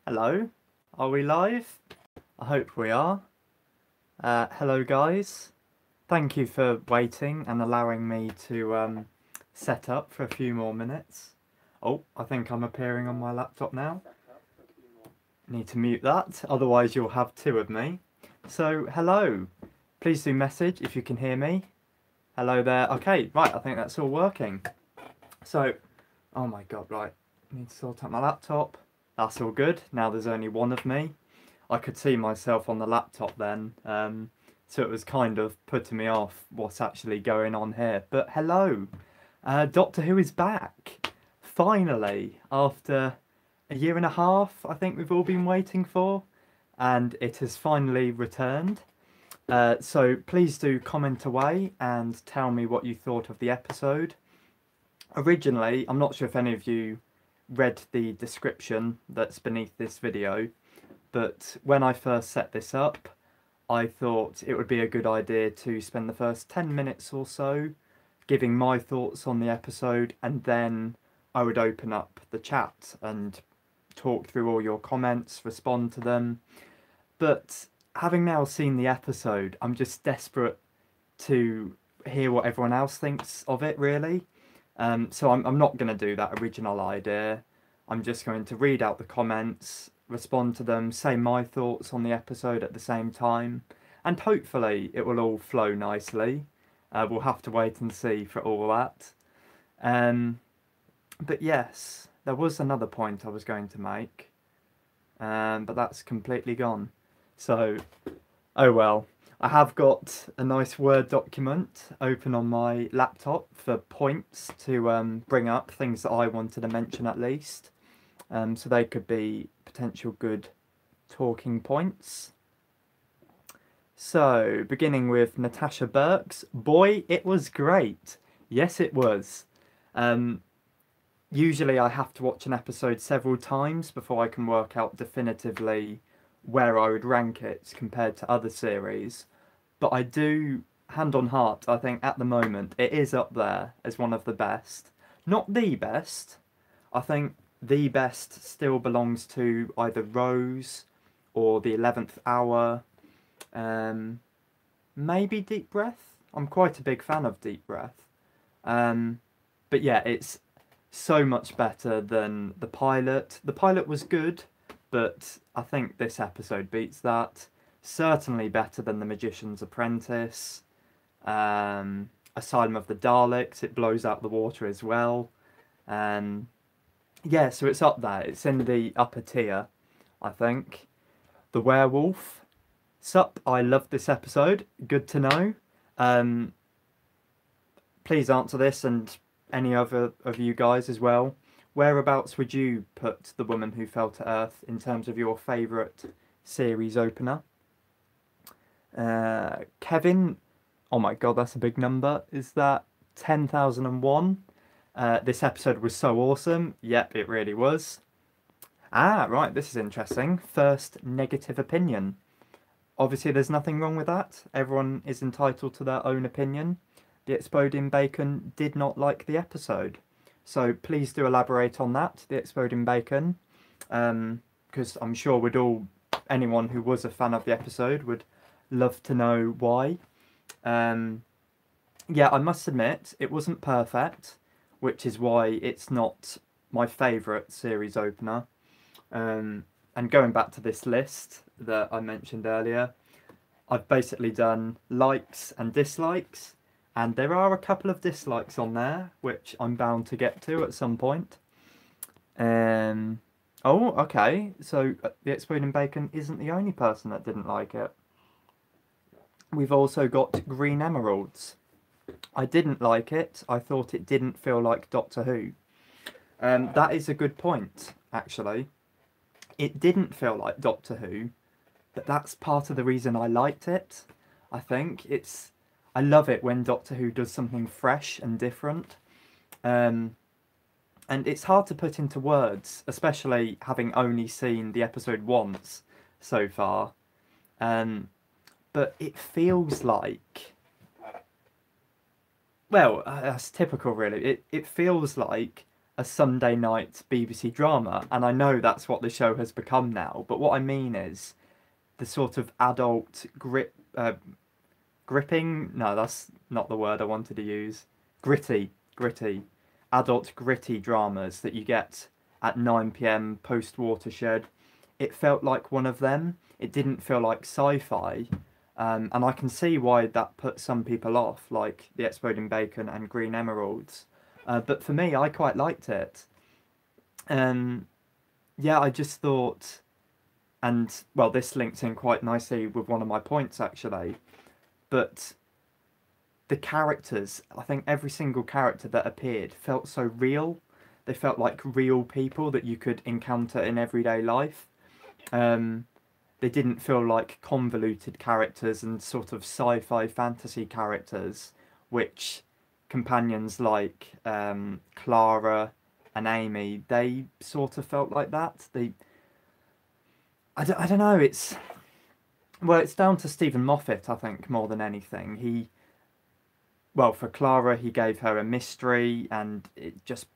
Hello, are we live? I hope we are. Hello guys. Thank you for waiting and allowing me to set up for a few more minutes. Oh, I think I'm appearing on my laptop now. Need to mute that, otherwise you'll have two of me. So, hello. Please do message if you can hear me. Hello there. Okay, right, I think that's all working. So, oh my god, right. Need to sort out my laptop. That's all good. Now there's only one of me. I could see myself on the laptop then, so it was kind of putting me off what's actually going on here. But hello, Doctor Who is back, finally, after a year and a half, I think we've all been waiting for, and it has finally returned. So please do comment away and tell me what you thought of the episode. Originally, I'm not sure if any of you read the description that's beneath this video, but when I first set this up, I thought it would be a good idea to spend the first 10 minutes or so giving my thoughts on the episode, and then I would open up the chat and talk through all your comments, respond to them. But having now seen the episode, I'm just desperate to hear what everyone else thinks of it, really. So I'm not going to do that original idea. I'm just going to read out the comments, respond to them, say my thoughts on the episode at the same time, and hopefully it will all flow nicely. We'll have to wait and see for all that. But yes, there was another point I was going to make, but that's completely gone. So, oh well. I have got a nice Word document open on my laptop for points to bring up, things that I wanted to mention at least. So they could be potential good talking points. So, beginning with Natasha Burke's, boy, it was great. Yes, it was. Usually I have to watch an episode several times before I can work out definitively where I would rank it compared to other series. But I do, hand on heart, I think at the moment it is up there as one of the best. Not the best. I think the best still belongs to either Rose or the 11th Hour. Maybe Deep Breath. I'm quite a big fan of Deep Breath. But yeah, it's so much better than the pilot. The pilot was good, but I think this episode beats that. Certainly better than The Magician's Apprentice. Asylum of the Daleks, it blows out the water as well. Yeah, so it's up there. It's in the upper tier, I think. The Werewolf. Sup, I loved this episode. Good to know. Please answer this and any other of you guys as well. Whereabouts would you put The Woman Who Fell to Earth in terms of your favourite series opener? Kevin, oh my god, that's a big number. Is that 10,001? This episode was so awesome. Yep, it really was. Ah, right, this is interesting. First negative opinion. Obviously, there's nothing wrong with that. Everyone is entitled to their own opinion. The Exploding Bacon did not like the episode. So please do elaborate on that, The Exploding Bacon. Because I'm sure anyone who was a fan of the episode would love to know why. Yeah, I must admit, it wasn't perfect, which is why it's not my favourite series opener. And going back to this list that I mentioned earlier, I've basically done likes and dislikes, and there are a couple of dislikes on there, which I'm bound to get to at some point. Oh, okay, so The Exploding Bacon isn't the only person that didn't like it. We've also got Green Emeralds. I didn't like it. I thought it didn't feel like Doctor Who. That is a good point, actually. It didn't feel like Doctor Who, but that's part of the reason I liked it. I think I love it when Doctor Who does something fresh and different. And it's hard to put into words, especially having only seen the episode once so far. But it feels like, well, that's typical really. It feels like a Sunday night BBC drama, and I know that's what the show has become now. But what I mean is the sort of adult gripping. No, that's not the word I wanted to use. Gritty, adult gritty dramas that you get at 9 p.m. post Watershed. It felt like one of them. It didn't feel like sci-fi. And I can see why that put some people off, like The Exploding Bacon and Green Emeralds. But for me, I quite liked it. Yeah, I just thought, and well, this links in quite nicely with one of my points actually, but the characters, I think every single character that appeared felt so real. They felt like real people that you could encounter in everyday life. They didn't feel like convoluted characters and sort of sci-fi fantasy characters, which companions like Clara and Amy, they sort of felt like that. I don't know, it's down to Stephen Moffat, I think, more than anything. Well, for Clara, he gave her a mystery, and it just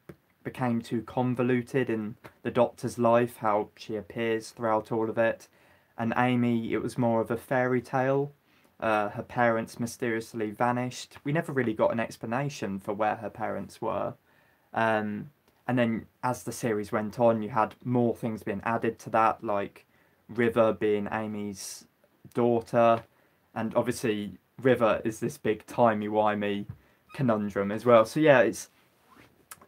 became too convoluted in the Doctor's life, how she appears throughout all of it. And Amy, it was more of a fairy tale. Her parents mysteriously vanished. We never really got an explanation for where her parents were. And then as the series went on, you had more things being added to that, like River being Amy's daughter. And obviously River is this big timey-wimey conundrum as well. So yeah, it's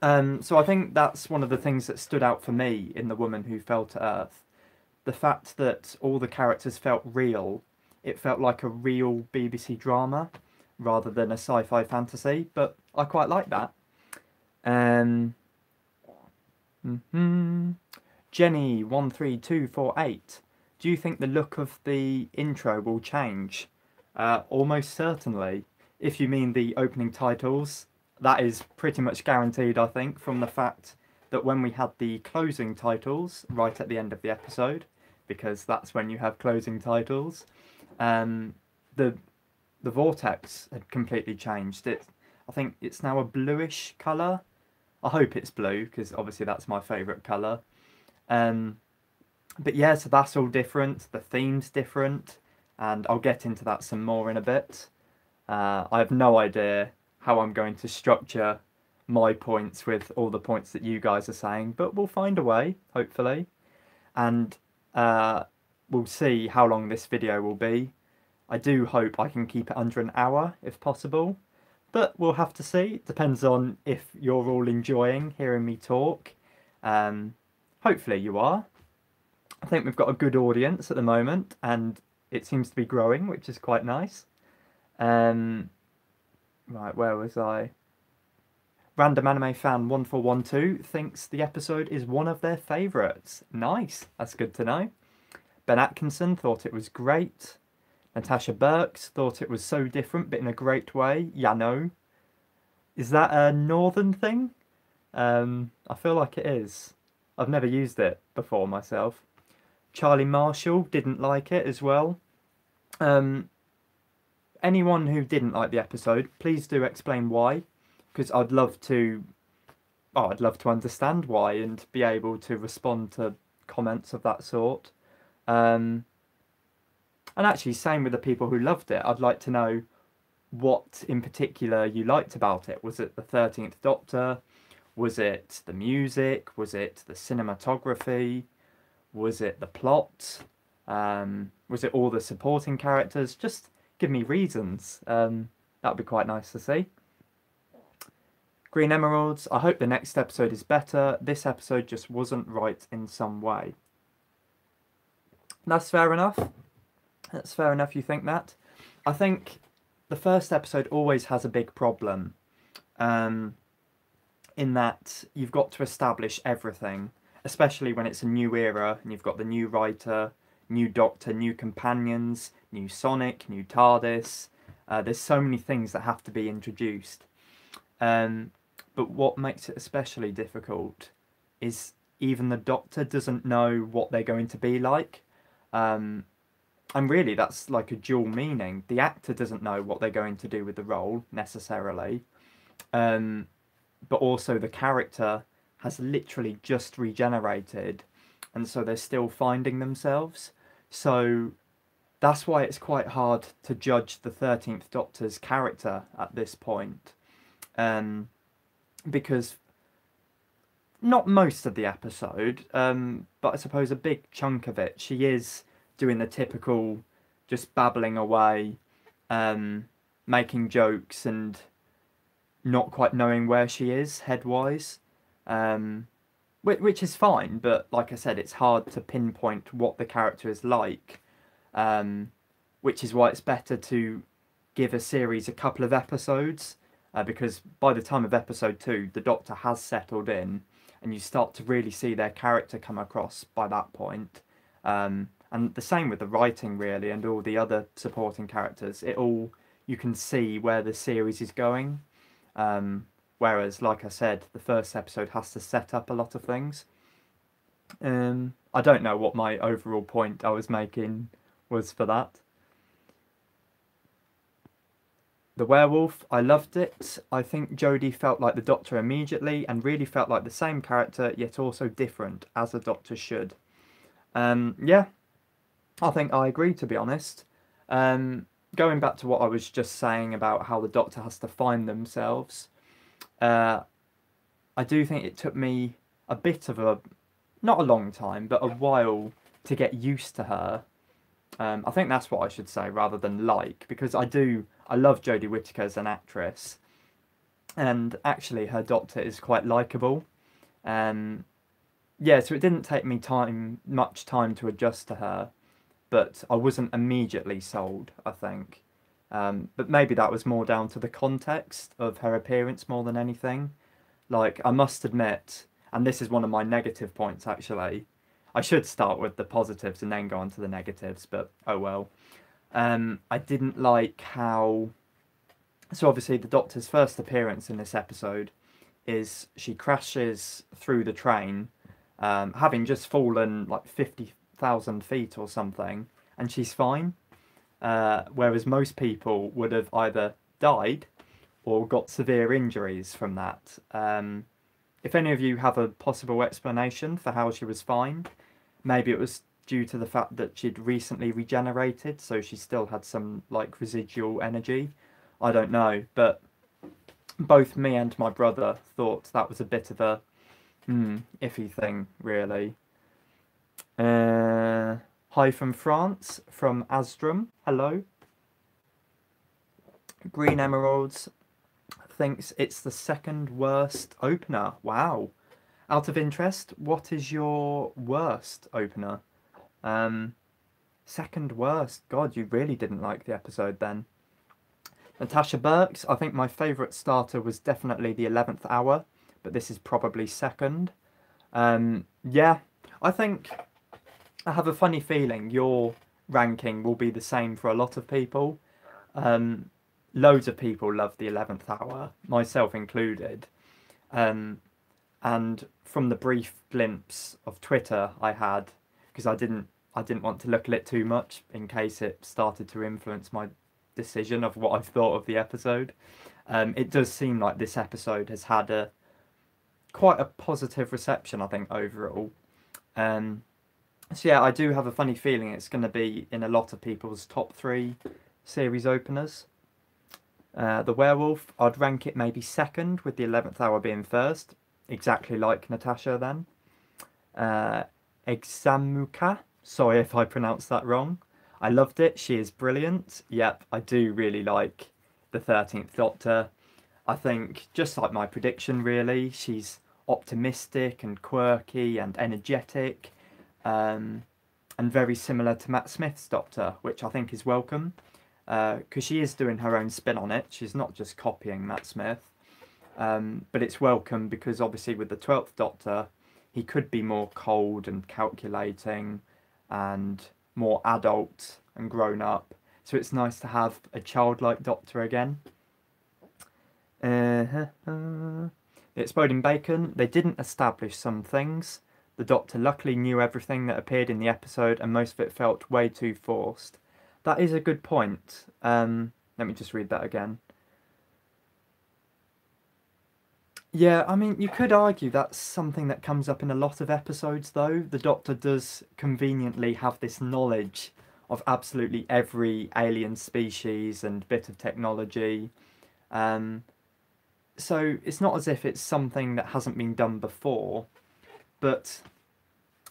so I think that's one of the things that stood out for me in The Woman Who Fell to Earth. The fact that all the characters felt real. It felt like a real BBC drama rather than a sci-fi fantasy, but I quite like that. Jenny13248. Do you think the look of the intro will change? Almost certainly. If you mean the opening titles, that is pretty much guaranteed, I think, from the fact that when we had the closing titles right at the end of the episode, because that's when you have closing titles, the vortex had completely changed. I think it's now a bluish colour. I hope it's blue, because obviously that's my favourite colour. But yeah, so that's all different. The theme's different, and I'll get into that some more in a bit. I have no idea how I'm going to structure my points with all the points that you guys are saying, but we'll find a way, hopefully. And we'll see how long this video will be. I do hope I can keep it under an hour, if possible. But we'll have to see. It depends on if you're all enjoying hearing me talk. Hopefully you are. I think we've got a good audience at the moment, and it seems to be growing, which is quite nice. Right, where was I? Random Anime Fan 1412 thinks the episode is one of their favourites. Nice, that's good to know. Ben Atkinson thought it was great. Natasha Burks thought it was so different, but in a great way. Yano. Is that a northern thing? I feel like it is. I've never used it before myself. Charlie Marshall didn't like it as well. Anyone who didn't like the episode, please do explain why, because I'd love to understand why and be able to respond to comments of that sort. And actually, same with the people who loved it. I'd like to know what in particular you liked about it. Was it the 13th Doctor? Was it the music? Was it the cinematography? Was it the plot? Was it all the supporting characters? Just give me reasons. That would be quite nice to see. Green Emeralds, I hope the next episode is better. This episode just wasn't right in some way. That's fair enough. That's fair enough you think that. I think the first episode always has a big problem. In that you've got to establish everything, especially when it's a new era and you've got the new writer, new Doctor, new companions, new Sonic, new TARDIS. There's so many things that have to be introduced. But what makes it especially difficult is even the Doctor doesn't know what they're going to be like. And really, that's like a dual meaning. The actor doesn't know what they're going to do with the role, necessarily. But also the character has literally just regenerated, and so they're still finding themselves. So that's why it's quite hard to judge the 13th Doctor's character at this point, because not most of the episode, but I suppose a big chunk of it, she is doing the typical just babbling away, making jokes and not quite knowing where she is head-wise, which is fine, but like I said, it's hard to pinpoint what the character is like, which is why it's better to give a series a couple of episodes, because by the time of episode 2, the Doctor has settled in, and you start to really see their character come across by that point. And the same with the writing, really, and all the other supporting characters. You can see where the series is going. Whereas, like I said, the first episode has to set up a lot of things. I don't know what my overall point I was making was for that. The werewolf, I loved it. I think Jodie felt like the Doctor immediately and really felt like the same character, yet also different, as a Doctor should. Yeah, I think I agree, to be honest. Going back to what I was just saying about how the Doctor has to find themselves, I do think it took me a bit of not a long time, but a while to get used to her. I think that's what I should say rather than like, because I love Jodie Whittaker as an actress, and actually her Doctor is quite likeable. Yeah, so it didn't take me much time to adjust to her, but I wasn't immediately sold, I think. But maybe that was more down to the context of her appearance more than anything. Like, I must admit, and this is one of my negative points actually, I should start with the positives and then go on to the negatives, but oh well. I didn't like how... So obviously the Doctor's first appearance in this episode is she crashes through the train, having just fallen like 50,000 feet or something, and she's fine. Whereas most people would have either died or got severe injuries from that. If any of you have a possible explanation for how she was fine, maybe it was due to the fact that she'd recently regenerated, so she still had some like residual energy. I don't know, but both me and my brother thought that was a bit of a iffy thing, really. Hi from France, from Asdrum. Hello. Green Emeralds thinks it's the second worst opener. Wow. Out of interest, what is your worst opener? Second worst. God, you really didn't like the episode then. Natasha Burks, I think my favourite starter was definitely the 11th hour, but this is probably second. Yeah, I think I have a funny feeling your ranking will be the same for a lot of people. Loads of people love the 11th hour, myself included. And from the brief glimpse of Twitter I had, because I didn't want to look at it too much in case it started to influence my decision of what I've thought of the episode. It does seem like this episode has had quite a positive reception, I think, overall. So yeah, I do have a funny feeling it's going to be in a lot of people's top 3 series openers. The Werewolf, I'd rank it maybe second, with the 11th hour being first, exactly like Natasha then. Examuka, sorry if I pronounced that wrong. I loved it, she is brilliant. Yep, I do really like the 13th Doctor. I think, just like my prediction really, she's optimistic and quirky and energetic, and very similar to Matt Smith's Doctor, which I think is welcome, because she is doing her own spin on it. She's not just copying Matt Smith, but it's welcome because obviously with the 12th Doctor, he could be more cold and calculating and more adult and grown up. So it's nice to have a childlike Doctor again. The Exploding Bacon, they didn't establish some things. The Doctor luckily knew everything that appeared in the episode and most of it felt way too forced. That is a good point. Let me just read that again. Yeah, I mean, you could argue that's something that comes up in a lot of episodes, though. The Doctor does conveniently have this knowledge of absolutely every alien species and bit of technology. Um, so it's not as if it's something that hasn't been done before, but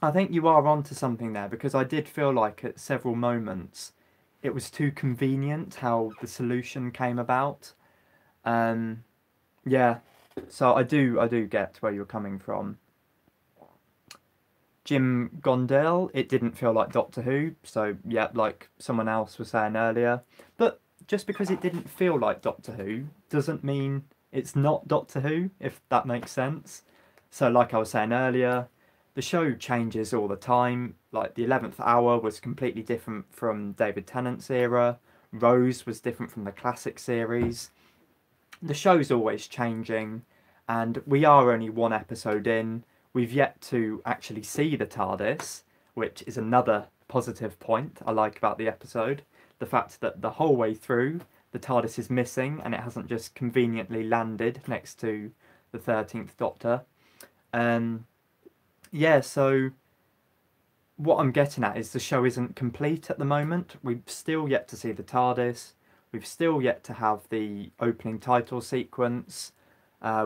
I think you are onto something there because I did feel like at several moments it was too convenient how the solution came about. Um, yeah, so I do get where you're coming from. Jim Gondel, it didn't feel like Doctor Who, so yeah, like someone else was saying earlier. But just because it didn't feel like Doctor Who doesn't mean it's not Doctor Who, if that makes sense. So, like I was saying earlier, the show changes all the time. Like, the 11th Hour was completely different from David Tennant's era, Rose was different from the classic series. The show's always changing, and we are only one episode in. We've yet to actually see the TARDIS, which is another positive point I like about the episode. The fact that the whole way through, the TARDIS is missing and it hasn't just conveniently landed next to the 13th Doctor. Um, yeah, so what I'm getting at is the show isn't complete at the moment. We've still yet to see the TARDIS. We've still yet to have the opening title sequence.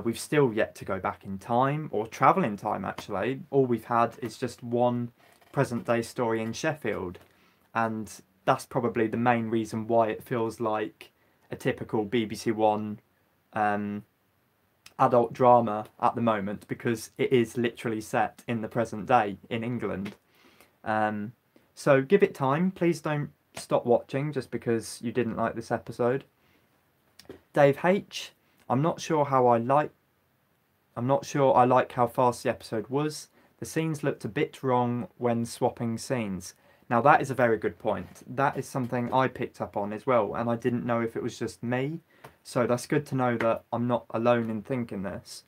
We've still yet to go back in time, or travel in time actually. All we've had is just one present day story in Sheffield. And that's probably the main reason why it feels like a typical BBC One um, adult drama at the moment, because it is literally set in the present day in England. Um, so give it time. Please don't stop watching just because you didn't like this episode. Dave H. I'm not sure how I like. I'm not sure I like how fast the episode was. The scenes looked a bit wrong when swapping scenes. Now that is a very good point. That is something I picked up on as well, and I didn't know if it was just me. So that's good to know that I'm not alone in thinking this.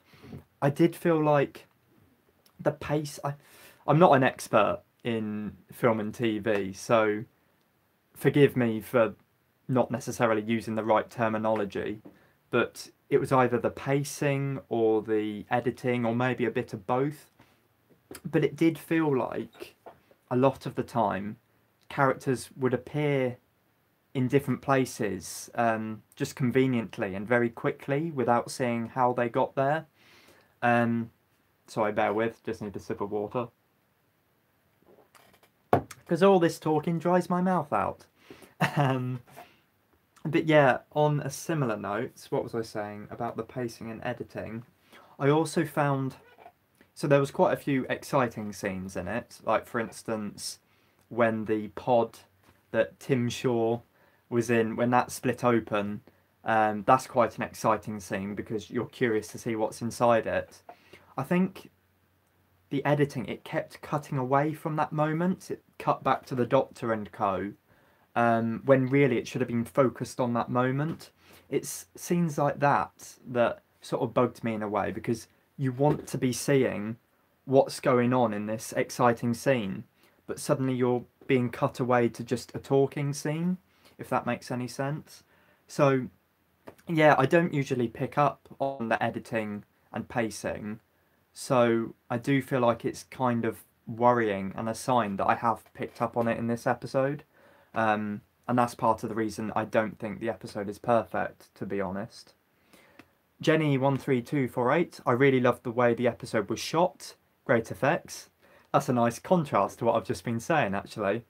I did feel like the pace. I'm not an expert in film and TV, so forgive me for not necessarily using the right terminology, but it was either the pacing or the editing or maybe a bit of both. But it did feel like a lot of the time characters would appear in different places just conveniently and very quickly without seeing how they got there. Sorry, bear with, just need a sip of water. Because all this talking dries my mouth out. Um, but yeah, on a similar note, what was I saying about the pacing and editing? I also found, so there was quite a few exciting scenes in it. Like, for instance, when the pod that Tim Shaw was in, when that split open, that's quite an exciting scene because you're curious to see what's inside it. I think the editing, it kept cutting away from that moment. It cut back to the Doctor and co. When really it should have been focused on that moment. It's scenes like that that sort of bugged me in a way because you want to be seeing what's going on in this exciting scene, but suddenly you're being cut away to just a talking scene, if that makes any sense. So, yeah, I don't usually pick up on the editing and pacing, so I do feel like it's kind of worrying and a sign that I have picked up on it in this episode. And that's part of the reason I don't think the episode is perfect, to be honest. Jenny13248, I really loved the way the episode was shot. Great effects. That's a nice contrast to what I've just been saying, actually.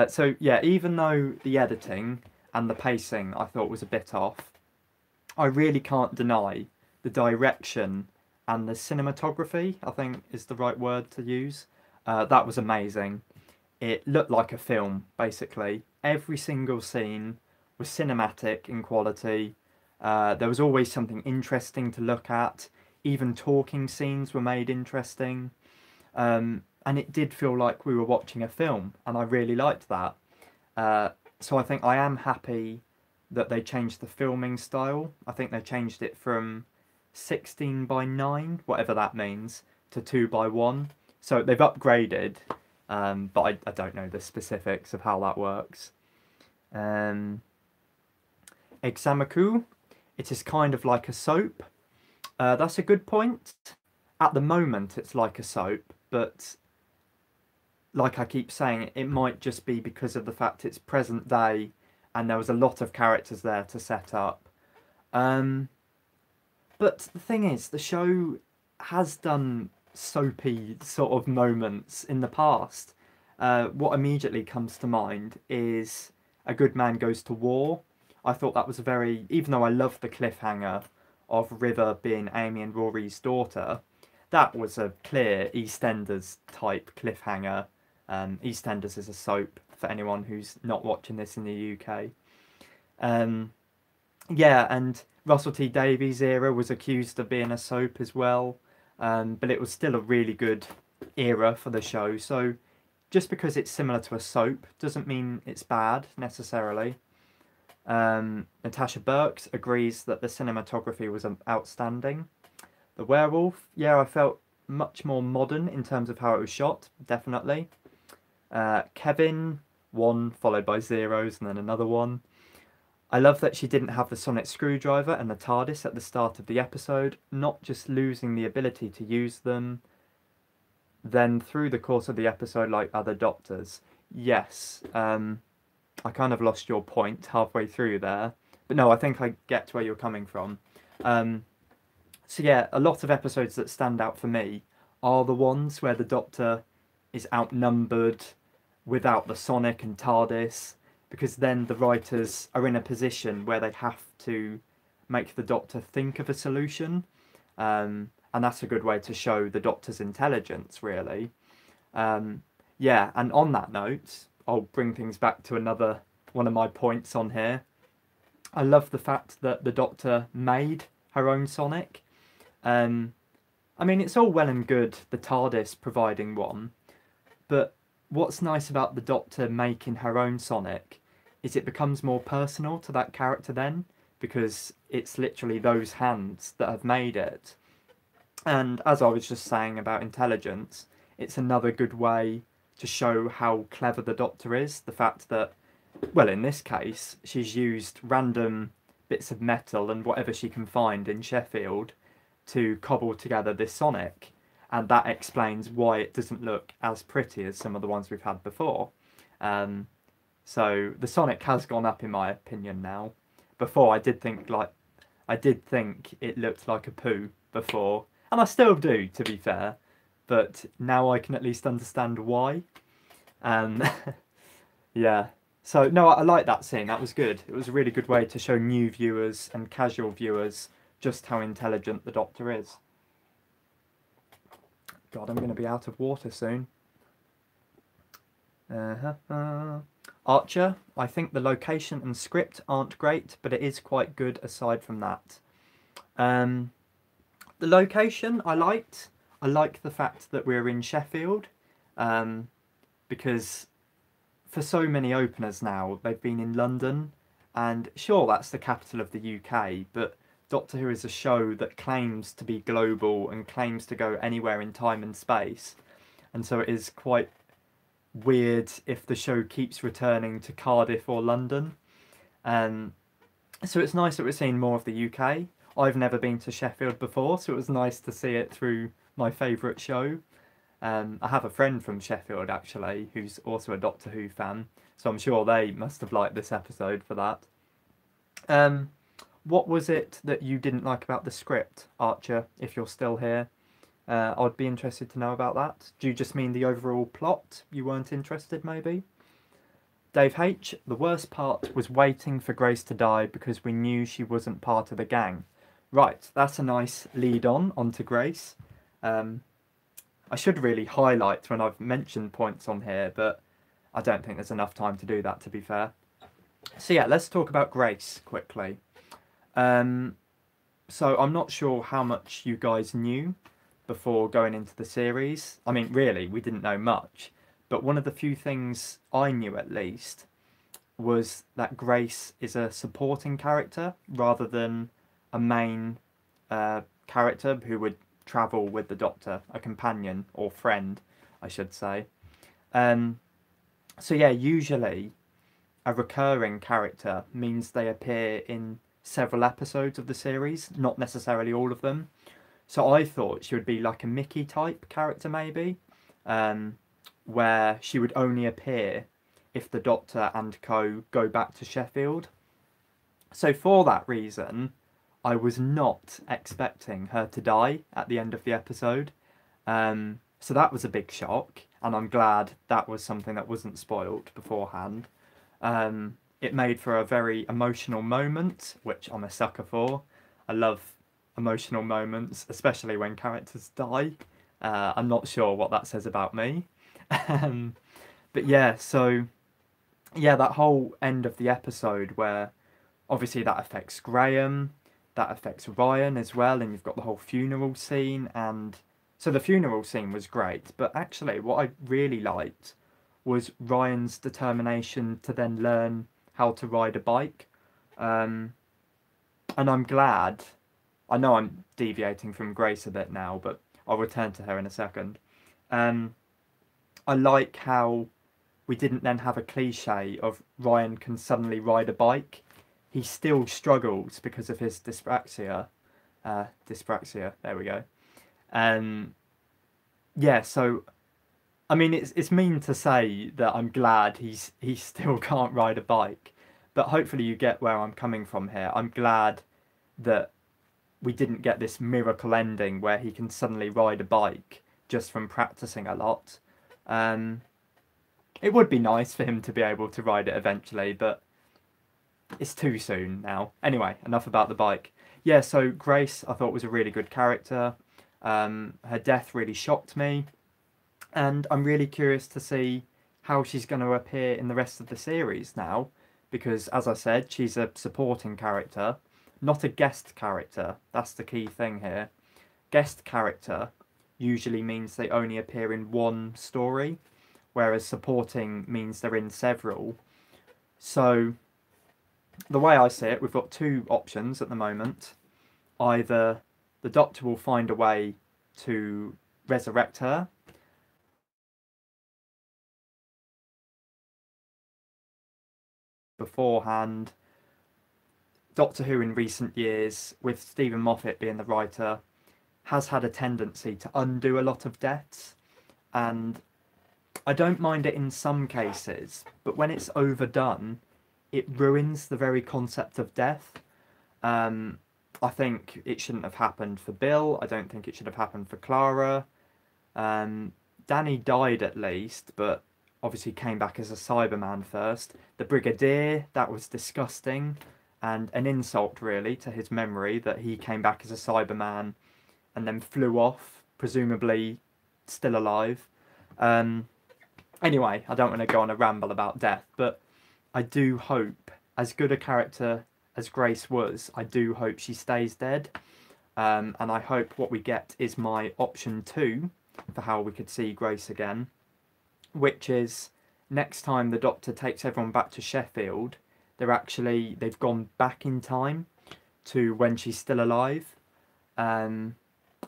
So, yeah, even though the editing and the pacing I thought was a bit off, I really can't deny the direction and the cinematography, I think is the right word to use. That was amazing. It looked like a film, basically. Every single scene was cinematic in quality. There was always something interesting to look at. Even talking scenes were made interesting. And it did feel like we were watching a film, and I really liked that. So I think I am happy that they changed the filming style. I think they changed it from 16 by 9, whatever that means, to 2 by 1. So they've upgraded, but I don't know the specifics of how that works. Examaku, it is kind of like a soap. That's a good point. At the moment, it's like a soap, but like I keep saying, it might just be because of the fact it's present day and there was a lot of characters there to set up. Um, but the thing is, the show has done soapy sort of moments in the past. What immediately comes to mind is A Good Man Goes to War. I thought that was a very, even though I love the cliffhanger of River being Amy and Rory's daughter, that was a clear EastEnders type cliffhanger. EastEnders is a soap for anyone who's not watching this in the UK. Um, yeah, and Russell T Davies' era was accused of being a soap as well, but it was still a really good era for the show. So just because it's similar to a soap doesn't mean it's bad necessarily. Natasha Burks agrees that the cinematography was outstanding. The Werewolf, yeah, I felt much more modern in terms of how it was shot, definitely. Kevin, 1 followed by zeros and then another 1. I love that she didn't have the sonic screwdriver and the TARDIS at the start of the episode, not just losing the ability to use them, then through the course of the episode like other Doctors. Yes, I kind of lost your point halfway through there, but no, I think I get where you're coming from. So yeah, a lot of episodes that stand out for me are the ones where the Doctor is outnumbered without the Sonic and TARDIS, because then the writers are in a position where they have to make the Doctor think of a solution, and that's a good way to show the Doctor's intelligence, really. Yeah, and on that note, I'll bring things back to another one of my points on here. I love the fact that the Doctor made her own Sonic. I mean, it's all well and good the TARDIS providing one, but what's nice about the Doctor making her own Sonic is it becomes more personal to that character then, because it's literally those hands that have made it. And as I was just saying about intelligence, it's another good way to show how clever the Doctor is. The fact that, well, in this case, she's used random bits of metal and whatever she can find in Sheffield to cobble together this Sonic. And that explains why it doesn't look as pretty as some of the ones we've had before. So the Sonic has gone up in my opinion now. Before I did think it looked like a poo before, and I still do, to be fair. But now I can at least understand why. Yeah. So no, I like that scene. That was good. It was a really good way to show new viewers and casual viewers just how intelligent the Doctor is. God, I'm going to be out of water soon. Archer, I think the location and script aren't great, but it is quite good aside from that. The location I liked. I like the fact that we're in Sheffield, because for so many openers now, they've been in London, and sure, that's the capital of the UK, but Doctor Who is a show that claims to be global and claims to go anywhere in time and space, and so it is quite weird if the show keeps returning to Cardiff or London. So it's nice that we're seeing more of the UK. I've never been to Sheffield before, so it was nice to see it through my favourite show. I have a friend from Sheffield actually, who's also a Doctor Who fan, so I'm sure they must have liked this episode for that. What was it that you didn't like about the script, Archer, if you're still here? I'd be interested to know about that. Do you just mean the overall plot? You weren't interested, maybe? Dave H, the worst part was waiting for Grace to die because we knew she wasn't part of the gang. Right, that's a nice lead on onto Grace. I should really highlight when I've mentioned points on here, but I don't think there's enough time to do that, to be fair. So yeah, let's talk about Grace quickly. So I'm not sure how much you guys knew before going into the series. I mean, really, we didn't know much. But one of the few things I knew, at least, was that Grace is a supporting character rather than a main character who would travel with the Doctor, a companion or friend, I should say. So yeah, usually a recurring character means they appear in several episodes of the series, not necessarily all of them. So I thought she would be like a Mickey type character maybe, where she would only appear if the Doctor and co go back to Sheffield. So for that reason, I was not expecting her to die at the end of the episode. So that was a big shock, and I'm glad that was something that wasn't spoiled beforehand. It made for a very emotional moment, which I'm a sucker for. I love emotional moments, especially when characters die. I'm not sure what that says about me. But yeah, so yeah, that whole end of the episode where obviously that affects Graham, that affects Ryan as well, and you've got the whole funeral scene. And so the funeral scene was great, but actually what I really liked was Ryan's determination to then learn how to ride a bike. Um, and I'm glad, I know I'm deviating from Grace a bit now, but I'll return to her in a second. Um, I like how we didn't then have a cliche of Ryan can suddenly ride a bike. He still struggles because of his dyspraxia. Dyspraxia, there we go. Yeah, so I mean it's mean to say that I'm glad he still can't ride a bike, but hopefully you get where I'm coming from here. I'm glad that we didn't get this miracle ending where he can suddenly ride a bike just from practicing a lot. Um, it would be nice for him to be able to ride it eventually, but it's too soon now. Anyway, enough about the bike. Yeah, so Grace I thought was a really good character. Her death really shocked me, and I'm really curious to see how she's going to appear in the rest of the series now, because as I said, she's a supporting character, not a guest character. That's the key thing here. Guest character usually means they only appear in one story, whereas supporting means they're in several. So the way I see it, we've got two options at the moment. Either the Doctor will find a way to resurrect her, beforehand. Doctor Who in recent years, with Stephen Moffat being the writer, has had a tendency to undo a lot of deaths, and I don't mind it in some cases, but when it's overdone, it ruins the very concept of death. I think it shouldn't have happened for Bill. I don't think it should have happened for Clara. Danny died at least, but obviously came back as a Cyberman first. The Brigadier, that was disgusting, and an insult really to his memory that he came back as a Cyberman and then flew off, presumably still alive. Anyway, I don't want to go on a ramble about death, but I do hope, as good a character as Grace was, I do hope she stays dead. And I hope what we get is my option 2 for how we could see Grace again, which is next time the Doctor takes everyone back to Sheffield, they've gone back in time to when she's still alive. And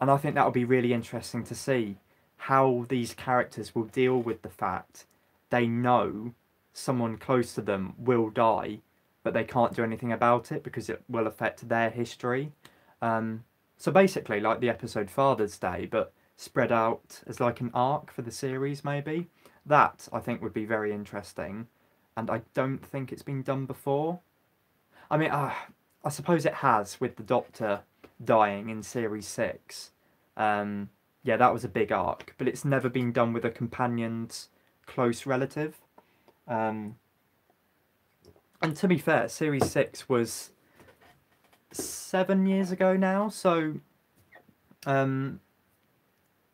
I think that will be really interesting to see how these characters will deal with the fact they know someone close to them will die, but they can't do anything about it because it will affect their history. So basically, like the episode Father's Day, but spread out as like an arc for the series, maybe. That, I think, would be very interesting, and I don't think it's been done before. I mean, I suppose it has with the Doctor dying in Series 6. Yeah, that was a big arc, but it's never been done with a companion's close relative. And to be fair, Series 6 was 7 years ago now, so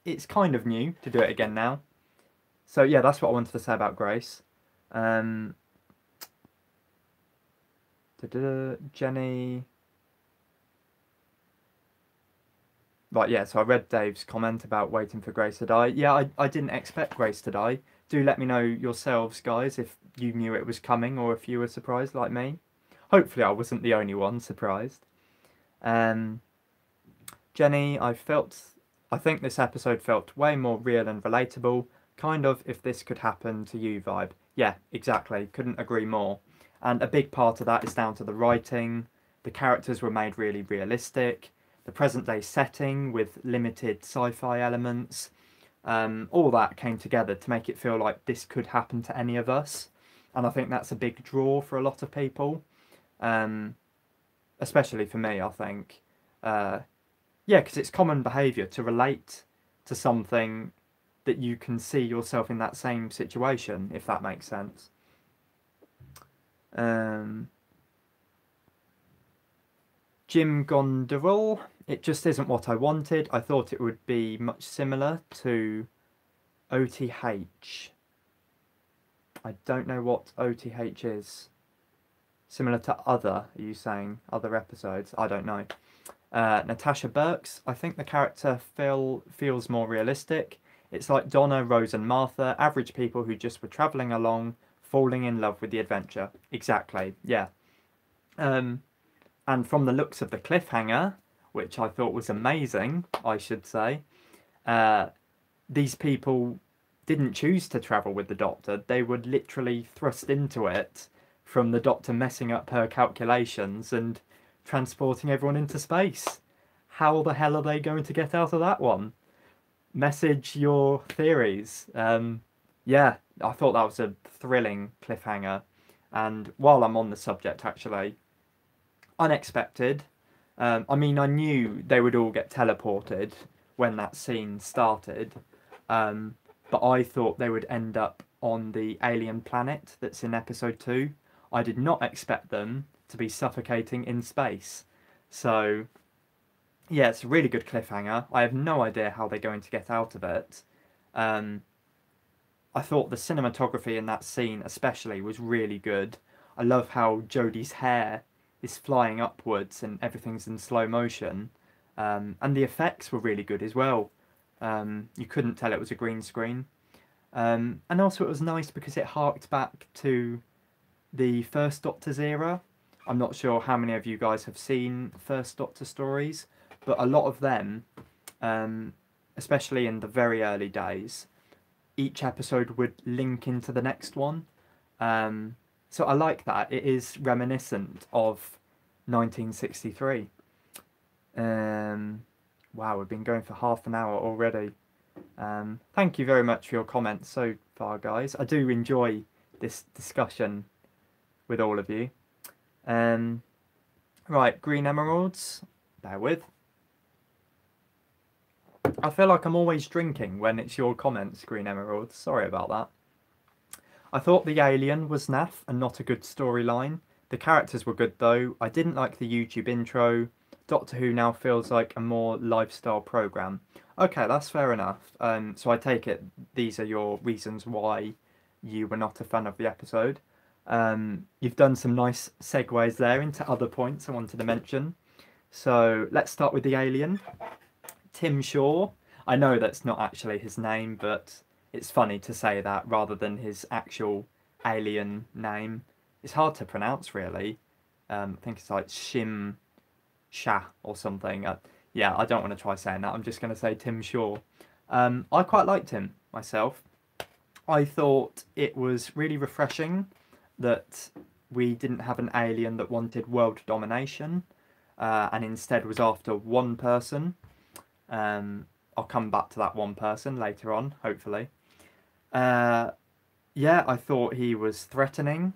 it's kind of new to do it again now. So yeah, that's what I wanted to say about Grace. Jenny. Right, yeah, so I read Dave's comment about waiting for Grace to die. Yeah, I didn't expect Grace to die. Do let me know yourselves, guys, if you knew it was coming or if you were surprised like me. Hopefully I wasn't the only one surprised. Jenny, I think this episode felt way more real and relatable. Kind of if this could happen to you vibe. Yeah, exactly. Couldn't agree more. And a big part of that is down to the writing. The characters were made really realistic. the present day setting with limited sci-fi elements. All that came together to make it feel like this could happen to any of us. And I think that's a big draw for a lot of people, especially for me, I think. Yeah, because it's common behaviour to relate to something that you can see yourself in that same situation, if that makes sense. Jim Gonderil, it just isn't what I wanted. I thought it would be much similar to OTH. I don't know what OTH is. Similar to other, are you saying? Other episodes? I don't know. Natasha Burks, I think the character feels more realistic. It's like Donna, Rose and Martha, average people who just were travelling along, falling in love with the adventure. Exactly, yeah. And from the looks of the cliffhanger, which I thought was amazing, I should say, these people didn't choose to travel with the Doctor. They were literally thrust into it from the Doctor messing up her calculations and transporting everyone into space. How the hell are they going to get out of that one? Message your theories. Yeah, I thought that was a thrilling cliffhanger. And while I'm on the subject, actually, unexpected. I mean, I knew they would all get teleported when that scene started, but I thought they would end up on the alien planet that's in episode 2. I did not expect them to be suffocating in space. So, yeah, it's a really good cliffhanger. I have no idea how they're going to get out of it. I thought the cinematography in that scene especially was really good. I love how Jodie's hair is flying upwards and everything's in slow motion. And the effects were really good as well. You couldn't tell it was a green screen. And also it was nice because it harked back to the First Doctor's era. I'm not sure how many of you guys have seen First Doctor stories, but a lot of them, especially in the very early days, each episode would link into the next one. So I like that. It is reminiscent of 1963. Wow, we've been going for half an hour already. Thank you very much for your comments so far, guys. I do enjoy this discussion with all of you. Right, green emeralds. Bear with. I feel like I'm always drinking when it's your comments, green emeralds. Sorry about that. I thought the alien was naff and not a good storyline. The characters were good though. I didn't like the YouTube intro. Doctor Who now feels like a more lifestyle programme. Okay, that's fair enough. So I take it these are your reasons why you were not a fan of the episode. You've done some nice segues there into other points I wanted to mention. So let's start with the alien. Tim Shaw. I know that's not actually his name, but it's funny to say that rather than his actual alien name. It's hard to pronounce, really. I think it's like Shim Shah or something. Yeah, I don't want to try saying that. I'm just going to say Tim Shaw. I quite liked him myself. I thought it was really refreshing that we didn't have an alien that wanted world domination and instead was after one person. I'll come back to that one person later on, hopefully. Yeah, I thought he was threatening.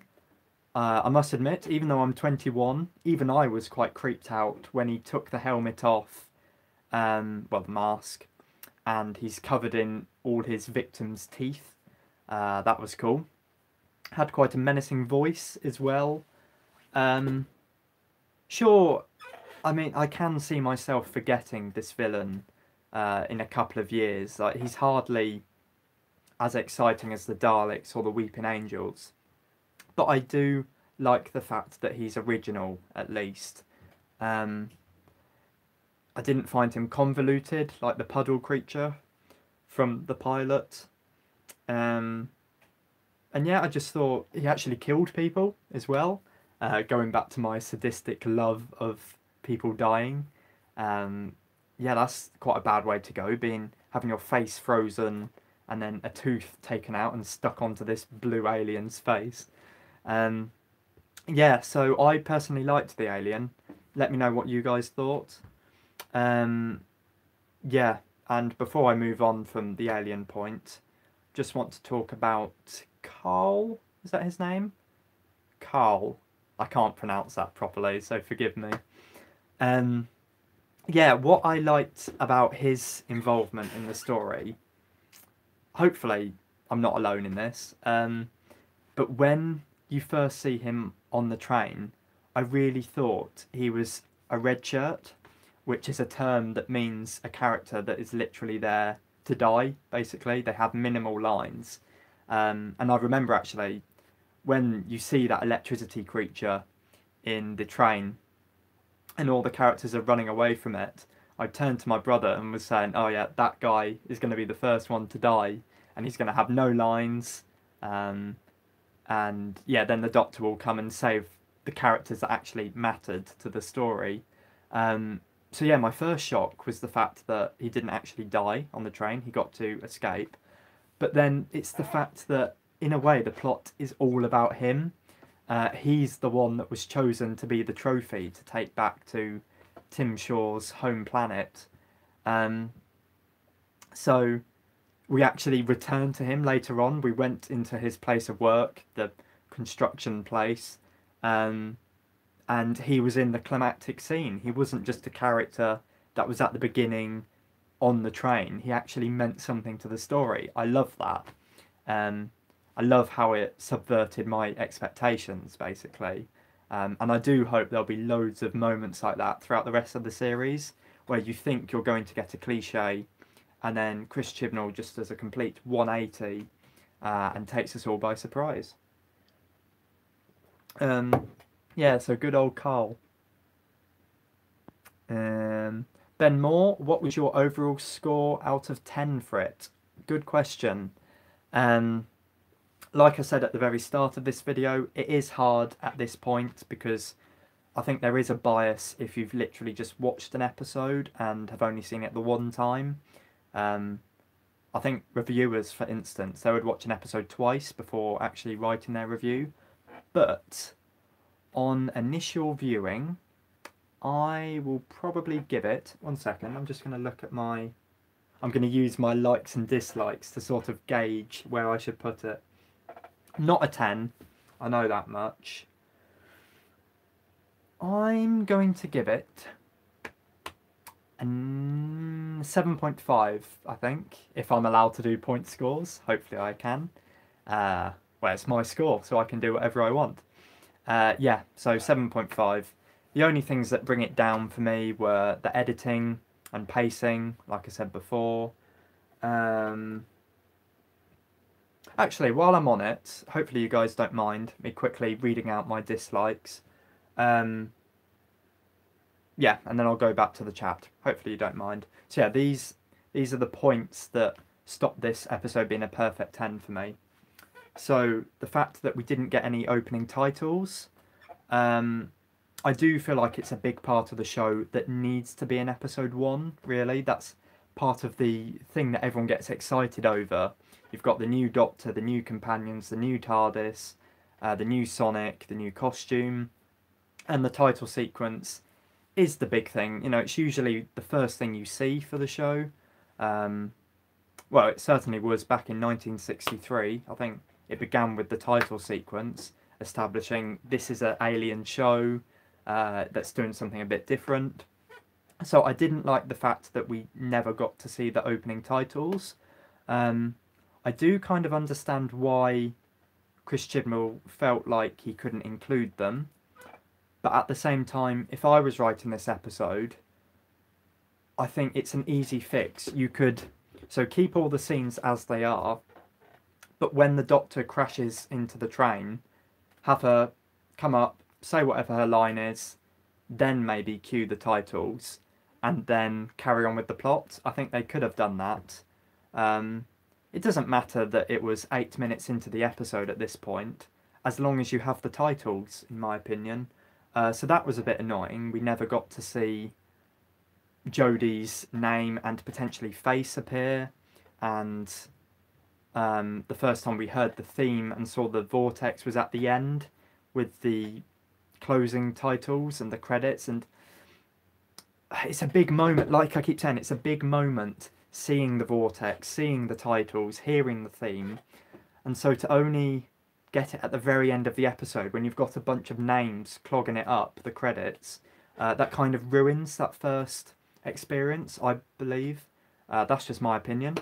I must admit, even though I'm 21, even I was quite creeped out when he took the helmet off, well, the mask, and he's covered in all his victims' teeth. That was cool. Had quite a menacing voice as well. Sure, I mean, I can see myself forgetting this villain in a couple of years. Like, he's hardly as exciting as the Daleks or the Weeping Angels. But I do like the fact that he's original, at least. I didn't find him convoluted, like the puddle creature from the pilot. And yeah, I just thought he actually killed people as well. Going back to my sadistic love of people dying. Yeah, that's quite a bad way to go, having your face frozen and then a tooth taken out and stuck onto this blue alien's face. Yeah, so I personally liked the alien. Let me know what you guys thought. Yeah, and before I move on from the alien point, just want to talk about Carl. Is that his name? Carl. I can't pronounce that properly, so forgive me. Um, yeah, what I liked about his involvement in the story, hopefully I'm not alone in this, but when you first see him on the train, I really thought he was a red shirt, which is a term that means a character that is literally there to die, basically. They have minimal lines. And I remember actually when you see that electricity creature in the train and all the characters are running away from it, I turned to my brother and was saying, oh yeah, that guy is going to be the first one to die and he's going to have no lines. And yeah, then the Doctor will come and save the characters that actually mattered to the story. So yeah, my first shock was the fact that he didn't actually die on the train. He got to escape. But then it's the fact that, in a way, the plot is all about him. He's the one that was chosen to be the trophy to take back to Tim Shaw's home planet. So we actually returned to him later on. We went into his place of work, the construction place, and he was in the climactic scene. He wasn't just a character that was at the beginning on the train. He actually meant something to the story. I love that. I love how it subverted my expectations, basically. And I do hope there'll be loads of moments like that throughout the rest of the series, where you think you're going to get a cliche, and then Chris Chibnall just does a complete 180 and takes us all by surprise. Yeah, so good old Carl. Ben Moore, what was your overall score out of 10 for it? Good question. Like I said at the very start of this video, it is hard at this point because I think there is a bias if you've literally just watched an episode and have only seen it the one time. I think reviewers, for instance, they would watch an episode twice before actually writing their review. But on initial viewing, I will probably give it... One second, I'm just going to look at my... I'm going to use my likes and dislikes to sort of gauge where I should put it. Not a 10, I know that much. I'm going to give it a 7.5, I think, if I'm allowed to do point scores. Hopefully I can. Well, it's my score, so I can do whatever I want. Yeah, so 7.5. The only things that bring it down for me were the editing and pacing, like I said before. Actually, while I'm on it, hopefully you guys don't mind me quickly reading out my dislikes. Yeah, and then I'll go back to the chat. Hopefully you don't mind. So yeah, these are the points that stopped this episode being a perfect 10 for me. So the fact that we didn't get any opening titles, I do feel like it's a big part of the show that needs to be in episode 1, really. That's part of the thing that everyone gets excited over. You've got the new Doctor, the new companions, the new TARDIS, the new Sonic, the new costume, and the title sequence is the big thing. You know, it's usually the first thing you see for the show. Well, it certainly was back in 1963. I think it began with the title sequence, establishing this is an alien show that's doing something a bit different. So I didn't like the fact that we never got to see the opening titles. I do kind of understand why Chris Chibnall felt like he couldn't include them. But at the same time, if I was writing this episode, I think it's an easy fix. You could so keep all the scenes as they are, but when the Doctor crashes into the train, have her come up, say whatever her line is, then maybe cue the titles, and then carry on with the plot. I think they could have done that. It doesn't matter that it was 8 minutes into the episode at this point, as long as you have the titles, in my opinion. So that was a bit annoying. We never got to see Jodie's name and potentially face appear, and the first time we heard the theme and saw the vortex was at the end with the closing titles and the credits, and it's a big moment. Like I keep saying, it's a big moment seeing the vortex, seeing the titles, hearing the theme. And so to only get it at the very end of the episode when you've got a bunch of names clogging it up, the credits, that kind of ruins that first experience, I believe. That's just my opinion.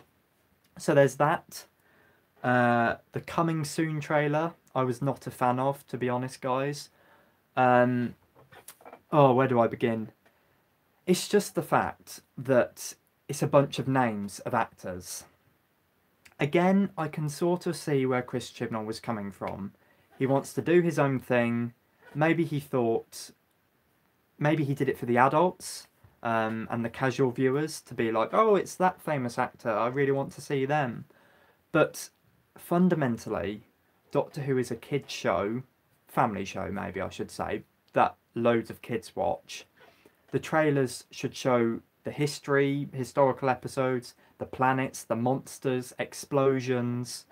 So there's that. The Coming Soon trailer, I was not a fan of, to be honest, guys. Oh, where do I begin? It's just the fact that it's a bunch of names of actors. Again, I can sort of see where Chris Chibnall was coming from. He wants to do his own thing. Maybe he thought, maybe he did it for the adults and the casual viewers to be like, oh, it's that famous actor, I really want to see them. But fundamentally, Doctor Who is a kids show, family show maybe I should say, that loads of kids watch. The trailers should show the history, historical episodes, the planets, the monsters, explosions.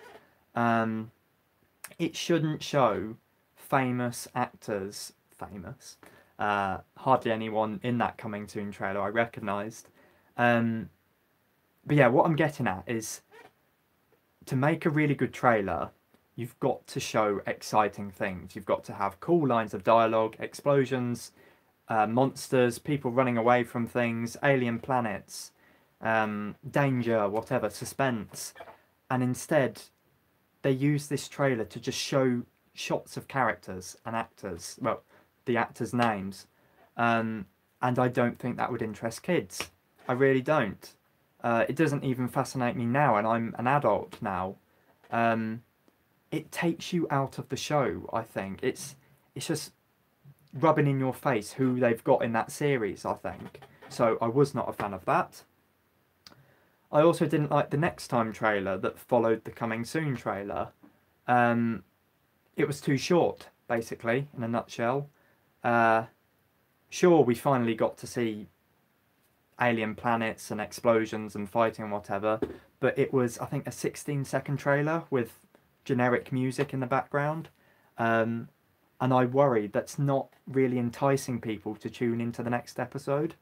It shouldn't show famous actors, hardly anyone in that Coming Soon trailer I recognised. But yeah, what I'm getting at is, to make a really good trailer, you've got to show exciting things. You've got to have cool lines of dialogue, explosions, monsters, people running away from things, alien planets, danger, whatever, suspense. And instead, they use this trailer to just show shots of characters and actors, well, the actors' names. And I don't think that would interest kids. I really don't. It doesn't even fascinate me now, and I'm an adult now. It takes you out of the show, I think. It's just rubbing in your face who they've got in that series, I think. So I was not a fan of that. I also didn't like the Next Time trailer that followed the Coming Soon trailer. It was too short, basically, in a nutshell. Sure, we finally got to see alien planets and explosions and fighting and whatever, but it was, I think, a 16-second trailer with generic music in the background. And I worry that's not really enticing people to tune into the next episode.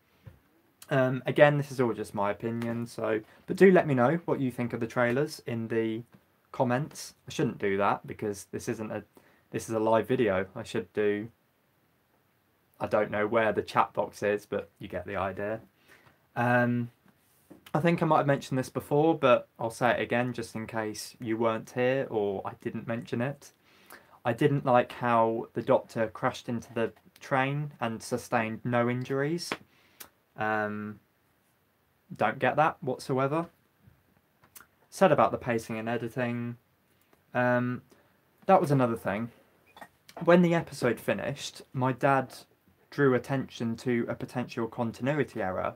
Again, this is all just my opinion, so, but do let me know what you think of the trailers in the comments. I shouldn't do that because this is a live video. I should do, I don't know where the chat box is, but you get the idea. I think I might have mentioned this before, but I'll say it again just in case you weren't here or I didn't mention it. I didn't like how the Doctor crashed into the train and sustained no injuries. Don't get that whatsoever. Said about the pacing and editing. That was another thing. When the episode finished, my dad drew attention to a potential continuity error.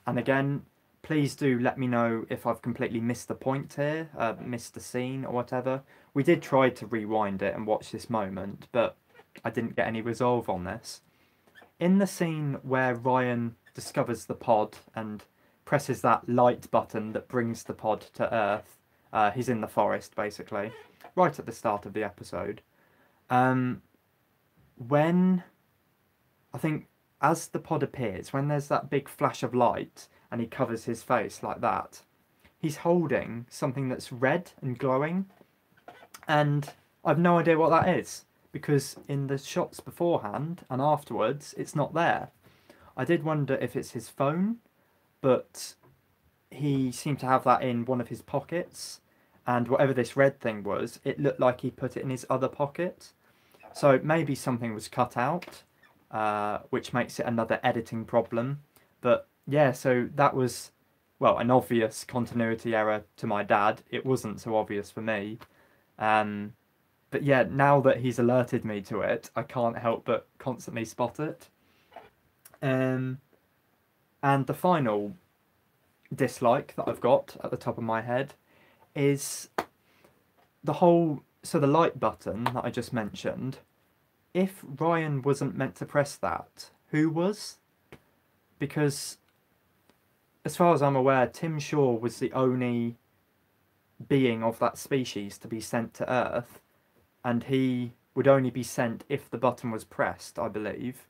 And again, please do let me know if I've completely missed the point here, missed the scene or whatever. We did try to rewind it and watch this moment, but I didn't get any resolve on this. In the scene where Ryan discovers the pod and presses that light button that brings the pod to Earth, he's in the forest basically, right at the start of the episode. When, I think, as the pod appears, when there's that big flash of light and he covers his face like that, he's holding something that's red and glowing, and I've no idea what that is, because in the shots beforehand and afterwards it's not there. I did wonder if it's his phone, but he seemed to have that in one of his pockets, and whatever this red thing was, it looked like he put it in his other pocket. So maybe something was cut out, which makes it another editing problem. But yeah, so that was, well, an obvious continuity error to my dad. It wasn't so obvious for me. But yeah, now that he's alerted me to it, I can't help but constantly spot it. And the final dislike that I've got at the top of my head is the whole, so the light button that I just mentioned, if Ryan wasn't meant to press that, who was? Because as far as I'm aware, Tim Shaw was the only being of that species to be sent to Earth, and he would only be sent if the button was pressed, I believe.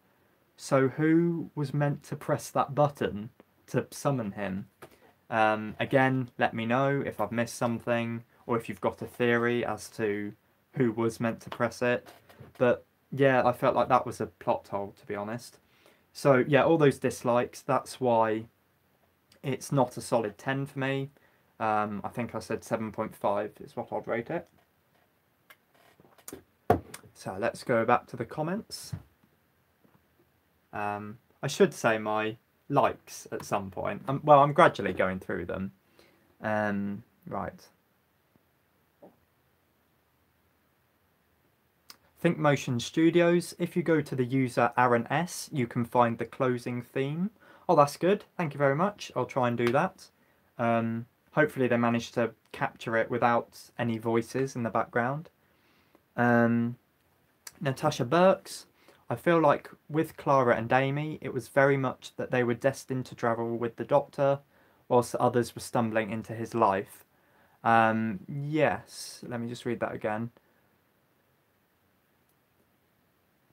So who was meant to press that button to summon him? Again, let me know if I've missed something, or if you've got a theory as to who was meant to press it. But yeah, I felt like that was a plot hole, to be honest. So yeah, all those dislikes, that's why it's not a solid 10 for me. I think I said 7.5 is what I'd rate it. So let's go back to the comments. I should say my likes at some point. Well, I'm gradually going through them. Right. Think Motion Studios. If you go to the user Aaron S, you can find the closing theme. Oh, that's good. Thank you very much. I'll try and do that. Hopefully they managed to capture it without any voices in the background. Natasha Burks. I feel like with Clara and Amy, it was very much that they were destined to travel with the Doctor, whilst others were stumbling into his life. Yes, let me just read that again.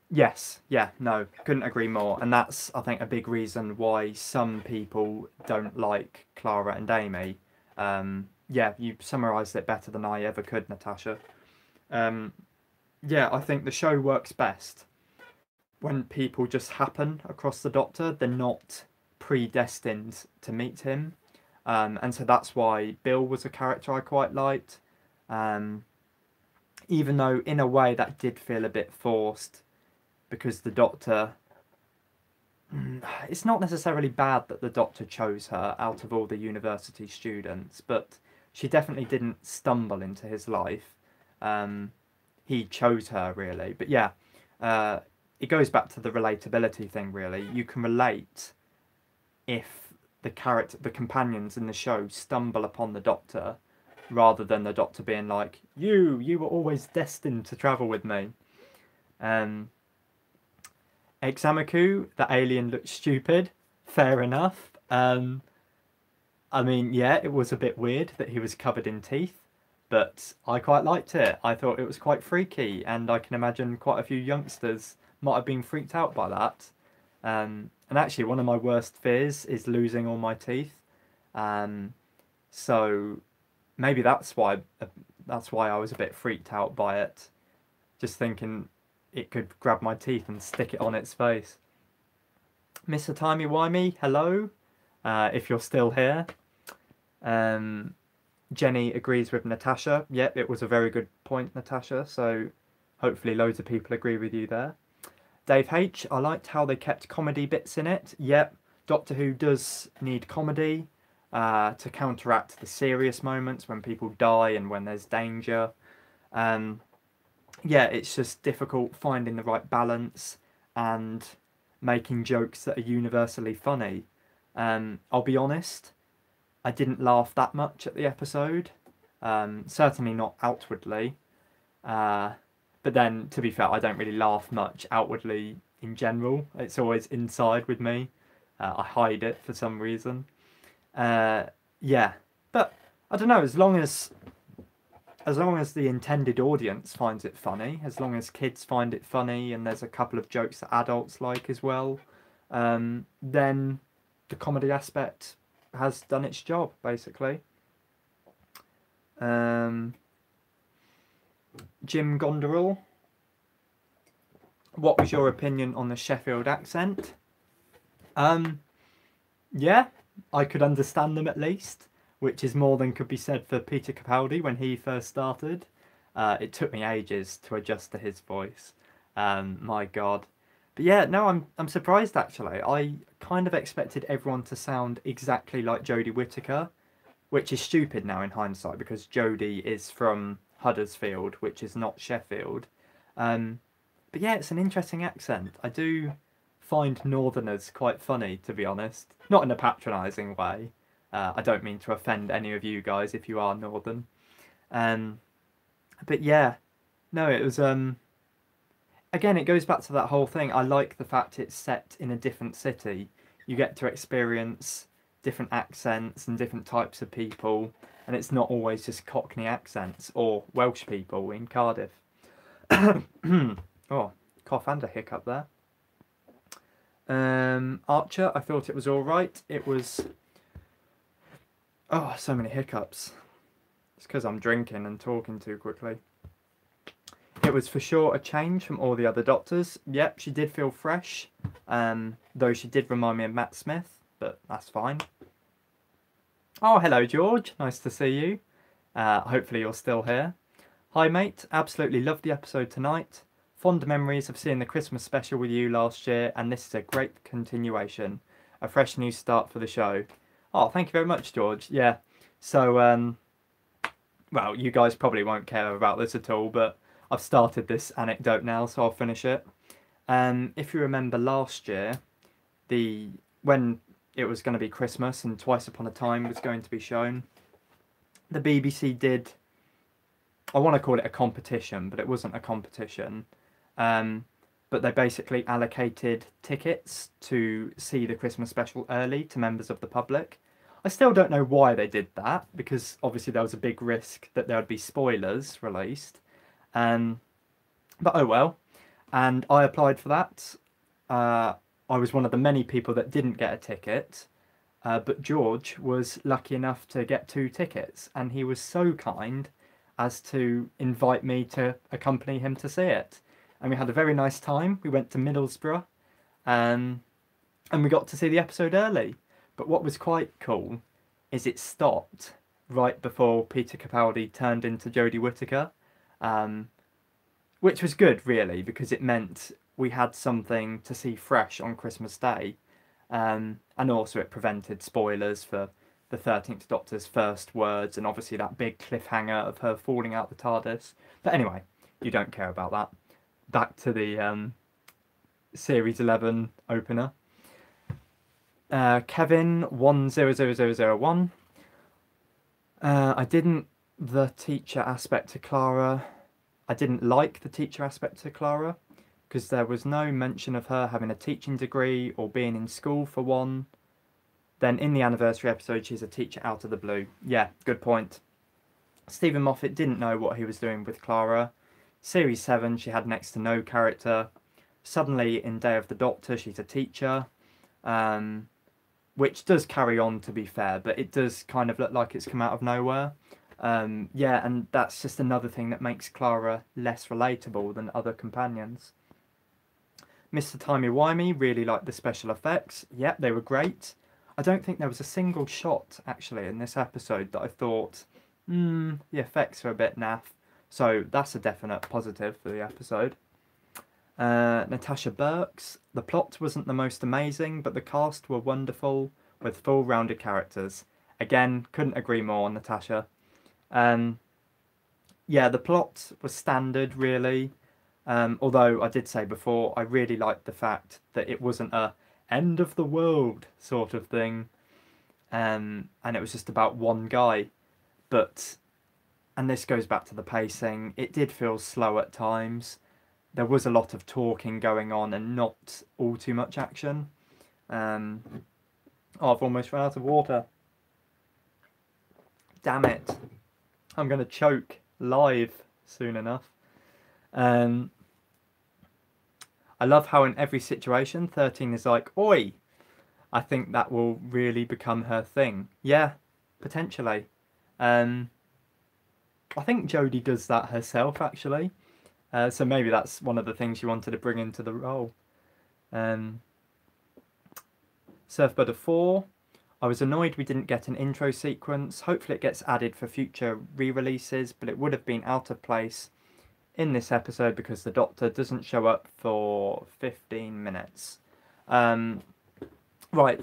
Yes, yeah, no, couldn't agree more. And that's, I think, a big reason why some people don't like Clara and Amy. Yeah, you summarised it better than I ever could, Natasha. Yeah, I think the show works best when people just happen across the Doctor. They're not predestined to meet him. And so that's why Bill was a character I quite liked. Even though, in a way, that did feel a bit forced, because the Doctor... It's not necessarily bad that the Doctor chose her out of all the university students, but she definitely didn't stumble into his life. He chose her, really. But yeah, it goes back to the relatability thing, really. You can relate if the companions in the show stumble upon the Doctor, rather than the Doctor being like, you were always destined to travel with me. Examiku, the alien looked stupid. Fair enough. I mean, yeah, it was a bit weird that he was covered in teeth, but I quite liked it. I thought it was quite freaky, and I can imagine quite a few youngsters might have been freaked out by that. And actually, one of my worst fears is losing all my teeth. So maybe that's why I was a bit freaked out by it, just thinking it could grab my teeth and stick it on its face. Mr. Timey-wimey, hello, if you're still here. Jenny agrees with Natasha. Yep, it was a very good point, Natasha, so hopefully loads of people agree with you there. Dave H, I liked how they kept comedy bits in it. Yep, Doctor Who does need comedy to counteract the serious moments when people die and when there's danger. Yeah, it's just difficult finding the right balance and making jokes that are universally funny. I'll be honest, I didn't laugh that much at the episode. Certainly not outwardly. But then, to be fair, I don't really laugh much outwardly in general. It's always inside with me. I hide it for some reason. Yeah, but I don't know, as long as the intended audience finds it funny, as long as kids find it funny, and there's a couple of jokes that adults like as well, then the comedy aspect has done its job, basically. Jim Gondorall, what was your opinion on the Sheffield accent? Yeah, I could understand them at least, which is more than could be said for Peter Capaldi when he first started. It took me ages to adjust to his voice. My God. But yeah, no, I'm surprised actually. I kind of expected everyone to sound exactly like Jodie Whittaker, which is stupid now in hindsight because Jodie is from Huddersfield, which is not Sheffield. But yeah, it's an interesting accent. I do find Northerners quite funny, to be honest. Not in a patronising way. I don't mean to offend any of you guys if you are Northern. But yeah, no, it was... Again, it goes back to that whole thing. I like the fact it's set in a different city. You get to experience different accents and different types of people, and it's not always just Cockney accents or Welsh people in Cardiff. Oh, cough and a hiccup there. Archer, I thought it was alright. It was... Oh, so many hiccups. It's because I'm drinking and talking too quickly. It was for sure a change from all the other Doctors. Yep, she did feel fresh. Though she did remind me of Matt Smith, but that's fine. Oh, hello George. Nice to see you. Hopefully you're still here. Hi mate, absolutely loved the episode tonight. Fond memories of seeing the Christmas special with you last year, and this is a great continuation. A fresh new start for the show. Oh, thank you very much, George. Yeah, so, well, you guys probably won't care about this at all, but I've started this anecdote now, so I'll finish it. If you remember last year, when it was going to be Christmas and Twice Upon a Time was going to be shown, the BBC did, I want to call it a competition, but it wasn't a competition. But they basically allocated tickets to see the Christmas special early to members of the public. I still don't know why they did that, because obviously there was a big risk that there would be spoilers released. But oh well. And I applied for that. I was one of the many people that didn't get a ticket. But George was lucky enough to get 2 tickets. And he was so kind as to invite me to accompany him to see it. And we had a very nice time. We went to Middlesbrough. And we got to see the episode early. But what was quite cool is it stopped right before Peter Capaldi turned into Jodie Whittaker. Which was good, really, because it meant we had something to see fresh on Christmas Day. And also it prevented spoilers for the 13th Doctor's first words, and obviously that big cliffhanger of her falling out the TARDIS. But anyway, you don't care about that. Back to the Series 11 opener. Kevin 100001. I didn't the teacher aspect to Clara. I didn't like the teacher aspect to Clara because there was no mention of her having a teaching degree or being in school for one. Then in the anniversary episode, she's a teacher out of the blue. Yeah, good point. Stephen Moffat didn't know what he was doing with Clara. Series 7, she had next to no character. Suddenly, in Day of the Doctor, she's a teacher. Which does carry on, to be fair, but it does kind of look like it's come out of nowhere. Yeah, and that's just another thing that makes Clara less relatable than other companions. Mr. Timey-Wimey really liked the special effects. Yep, they were great. I don't think there was a single shot, actually, in this episode that I thought, the effects are a bit naff. So that's a definite positive for the episode. Natasha Burks. The plot wasn't the most amazing, but the cast were wonderful, with full-rounded characters. Again, couldn't agree more, Natasha. Yeah, the plot was standard, really. Although I did say before, I really liked the fact that it wasn't a end of the world sort of thing. And it was just about one guy. But, and this goes back to the pacing, it did feel slow at times. There was a lot of talking going on and not all too much action. Oh, I've almost run out of water. Damn it. I'm going to choke live soon enough. I love how in every situation 13 is like, oi! I think that will really become her thing. Yeah, potentially. I think Jodie does that herself, actually. So maybe that's one of the things she wanted to bring into the role. Surfbird of 4. I was annoyed we didn't get an intro sequence. Hopefully it gets added for future re-releases, but it would have been out of place in this episode because the Doctor doesn't show up for 15 minutes. Right,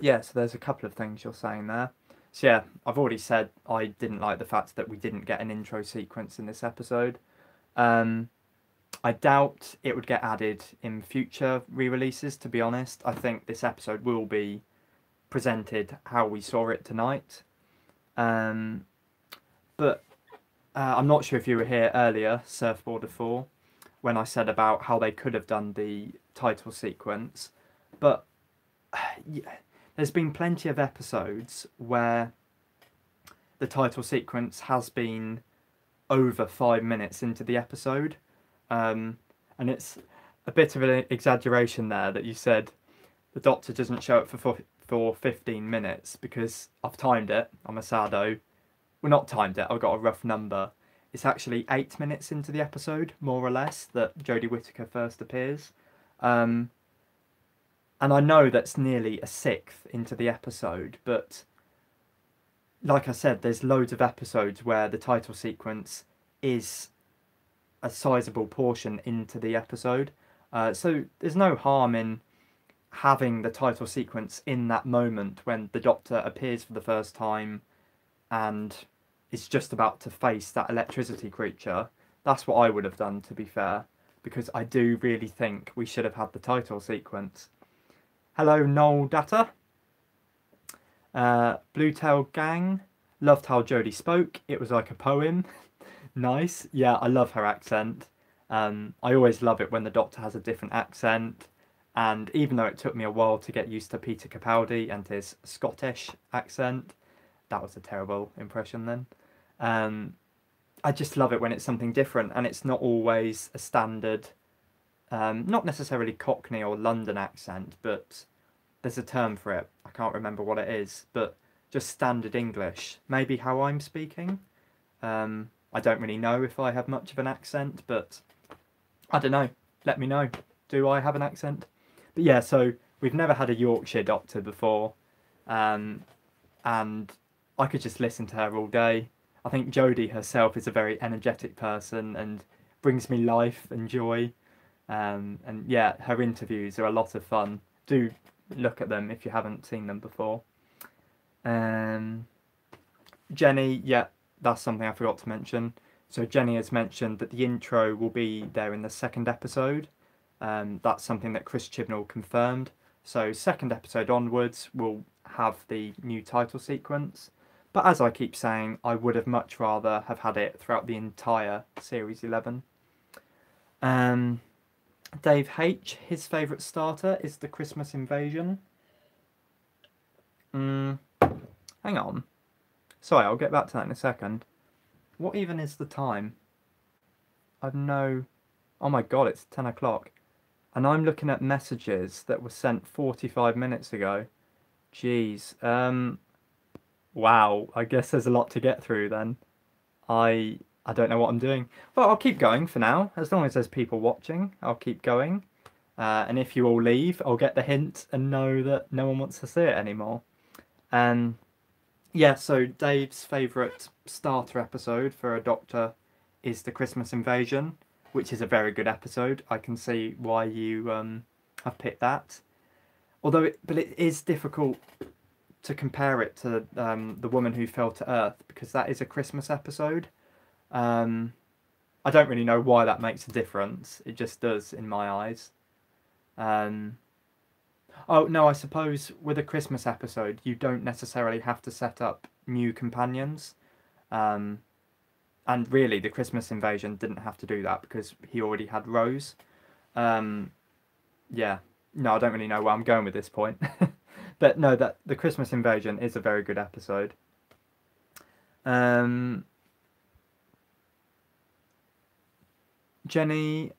yeah, so there's a couple of things you're saying there. So yeah, I've already said I didn't like the fact that we didn't get an intro sequence in this episode. I doubt it would get added in future re-releases, to be honest. I think this episode will be presented how we saw it tonight. But I'm not sure if you were here earlier, Surfboarder 4, when I said about how they could have done the title sequence. But yeah, there's been plenty of episodes where the title sequence has been over 5 minutes into the episode. And it's a bit of an exaggeration there that you said the Doctor doesn't show up for 15 minutes because I've timed it. I'm a sado. Well, not timed it. I've got a rough number. It's actually 8 minutes into the episode, more or less, that Jodie Whittaker first appears. And I know that's nearly a sixth into the episode, but like I said, there's loads of episodes where the title sequence is a sizable portion into the episode. So there's no harm in having the title sequence in that moment when the Doctor appears for the first time and is just about to face that electricity creature. That's what I would have done, to be fair, because I do really think we should have had the title sequence. Hello, Noel Data. Bluetail Gang. Loved how Jodie spoke. It was like a poem. Nice. Yeah, I love her accent. I always love it when the Doctor has a different accent. And even though it took me a while to get used to Peter Capaldi and his Scottish accent, that was a terrible impression then. I just love it when it's something different and it's not always a standard, not necessarily Cockney or London accent, but there's a term for it. I can't remember what it is, but just standard English. Maybe how I'm speaking. I don't really know if I have much of an accent, but I don't know. Let me know. Do I have an accent? But yeah, so we've never had a Yorkshire Doctor before, and I could just listen to her all day. I think Jodie herself is a very energetic person and brings me life and joy. And yeah, her interviews are a lot of fun. Do look at them if you haven't seen them before. Jenny, yeah, that's something I forgot to mention. So Jenny has mentioned that the intro will be there in the second episode. That's something that Chris Chibnall confirmed. So second episode onwards, we'll have the new title sequence. But as I keep saying, I would have much rather have had it throughout the entire Series 11. Dave H, his favourite starter is the Christmas Invasion. Hang on. Sorry, I'll get back to that in a second. What even is the time? I've no... Oh my god, it's 10 o'clock. And I'm looking at messages that were sent 45 minutes ago. Jeez. Wow, I guess there's a lot to get through then. I don't know what I'm doing. Well, I'll keep going for now. As long as there's people watching, I'll keep going. And if you all leave, I'll get the hint and know that no one wants to see it anymore. Yeah, so Dave's favourite starter episode for a Doctor is the Christmas Invasion, which is a very good episode. I can see why you have picked that. Although, but it is difficult to compare it to The Woman Who Fell to Earth, because that is a Christmas episode. I don't really know why that makes a difference. It just does in my eyes. Oh, no, I suppose with a Christmas episode, you don't necessarily have to set up new companions. And really, the Christmas Invasion didn't have to do that because he already had Rose. Yeah, no, I don't really know where I'm going with this point. But no, that the Christmas Invasion is a very good episode. Jenny,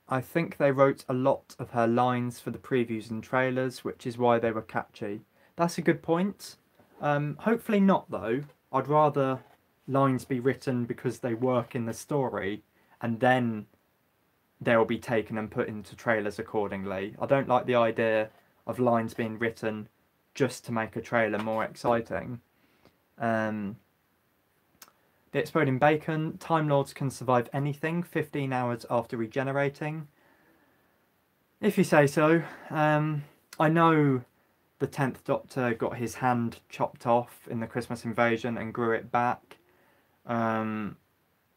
I think they wrote a lot of her lines for the previews and trailers, which is why they were catchy. That's a good point. Hopefully not, though. I'd rather lines be written because they work in the story, and then they'll be taken and put into trailers accordingly. I don't like the idea of lines being written just to make a trailer more exciting. The Exploding Bacon. Time Lords can survive anything 15 hours after regenerating. If you say so. I know the 10th Doctor got his hand chopped off in the Christmas Invasion and grew it back. And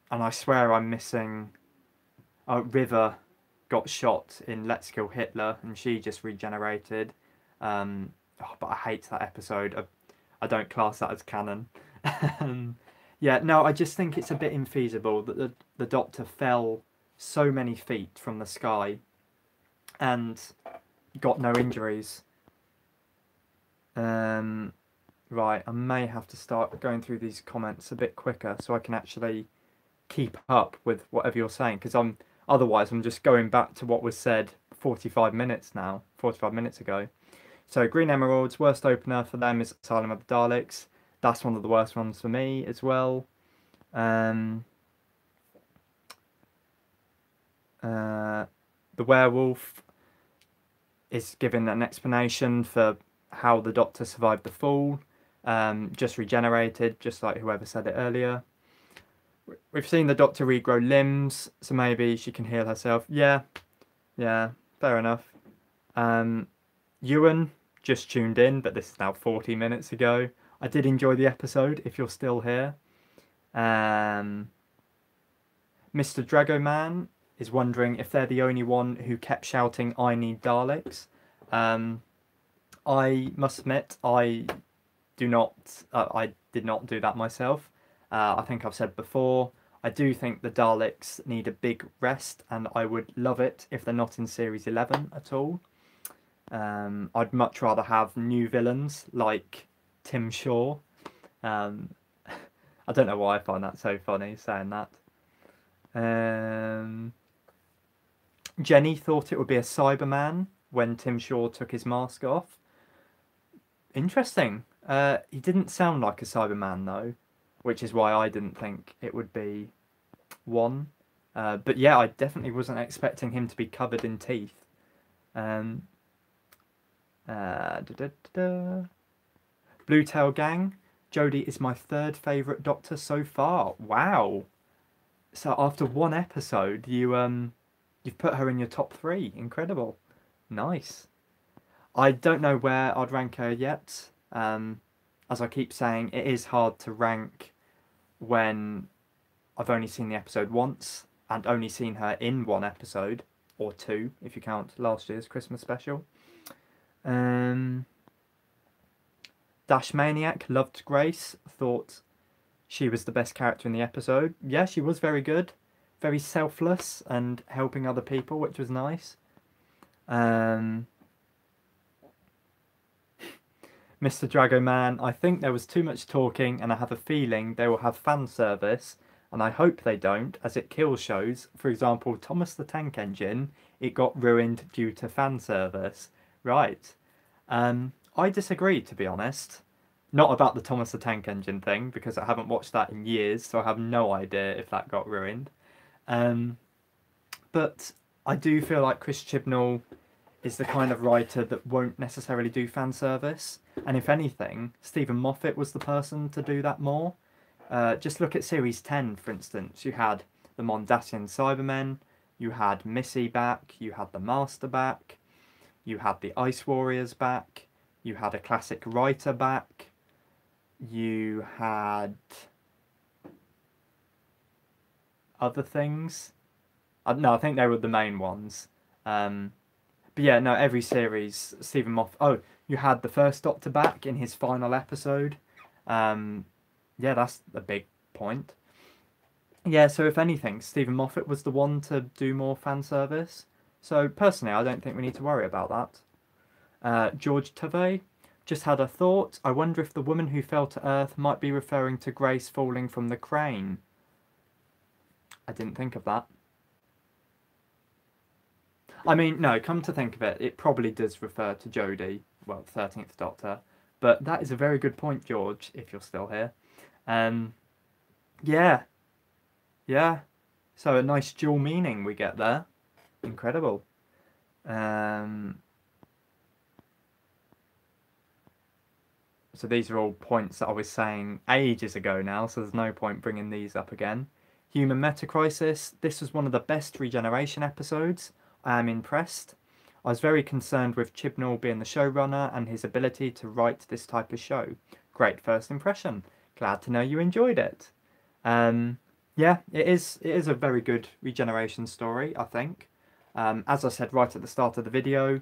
I swear I'm missing... River got shot in Let's Kill Hitler and she just regenerated. But I hate that episode. I don't class that as canon. Yeah, no, I just think it's a bit infeasible that the Doctor fell so many feet from the sky and got no injuries. Right, I may have to start going through these comments a bit quicker so I can actually keep up with whatever you're saying, because otherwise I'm just going back to what was said 45 minutes now, 45 minutes ago. So Green Emeralds, worst opener for them is Asylum of the Daleks. That's one of the worst ones for me as well. The werewolf is given an explanation for how the Doctor survived the fall. Just regenerated, just like whoever said it earlier. We've seen the Doctor regrow limbs, so maybe she can heal herself. Yeah, fair enough. Ewan just tuned in, but this is now 40 minutes ago. I did enjoy the episode, if you're still here. Mr. Dragoman is wondering if they're the only one who kept shouting, "I need Daleks." I must admit, I did not do that myself. I think I've said before, I do think the Daleks need a big rest, and I would love it if they're not in Series 11 at all. I'd much rather have new villains like Tim Shaw. I don't know why I find that so funny saying that. Jenny thought it would be a Cyberman when Tim Shaw took his mask off. Interesting. He didn't sound like a Cyberman though, which is why I didn't think it would be one. But yeah, I definitely wasn't expecting him to be covered in teeth. Blue Tail Gang. Jodie is my third favourite Doctor so far. Wow. So after one episode, you've put her in your top 3. Incredible. Nice. I don't know where I'd rank her yet. As I keep saying, it is hard to rank when I've only seen the episode once and only seen her in one episode, or 2 if you count last year's Christmas special. Dash Maniac loved Grace, thought she was the best character in the episode. Yeah, she was very good. Very selfless and helping other people, which was nice. Mr. Dragoman, I think there was too much talking and I have a feeling they will have fan service, and I hope they don't, as it kills shows. For example, Thomas the Tank Engine, it got ruined due to fan service. Right. I disagree, to be honest. Not about the Thomas the Tank Engine thing, because I haven't watched that in years, so I have no idea if that got ruined. But I do feel like Chris Chibnall is the kind of writer that won't necessarily do fan service. And if anything, Stephen Moffat was the person to do that more. Just look at Series 10, for instance. You had the Mondasian Cybermen, you had Missy back, you had the Master back, you had the Ice Warriors back, you had a classic writer back, you had other things. No, I think they were the main ones. But yeah, no, every series, Stephen Moffat... Oh, you had the first Doctor back in his final episode. Yeah, that's a big point. Yeah, so if anything, Stephen Moffat was the one to do more fan service. So personally, I don't think we need to worry about that. George Tavey just had a thought. I wonder if the woman who fell to Earth might be referring to Grace falling from the crane. I didn't think of that. I mean, no, come to think of it, it probably does refer to Jodie, well, 13th Doctor. But that is a very good point, George, if you're still here. Yeah. Yeah. So a nice dual meaning we get there. Incredible. So these are all points that I was saying ages ago now, so there's no point bringing these up again. Human Metacrisis. This was one of the best regeneration episodes. I am impressed. I was very concerned with Chibnall being the showrunner and his ability to write this type of show. Great first impression. Glad to know you enjoyed it. Yeah, it is a very good regeneration story, I think. As I said right at the start of the video,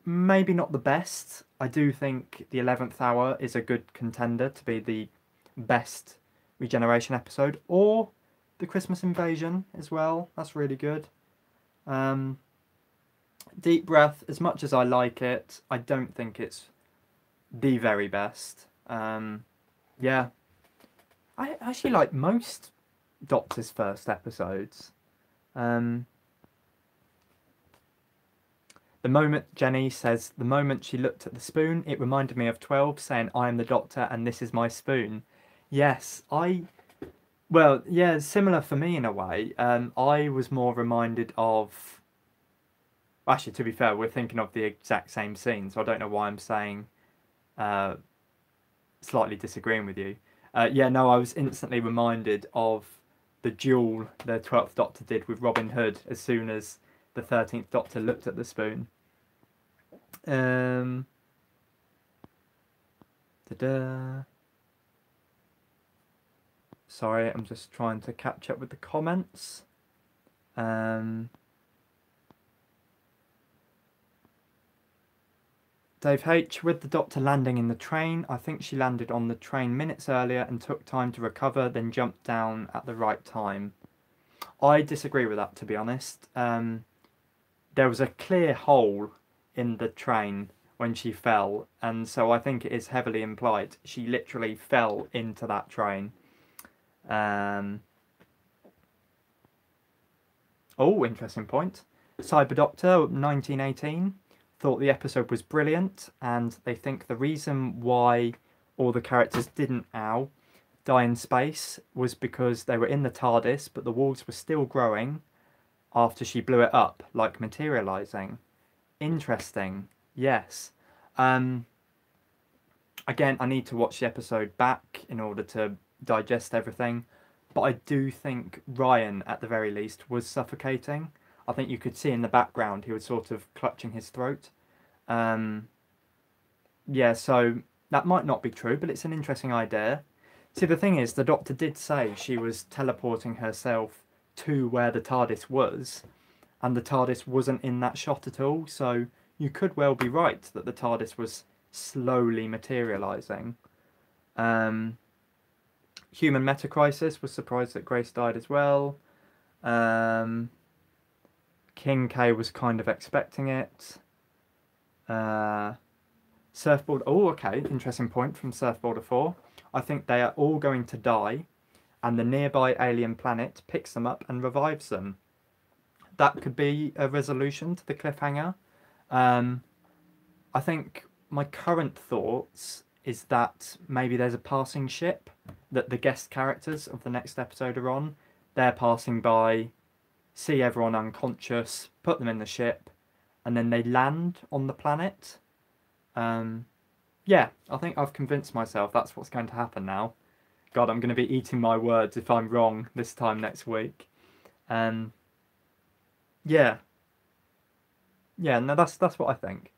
maybe not the best. I do think the 11th Hour is a good contender to be the best regeneration episode, or the Christmas Invasion as well. That's really good. Deep Breath, as much as I like it, I don't think it's the very best. Yeah. I actually like most Doctor's first episodes. The The moment, Jenny says, the moment she looked at the spoon, it reminded me of 12 saying, I am the doctor and this is my spoon. Yes, well, yeah, similar for me in a way. I was more reminded of, actually, to be fair, we're thinking of the exact same scene, so I don't know why I'm saying, slightly disagreeing with you. Yeah, no, I was instantly reminded of the duel the 12th Doctor did with Robin Hood as soon as the 13th Doctor looked at the spoon. Sorry, I'm just trying to catch up with the comments. Dave H, with the Doctor landing in the train, I think she landed on the train minutes earlier and took time to recover, then jumped down at the right time. I disagree with that, to be honest. There was a clear hole in the train when she fell, and so I think it is heavily implied she literally fell into that train. Oh, interesting point. Cyber Doctor 1918 thought the episode was brilliant, and they think the reason why all the characters didn't die in space was because they were in the TARDIS, but the walls were still growing after she blew it up, like materializing. Interesting. Yes. Again, I need to watch the episode back in order to digest everything, but I do think Ryan, at the very least, was suffocating. I think you could see in the background he was sort of clutching his throat. Yeah, so that might not be true, but it's an interesting idea. See, the thing is, the Doctor did say she was teleporting herself to where the TARDIS was, and the TARDIS wasn't in that shot at all, so you could well be right that the TARDIS was slowly materialising. Human Metacrisis was surprised that Grace died as well. King K was kind of expecting it. Surfboard. Oh, okay. Interesting point from Surfboarder 4. I think they are all going to die, and the nearby alien planet picks them up and revives them. That could be a resolution to the cliffhanger. I think my current thoughts is that maybe there's a passing ship that the guest characters of the next episode are on. They're passing by, see everyone unconscious, put them in the ship, and then they land on the planet. Yeah, I think I've convinced myself that's what's going to happen now. God, I'm going to be eating my words if I'm wrong this time next week. Yeah. Yeah, no, that's what I think.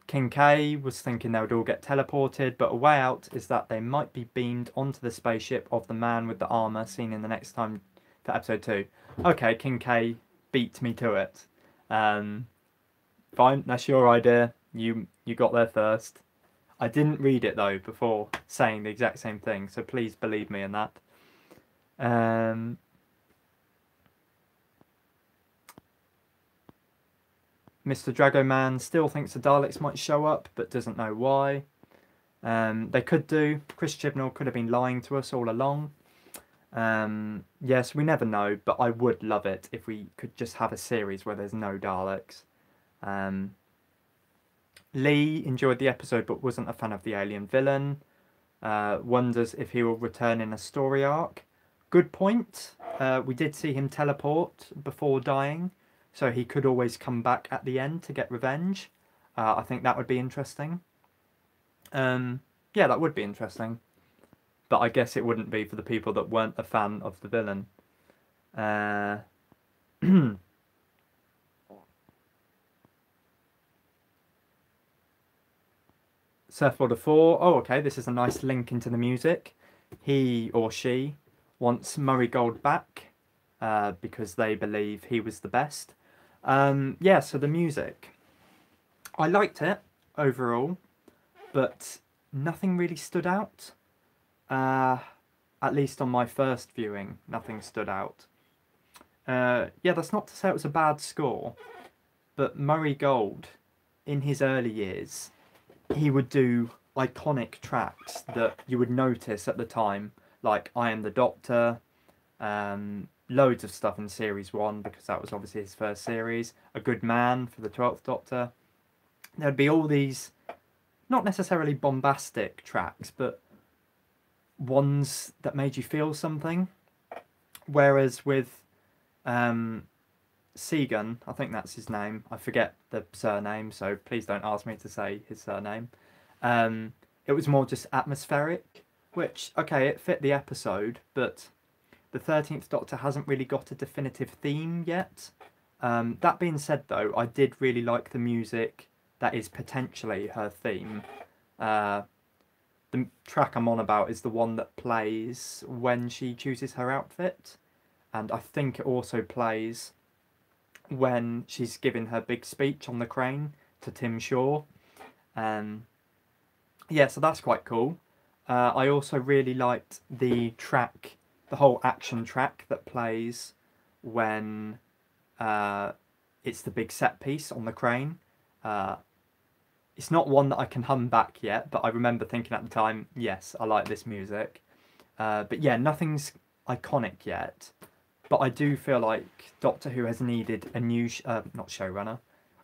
King K was thinking they would all get teleported, but a way out is that they might be beamed onto the spaceship of the man with the armour seen in the next time for episode 2. Okay, King K beat me to it. Fine, that's your idea. You got there first. I didn't read it though before saying the exact same thing, so please believe me in that. Mr. Dragoman still thinks the Daleks might show up, but doesn't know why. They could do. Chris Chibnall could have been lying to us all along. Yes, we never know, but I would love it if we could just have a series where there's no Daleks. Lee enjoyed the episode but wasn't a fan of the alien villain. Wonders if he will return in a story arc. Good point. We did see him teleport before dying, so he could always come back at the end to get revenge. I think that would be interesting. Yeah, that would be interesting. But I guess it wouldn't be for the people that weren't a fan of the villain. Surfboarder 4. Oh, okay, this is a nice link into the music. He or she wants Murray Gold back because they believe he was the best. Yeah, so the music. I liked it overall, but nothing really stood out. At least on my first viewing, nothing stood out. Yeah, that's not to say it was a bad score, but Murray Gold, in his early years, he would do iconic tracks that you would notice at the time, like I Am the Doctor, loads of stuff in series 1 because that was obviously his first series. A Good Man for the 12th Doctor. There'd be all these, not necessarily bombastic tracks, but ones that made you feel something. Whereas with Segan, I think that's his name. I forget the surname, so please don't ask me to say his surname. It was more just atmospheric, which, okay, it fit the episode, but the 13th Doctor hasn't really got a definitive theme yet. That being said, though, I did really like the music that is potentially her theme. The track I'm on about is the one that plays when she chooses her outfit, and I think it also plays when she's giving her big speech on the crane to Tim Shaw. Yeah, so that's quite cool. I also really liked the track, the whole action track that plays when it's the big set piece on the crane. It's not one that I can hum back yet, but I remember thinking at the time, yes, I like this music. But yeah, nothing's iconic yet. But I do feel like Doctor Who has needed a new, not showrunner.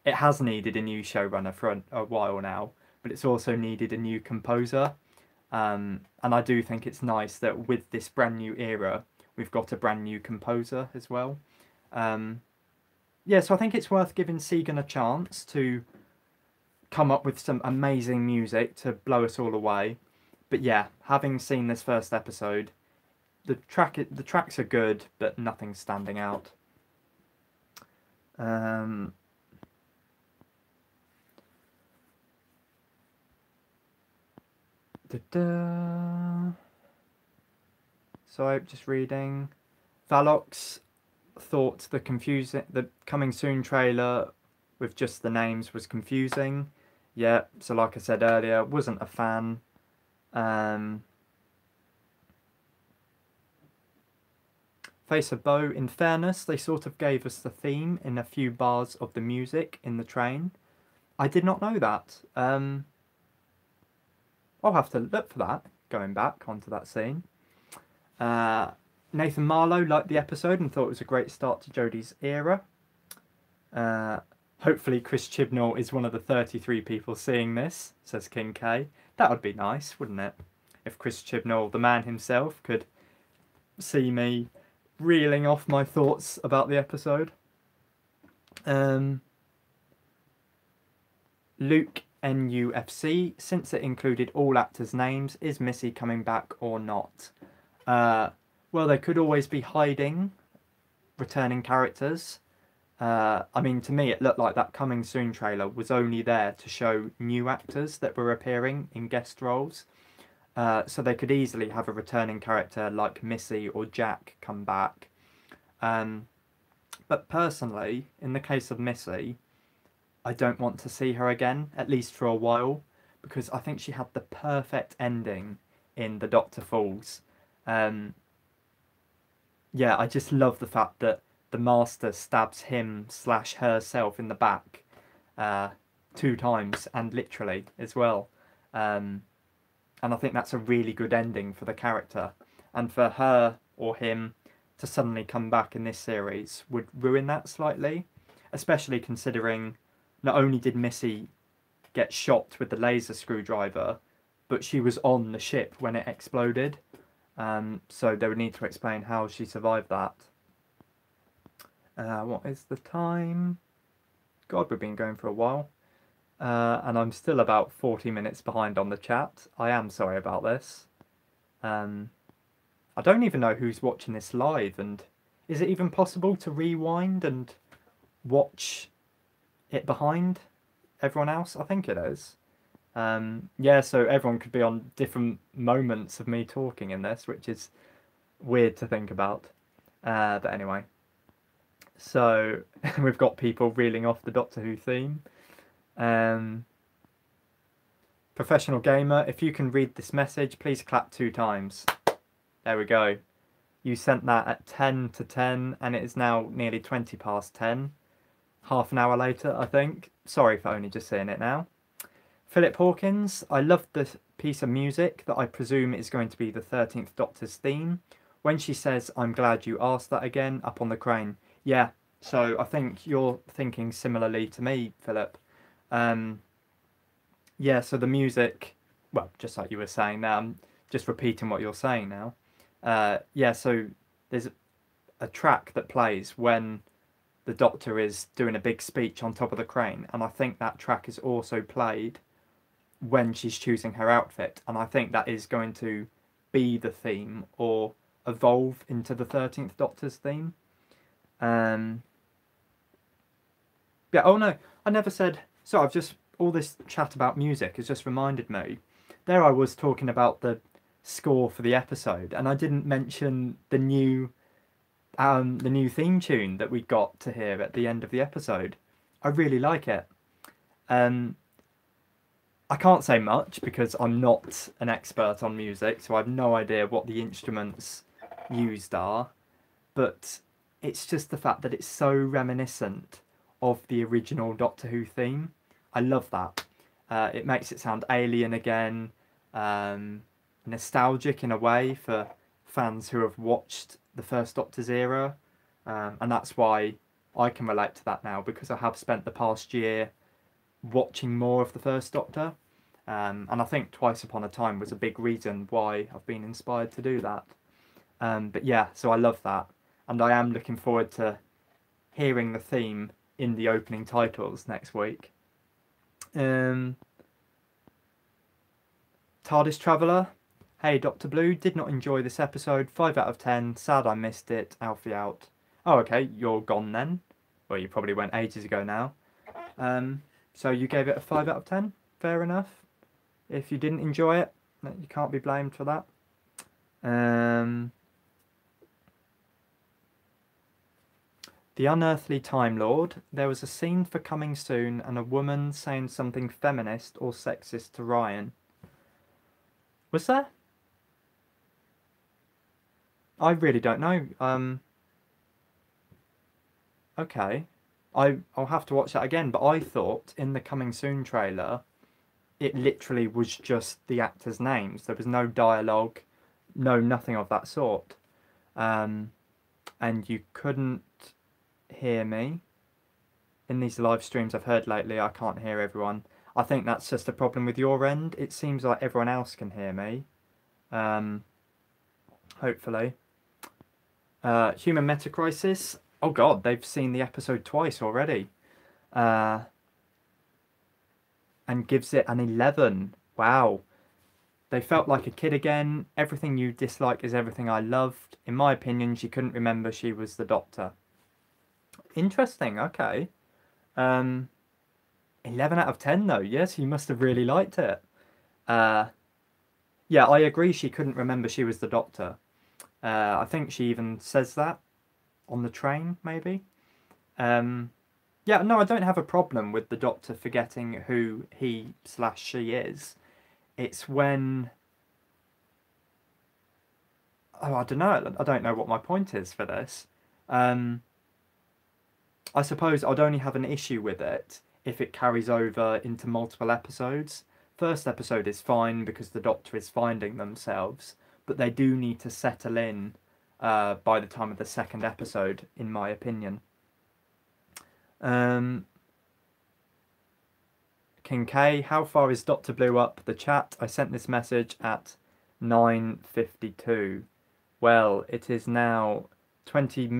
It has needed a new showrunner for a while now, but it's also needed a new composer. And I do think it's nice that with this brand new era, we've got a brand new composer as well. Yeah, so I think it's worth giving Segan a chance to come up with some amazing music to blow us all away. But yeah, having seen this first episode, the tracks are good, but nothing's standing out. So just reading. Valox thought the coming soon trailer with just the names was confusing. Yeah, so like I said earlier, wasn't a fan. Face of Bow, in fairness, they sort of gave us the theme in a few bars of the music in the train. I did not know that. I'll have to look for that, going back onto that scene. Nathan Marlowe liked the episode and thought it was a great start to Jodie's era. Hopefully Chris Chibnall is one of the 33 people seeing this, says King K. That would be nice, wouldn't it? If Chris Chibnall, the man himself, could see me reeling off my thoughts about the episode. Luke NUFC, since it included all actors' names, is Missy coming back or not? Well, they could always be hiding returning characters. I mean, to me, it looked like that Coming Soon trailer was only there to show new actors that were appearing in guest roles. So they could easily have a returning character like Missy or Jack come back. But personally, in the case of Missy, I don't want to see her again, at least for a while, because I think she had the perfect ending in The Doctor Falls. Yeah, I just love the fact that the Master stabs him/herself in the back 2 times, and literally as well. And I think that's a really good ending for the character. And for her or him to suddenly come back in this series would ruin that slightly, especially considering not only did Missy get shot with the laser screwdriver, but she was on the ship when it exploded. So they would need to explain how she survived that. What is the time? God, we've been going for a while. And I'm still about 40 minutes behind on the chat. I am sorry about this. I don't even know who's watching this live, and is it even possible to rewind and watch it behind everyone else? I think it is. Yeah, so everyone could be on different moments of me talking in this, which is weird to think about. But anyway. So we've got people reeling off the Doctor Who theme. Professional gamer, if you can read this message, please clap 2 times. There we go. You sent that at 10 to 10, and it is now nearly 20 past 10. Half an hour later, I think. Sorry for only just seeing it now. Philip Hawkins, I loved the piece of music that I presume is going to be the 13th Doctor's theme. when she says, "I'm glad you asked that again," up on the crane. Yeah, so I think you're thinking similarly to me, Philip. Um, yeah, so the music, well, just like you were saying now, I'm just repeating what you're saying now. Yeah, so there's a track that plays when the Doctor is doing a big speech on top of the crane, and I think that track is also played when she's choosing her outfit, and I think that is going to be the theme or evolve into the 13th Doctor's theme. Um, yeah, oh no, I never said. So I've just, all this chat about music has just reminded me. There I was talking about the score for the episode, and I didn't mention the new theme tune that we got to hear at the end of the episode. I really like it. Um, I can't say much because I'm not an expert on music, so I have no idea what the instruments used are. But it's just the fact that it's so reminiscent of the original Doctor Who theme. I love that. It makes it sound alien again, nostalgic in a way for fans who have watched the first Doctor's era. And that's why I can relate to that now, because I have spent the past year watching more of the first Doctor. And I think Twice Upon a Time was a big reason why I've been inspired to do that. But yeah, so I love that. And I am looking forward to hearing the theme in the opening titles next week. TARDIS Traveller. Hey, Dr. Blue, did not enjoy this episode. 5 out of 10. Sad I missed it. Alfie out. Oh, okay, you're gone then. Well, you probably went ages ago now. So you gave it a 5 out of 10. Fair enough. If you didn't enjoy it, you can't be blamed for that. The Unearthly Time Lord. There was a scene for Coming Soon and a woman saying something feminist or sexist to Ryan. Was there? I really don't know. Okay. I'll have to watch that again, but I thought in the Coming Soon trailer it literally was just the actors' names. There was no dialogue, nothing of that sort. And you couldn't hear me. In these live streams I've heard lately, I can't hear everyone. I think that's just a problem with your end. It seems like everyone else can hear me. Hopefully. Human Metacrisis. Oh god, they've seen the episode twice already. And gives it an 11. Wow. They felt like a kid again. Everything you dislike is everything I loved. In my opinion, she couldn't remember she was the Doctor. Interesting, okay. 11 out of 10 though. Yes, you must have really liked it. Yeah, I agree she couldn't remember she was the Doctor. I think she even says that on the train, maybe. Yeah, no, I don't have a problem with the Doctor forgetting who he/she is. It's when... Oh, I don't know. I don't know what my point is for this. I suppose I'd only have an issue with it if it carries over into multiple episodes. First episode is fine because the Doctor is finding themselves, but they do need to settle in by the time of the second episode, in my opinion. King K, how far is Dr. Blue up the chat? I sent this message at 9:52. Well, it is now 22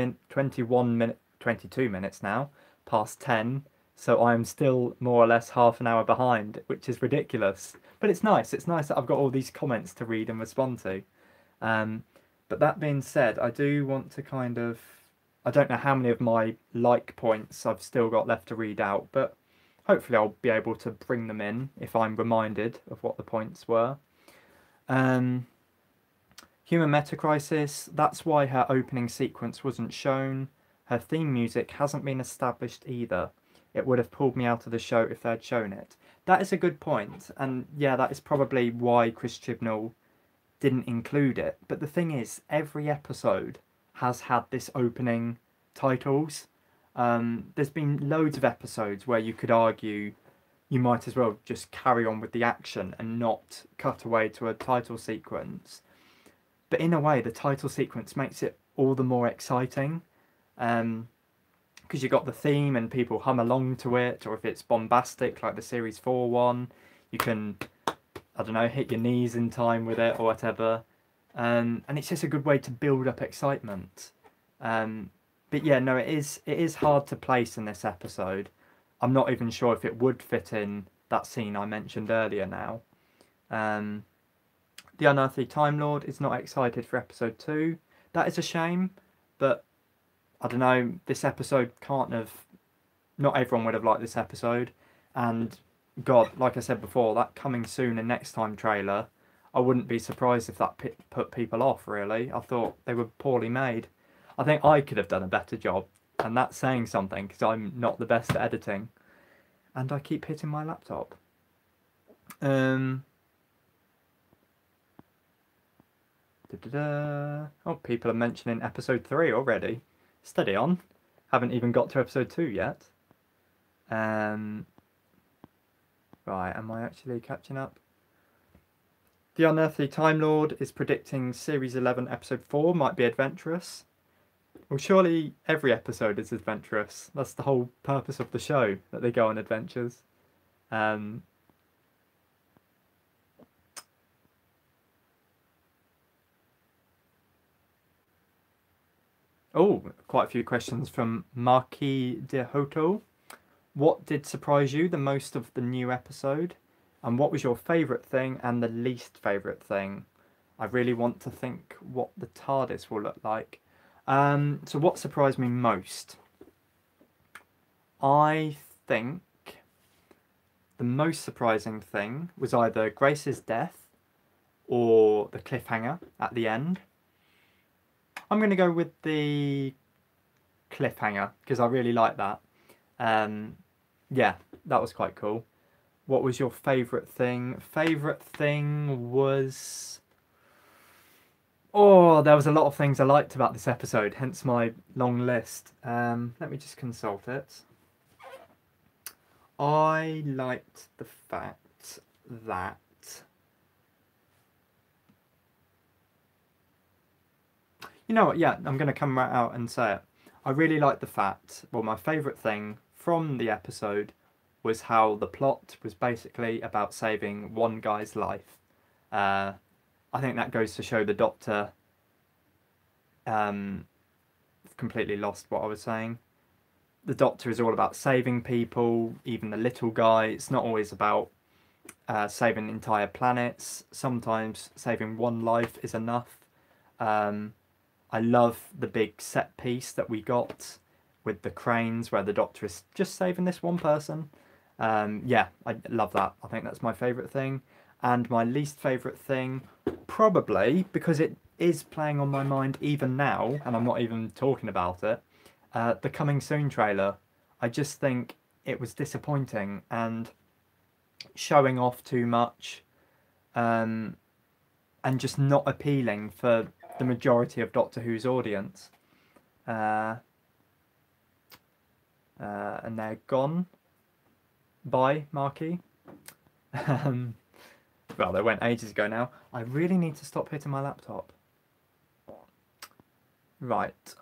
minutes now, past 10, so I'm still more or less half an hour behind, which is ridiculous. But it's nice. It's nice that I've got all these comments to read and respond to. But that being said, I do want to kind of... I don't know how many of my like points I've still got left to read out, but hopefully I'll be able to bring them in if I'm reminded of what the points were. Human Metacrisis, that's why her opening sequence wasn't shown. Her theme music hasn't been established either. It would have pulled me out of the show if they'd shown it. That is a good point, and yeah, that is probably why Chris Chibnall didn't include it. But the thing is, every episode has had this opening titles. There's been loads of episodes where you could argue you might as well just carry on with the action and not cut away to a title sequence. But in a way, the title sequence makes it all the more exciting. Because you've got the theme and people hum along to it, or if it's bombastic like the Series 4 one, you can, I don't know, hit your knees in time with it or whatever. And it's just a good way to build up excitement. But yeah, no, it is hard to place in this episode. I'm not even sure if it would fit in that scene I mentioned earlier now. The Unearthly Time Lord is not excited for episode 2. That is a shame, but I don't know, this episode can't have... Not everyone would have liked this episode. And God, like I said before, that coming soon and next time trailer, I wouldn't be surprised if that put people off, really. I thought they were poorly made. I think I could have done a better job. And that's saying something, because I'm not the best at editing. And I keep hitting my laptop. Oh, people are mentioning episode 3 already. Steady on. Haven't even got to episode 2 yet. Right, am I actually catching up? The Unearthly Time Lord is predicting Series 11 episode 4 might be adventurous. Well, surely every episode is adventurous. That's the whole purpose of the show, that they go on adventures. Oh, quite a few questions from Marquis de Hoto. What did surprise you the most of the new episode? And what was your favourite thing and the least favourite thing? I really want to think what the TARDIS will look like. So what surprised me most? I think the most surprising thing was either Grace's death or the cliffhanger at the end. I'm going to go with the cliffhanger because I really like that. Yeah, that was quite cool. What was your favourite thing? Favourite thing was... Oh, there was a lot of things I liked about this episode, hence my long list. Let me just consult it. I liked the fact that... You know what, yeah, I'm going to come right out and say it. I really liked the fact, well, my favourite thing from the episode was how the plot was basically about saving one guy's life. I think that goes to show the Doctor... completely lost what I was saying. The Doctor is all about saving people, even the little guy. It's not always about saving entire planets. Sometimes saving one life is enough. I love the big set piece that we got with the cranes where the Doctor is just saving this one person. Yeah, I love that. I think that's my favourite thing. And my least favourite thing, probably, because it is playing on my mind even now, and I'm not even talking about it, the Coming Soon trailer. I just think it was disappointing and showing off too much, and just not appealing for the majority of Doctor Who's audience. And they're gone. Bye, Marky. Well, they went ages ago now. I really need to stop hitting my laptop. Right.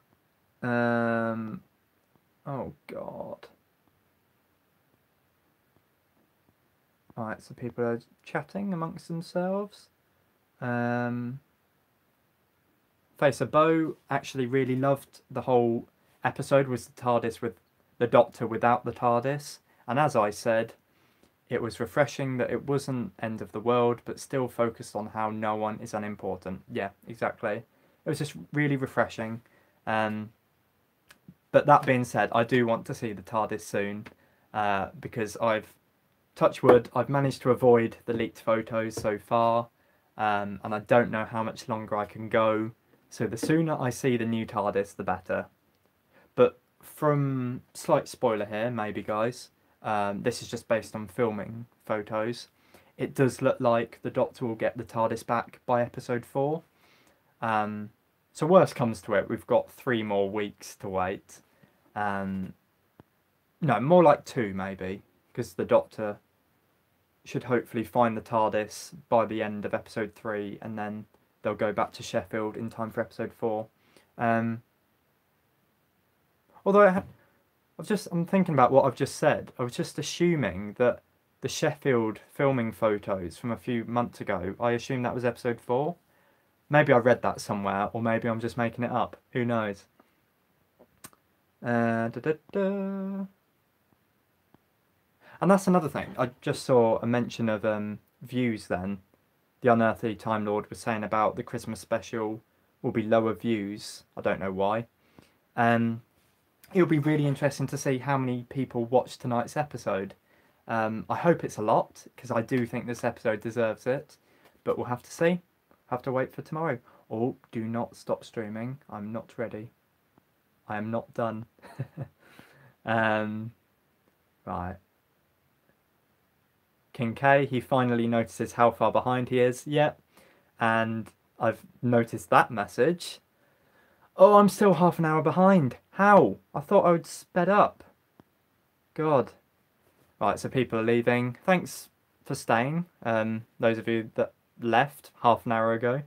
Oh, God. Right, so people are chatting amongst themselves. So Bo actually really loved the whole episode was the TARDIS with the Doctor without the TARDIS. And as I said, it was refreshing that it wasn't end of the world, but still focused on how no one is unimportant. Yeah, exactly. It was just really refreshing. But that being said, I do want to see the TARDIS soon, because touch wood, I've managed to avoid the leaked photos so far, and I don't know how much longer I can go. So the sooner I see the new TARDIS, the better. But from slight spoiler here, maybe guys, this is just based on filming photos. It does look like the Doctor will get the TARDIS back by episode 4. So worst comes to it, we've got 3 more weeks to wait. No, more like 2 maybe, because the Doctor should hopefully find the TARDIS by the end of episode 3 and then they'll go back to Sheffield in time for episode 4. Although I'm thinking about what I've just said. I was just assuming that the Sheffield filming photos from a few months ago, I assume that was episode 4. Maybe I read that somewhere, or maybe I'm just making it up. Who knows? Da, da, da. And that's another thing. I just saw a mention of views then. The Unearthly Time Lord was saying about the Christmas special will be lower views. I don't know why. It'll be really interesting to see how many people watch tonight's episode. I hope it's a lot, because I do think this episode deserves it. But we'll have to see. Have to wait for tomorrow. Oh, do not stop streaming. I'm not ready. I am not done. Right. King K, he finally notices how far behind he is. Yep. And I've noticed that message. Oh, I'm still half an hour behind. How? I thought I would sped up. God. Right, so people are leaving. Thanks for staying. Those of you that left half an hour ago.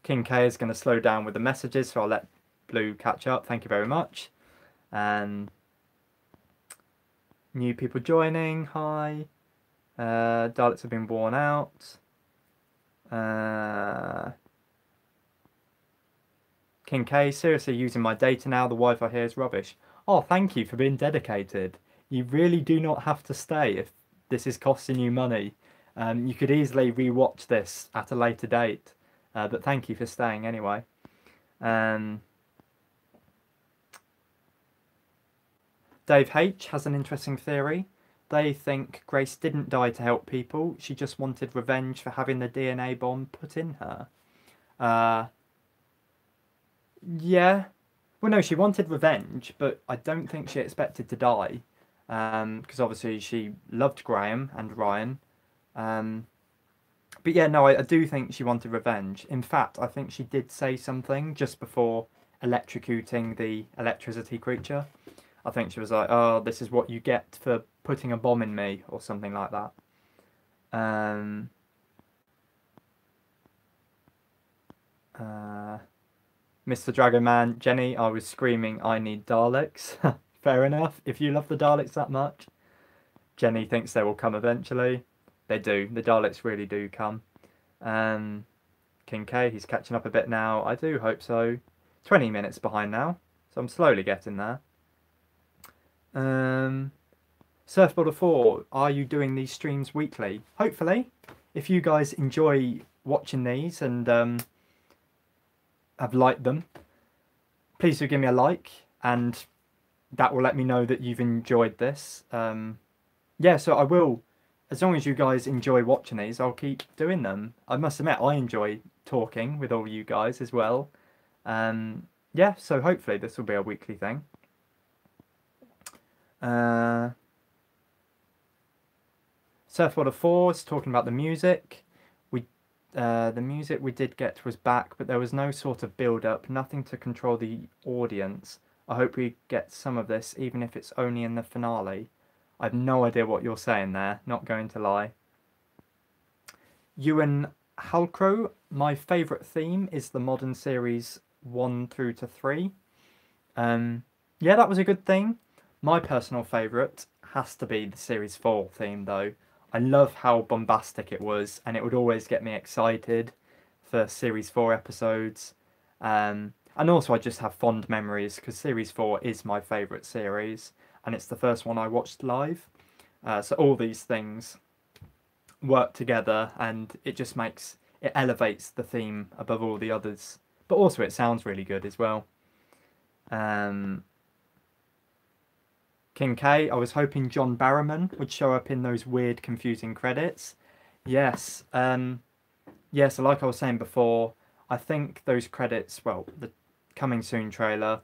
King K is going to slow down with the messages, so I'll let Blue catch up. Thank you very much. New people joining. Hi. Daleks have been worn out. King K, seriously using my data now. The Wi-Fi here is rubbish. Oh, thank you for being dedicated. You really do not have to stay if this is costing you money. You could easily rewatch this at a later date. But thank you for staying anyway. Dave H has an interesting theory. They think Grace didn't die to help people. She just wanted revenge for having the DNA bomb put in her. Yeah. Well, no, she wanted revenge, but I don't think she expected to die. Because obviously she loved Graham and Ryan. But yeah, no, I do think she wanted revenge. In fact, I think she did say something just before electrocuting the electricity creature. I think she was like, oh, this is what you get for putting a bomb in me, or something like that. Mr. Dragon Man, Jenny, I was screaming, I need Daleks. Fair enough, if you love the Daleks that much. Jenny thinks they will come eventually. They do, the Daleks really do come. King K, he's catching up a bit now. I do hope so. 20 minutes behind now, so I'm slowly getting there. Surfboarder 4, are you doing these streams weekly? Hopefully. If you guys enjoy watching these and have liked them, please do give me a like, and that will let me know that you've enjoyed this. Yeah, so I will, as long as you guys enjoy watching these, I'll keep doing them. I must admit, I enjoy talking with all you guys as well. Yeah, so hopefully this will be a weekly thing. Surfboarder 4 is talking about the music. The music we did get was back, but there was no sort of build-up, nothing to control the audience. I hope we get some of this, even if it's only in the finale. I have no idea what you're saying there, not going to lie. Ewan Halcrow, my favourite theme is the modern series 1 through to 3. Yeah, that was a good theme. My personal favourite has to be the series 4 theme though. I love how bombastic it was, and it would always get me excited for series 4 episodes. And also I just have fond memories because series 4 is my favourite series, and it's the first one I watched live. So all these things work together, and it just it elevates the theme above all the others. But also it sounds really good as well. King K, I was hoping John Barrowman would show up in those weird, confusing credits. Yes, yeah, so like I was saying before, I think those credits, well, the Coming Soon trailer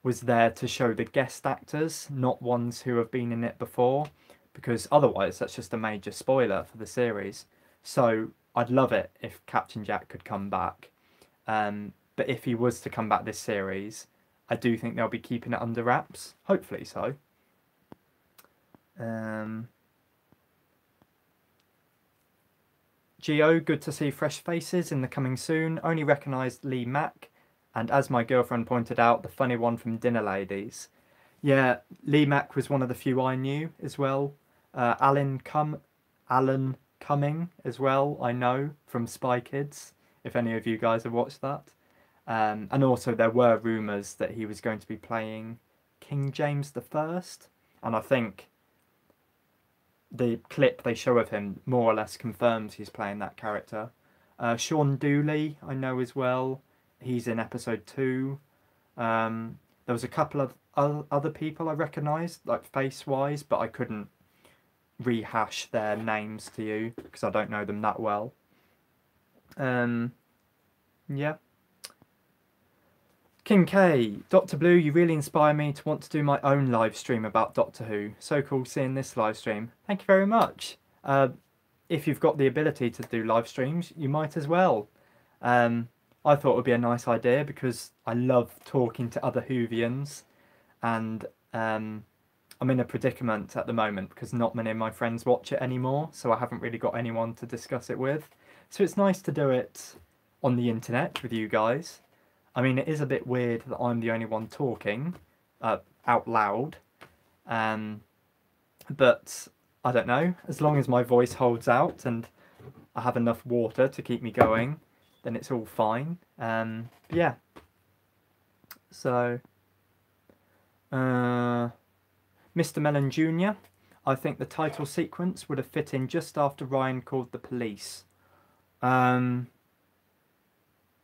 was there to show the guest actors, not ones who have been in it before, because otherwise that's just a major spoiler for the series. So I'd love it if Captain Jack could come back. But if he was to come back this series, I do think they'll be keeping it under wraps. Hopefully so. Geo, good to see fresh faces in the coming soon. Only recognised Lee Mack, and as my girlfriend pointed out, the funny one from Dinner Ladies. Yeah, Lee Mack was one of the few I knew as well. Alan Cumming as well, I know from Spy Kids, if any of you guys have watched that. And also there were rumours that he was going to be playing King James the First, and I think the clip they show of him more or less confirms he's playing that character. Sean Dooley, I know as well. He's in episode 2. There was a couple of other people I recognised, like face-wise, but I couldn't rehash their names to you because I don't know them that well. Yeah. King K, Dr. Blue, you really inspire me to want to do my own live stream about Doctor Who. So cool seeing this live stream. Thank you very much. If you've got the ability to do live streams, you might as well. I thought it would be a nice idea because I love talking to other Whovians, and I'm in a predicament at the moment because not many of my friends watch it anymore, so I haven't really got anyone to discuss it with. So it's nice to do it on the internet with you guys. I mean, it is a bit weird that I'm the only one talking out loud, but I don't know. As long as my voice holds out and I have enough water to keep me going, then it's all fine. Yeah. So, Mr. Mellon Jr., I think the title sequence would have fit in just after Ryan called the police.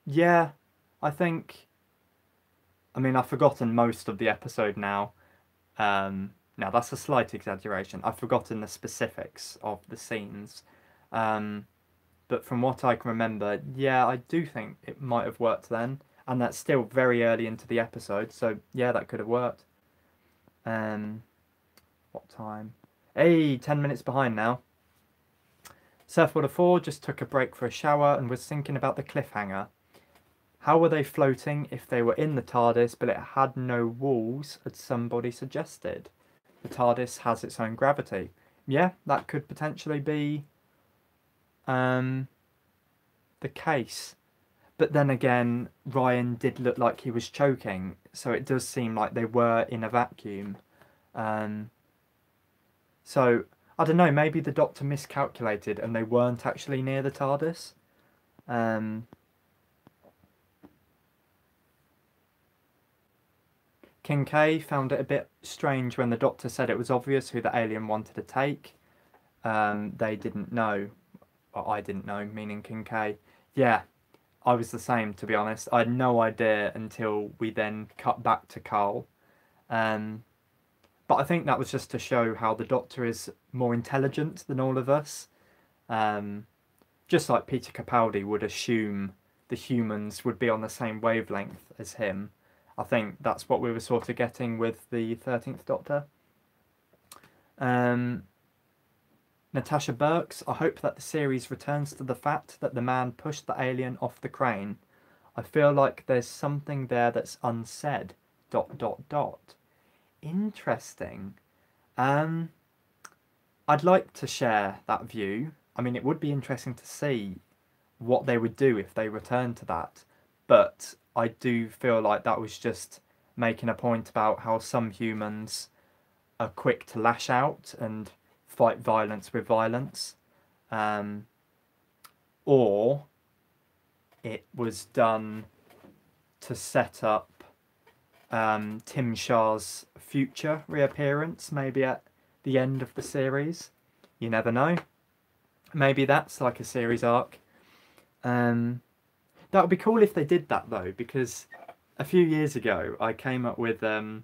Yeah. I think, I mean, I've forgotten most of the episode now. Now, that's a slight exaggeration. I've forgotten the specifics of the scenes. But from what I can remember, yeah, I do think it might have worked then. And that's still very early into the episode, so yeah, that could have worked. What time? Hey, 10 minutes behind now. Surfwater 4 just took a break for a shower and was thinking about the cliffhanger. How were they floating if they were in the TARDIS but it had no walls, as somebody suggested? The TARDIS has its own gravity. Yeah, that could potentially be the case. But then again, Ryan did look like he was choking, so it does seem like they were in a vacuum. So, I don't know, maybe the Doctor miscalculated and they weren't actually near the TARDIS. King K found it a bit strange when the Doctor said it was obvious who the alien wanted to take. They didn't know. Or I didn't know, meaning King K. Yeah, I was the same, to be honest. I had no idea until we then cut back to Carl. But I think that was just to show how the Doctor is more intelligent than all of us. Just like Peter Capaldi would assume the humans would be on the same wavelength as him. I think that's what we were sort of getting with the 13th Doctor. Natasha Burks, I hope that the series returns to the fact that the man pushed the alien off the crane. I feel like there's something there that's unsaid. ... Interesting. I'd like to share that view. I mean, it would be interesting to see what they would do if they returned to that. But I do feel like that was just making a point about how some humans are quick to lash out and fight violence with violence. Or it was done to set up Tim Shah's future reappearance, maybe at the end of the series. You never know. Maybe that's like a series arc. That would be cool if they did that though, because a few years ago I came up with a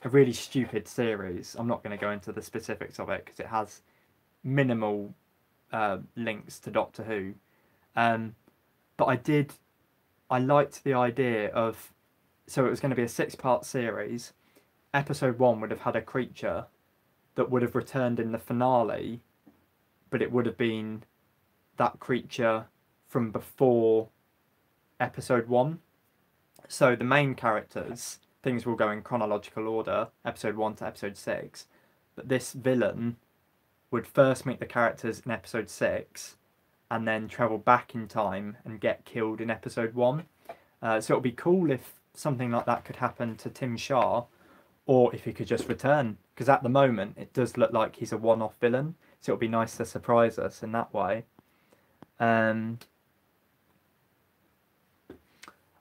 really stupid series. I'm not going to go into the specifics of it because it has minimal links to Doctor Who. But I liked the idea of, so it was going to be a 6-part series. Episode 1 would have had a creature that would have returned in the finale, but it would have been that creature from before episode 1. So the main characters, things will go in chronological order, episode 1 to episode 6, but this villain would first meet the characters in episode 6, and then travel back in time and get killed in episode 1. So it would be cool if something like that could happen to Tim Shah, or if he could just return, because at the moment it does look like he's a one-off villain, so it would be nice to surprise us in that way. I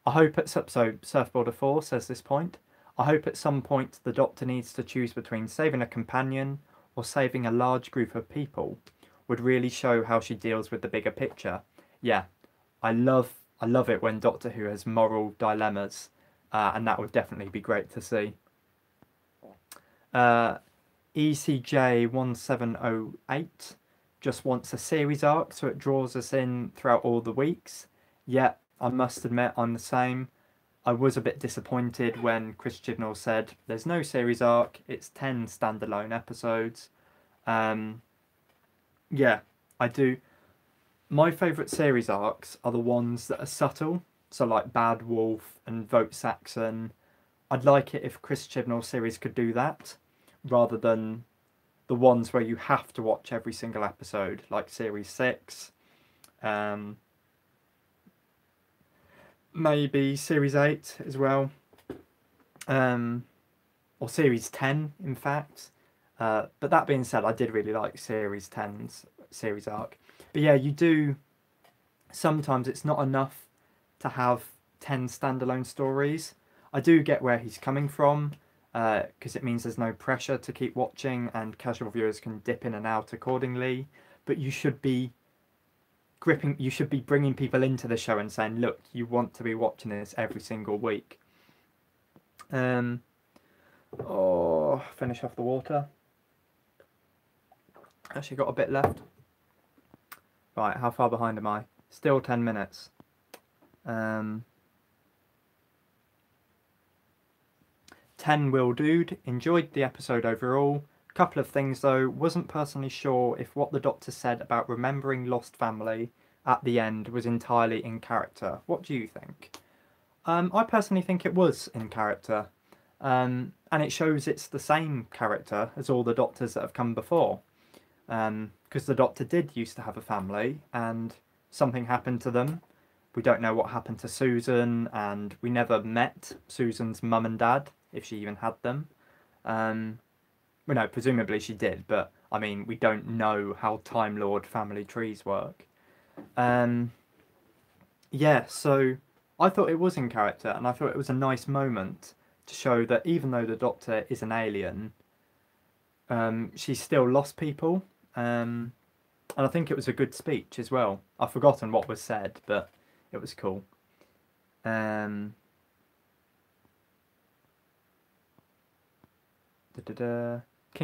hope at so Surfboarder 4 says this point. I hope at some point the Doctor needs to choose between saving a companion or saving a large group of people. Would really show how she deals with the bigger picture. Yeah, I love it when Doctor Who has moral dilemmas, and that would definitely be great to see. ECJ1708 just wants a series arc so it draws us in throughout all the weeks. Yeah, I must admit I'm the same. I was a bit disappointed when Chris Chibnall said there's no series arc, it's 10 standalone episodes. Yeah, I do. My favourite series arcs are the ones that are subtle, so like Bad Wolf and Vote Saxon. I'd like it if Chris Chibnall's series could do that, rather than the ones where you have to watch every single episode, like Series 6. Maybe Series 8 as well. Or Series 10, in fact. But that being said, I did really like Series 10's series arc. But yeah, you do... Sometimes it's not enough to have 10 standalone stories. I do get where he's coming from, because it means there's no pressure to keep watching and casual viewers can dip in and out accordingly. But you should be bringing people into the show and saying, look, you want to be watching this every single week. Finish off the water. Actually got a bit left. Right, how far behind am I? Still 10 minutes. 10 Will Dude. Enjoyed the episode overall. Couple of things though. Wasn't personally sure if what the Doctor said about remembering lost family at the end was entirely in character. What do you think? I personally think it was in character. And it shows it's the same character as all the Doctors that have come before. Because the Doctor did used to have a family and something happened to them. We don't know what happened to Susan, and we never met Susan's mum and dad, if she even had them. Well, no, presumably she did, but I mean, we don't know how Time Lord family trees work. Yeah, so I thought it was in character, and I thought it was a nice moment to show that even though the Doctor is an alien, she still lost people. And I think it was a good speech as well. I've forgotten what was said, but it was cool. King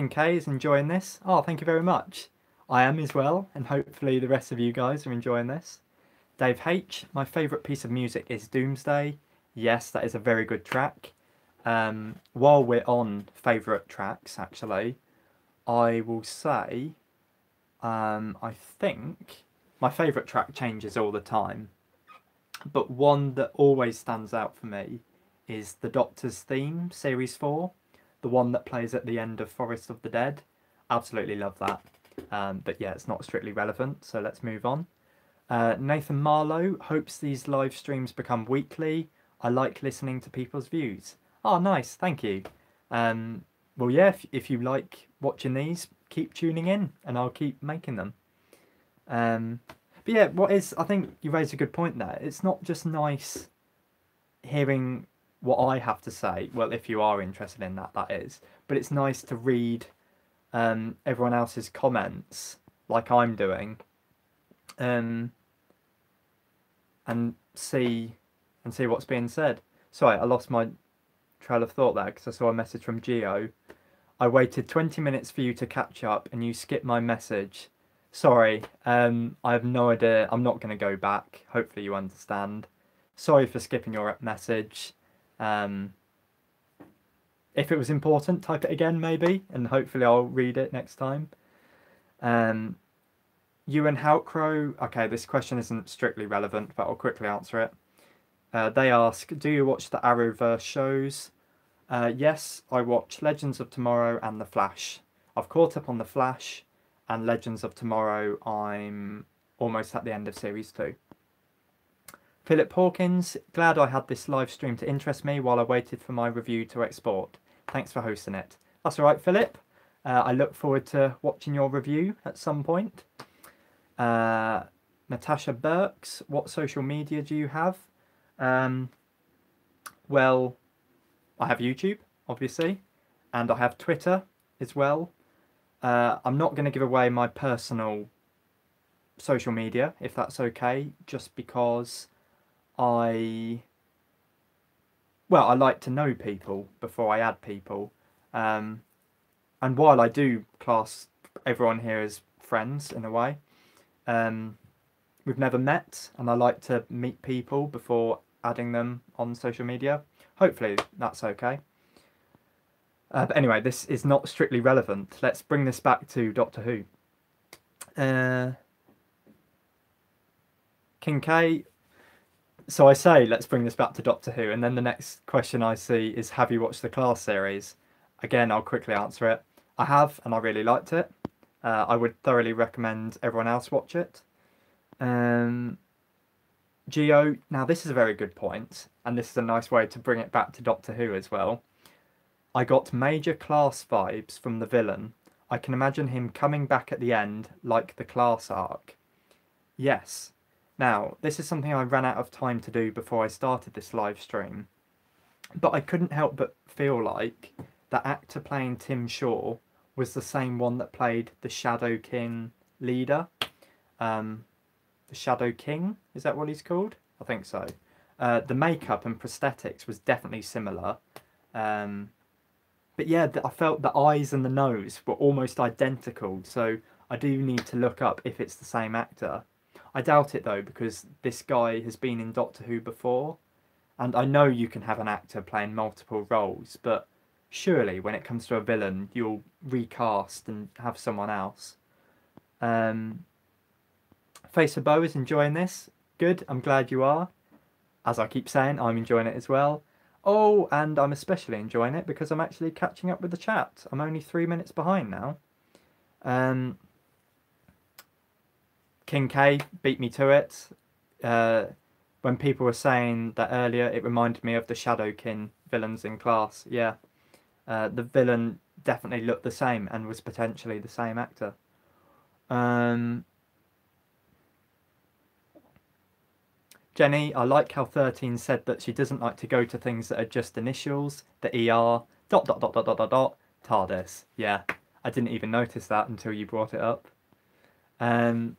K is enjoying this. Oh, thank you very much. I am as well, and hopefully the rest of you guys are enjoying this. Dave H, my favourite piece of music is Doomsday. Yes, that is a very good track. While we're on favourite tracks, actually, I will say, I think my favourite track changes all the time, but one that always stands out for me is the Doctor's theme, Series 4, the one that plays at the end of Forest of the Dead. Absolutely love that. But yeah, it's not strictly relevant, so let's move on. Nathan Marlowe hopes these live streams become weekly. I like listening to people's views. Oh, nice, thank you. Well, yeah, if you like watching these, keep tuning in and I'll keep making them. But yeah, I think you raised a good point there. It's not just nice hearing what I have to say. Well, if you are interested in that, that is. But it's nice to read everyone else's comments, like I'm doing, and see what's being said. Sorry, I lost my trail of thought there because I saw a message from Geo. I waited 20 minutes for you to catch up and you skipped my message. Sorry, I have no idea. I'm not going to go back. Hopefully you understand. Sorry for skipping your message. If it was important, type it again maybe, and hopefully I'll read it next time. You and Houtcrow, okay, this question isn't strictly relevant, but I'll quickly answer it. They ask, do you watch the Arrowverse shows? Yes, I watch Legends of Tomorrow and The Flash. I've caught up on The Flash, and Legends of Tomorrow I'm almost at the end of series 2. Philip Hawkins, glad I had this live stream to interest me while I waited for my review to export. Thanks for hosting it. That's all right, Philip. I look forward to watching your review at some point. Natasha Burks, what social media do you have? Well, I have YouTube, obviously, and I have Twitter as well. I'm not going to give away my personal social media, if that's okay, just because I like to know people before I add people. And while I do class everyone here as friends in a way, we've never met, and I like to meet people before adding them on social media. Hopefully that's okay. But anyway, this is not strictly relevant. Let's bring this back to Doctor Who. King K. So I say, let's bring this back to Doctor Who, and then the next question I see is, have you watched the Class series? Again, I'll quickly answer it. I have, and I really liked it. I would thoroughly recommend everyone else watch it. Geo, now this is a very good point, and this is a nice way to bring it back to Doctor Who as well. I got major Class vibes from the villain. I can imagine him coming back at the end, like the Class arc. Yes. Now, this is something I ran out of time to do before I started this live stream, but I couldn't help but feel like the actor playing Tim Shaw was the same one that played the Shadow King leader. The Shadow King, is that what he's called? I think so. The makeup and prosthetics was definitely similar. But yeah, I felt the eyes and the nose were almost identical, so I do need to look up if it's the same actor. I doubt it though, because this guy has been in Doctor Who before, and I know you can have an actor playing multiple roles, but surely when it comes to a villain, you'll recast and have someone else. Face of Bow is enjoying this. Good, I'm glad you are. As I keep saying, I'm enjoying it as well. Oh, and I'm especially enjoying it because I'm actually catching up with the chat. I'm only 3 minutes behind now. King K beat me to it. When people were saying that earlier, it reminded me of the Shadow King villains in Class. Yeah, the villain definitely looked the same and was potentially the same actor. Jenny, I like how 13 said that she doesn't like to go to things that are just initials, the ER, ... TARDIS. Yeah, I didn't even notice that until you brought it up. 10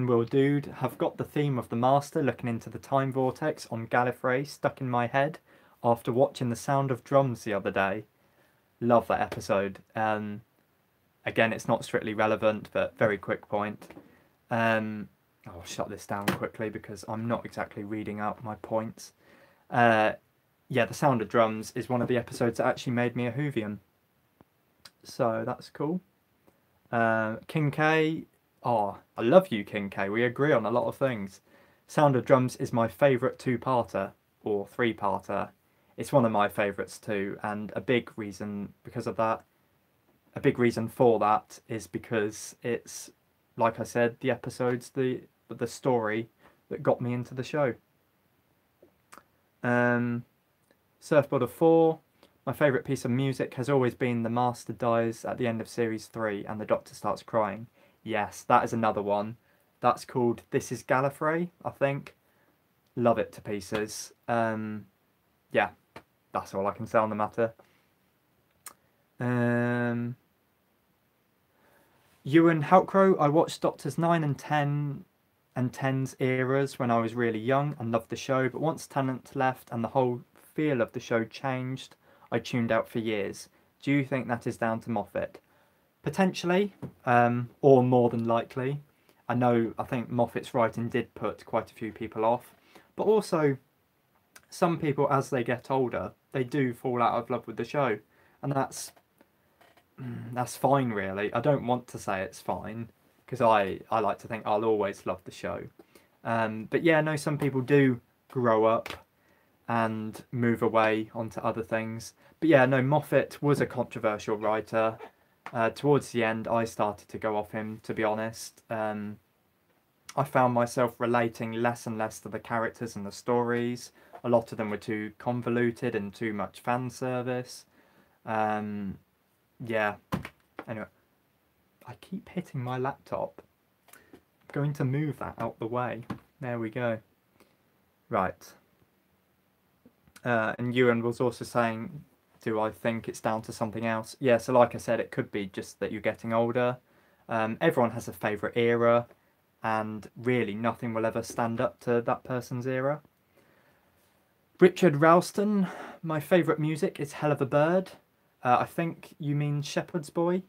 Will Dude, have got the theme of the Master looking into the time vortex on Gallifrey stuck in my head after watching The Sound of Drums the other day. Love that episode. Again, it's not strictly relevant, but very quick point. I'll shut this down quickly because I'm not exactly reading out my points. Yeah, The Sound of Drums is one of the episodes that actually made me a Whovian. So that's cool. King K. Oh, I love you, King K. We agree on a lot of things. Sound of Drums is my favourite two-parter, or three-parter. It's one of my favourites too, and a big reason because of that, a big reason for that is because it's, like I said, the episodes, the story that got me into the show. Surfboard of 4. My favourite piece of music has always been The Master dies at the end of Series 3 and the Doctor starts crying. Yes, that is another one. That's called This Is Gallifrey, I think. Love it to pieces. Yeah, that's all I can say on the matter. Ewan Halcrow, I watched Doctors 9 and 10 and 10's eras when I was really young and loved the show, but once Tennant left and the whole feel of the show changed, I tuned out for years. Do you think that is down to Moffat? Potentially, or more than likely. I think Moffat's writing did put quite a few people off, but also some people, as they get older, they do fall out of love with the show, and that's fine, really. I don't want to say it's fine, because I like to think I'll always love the show. But yeah, no, some people do grow up and move away onto other things. But yeah, no, Moffat was a controversial writer. Towards the end, I started to go off him, to be honest. I found myself relating less and less to the characters and the stories. A lot of them were too convoluted and too much fan service. Yeah. Anyway, I keep hitting my laptop. I'm going to move that out the way. There we go. Right. And Ewan was also saying, do I think it's down to something else? Yeah, so like I said, it could be just that you're getting older. Everyone has a favourite era, and really nothing will ever stand up to that person's era. Richard Ralston, my favourite music is Hell of a Bird. I think you mean Shepherd's Boy.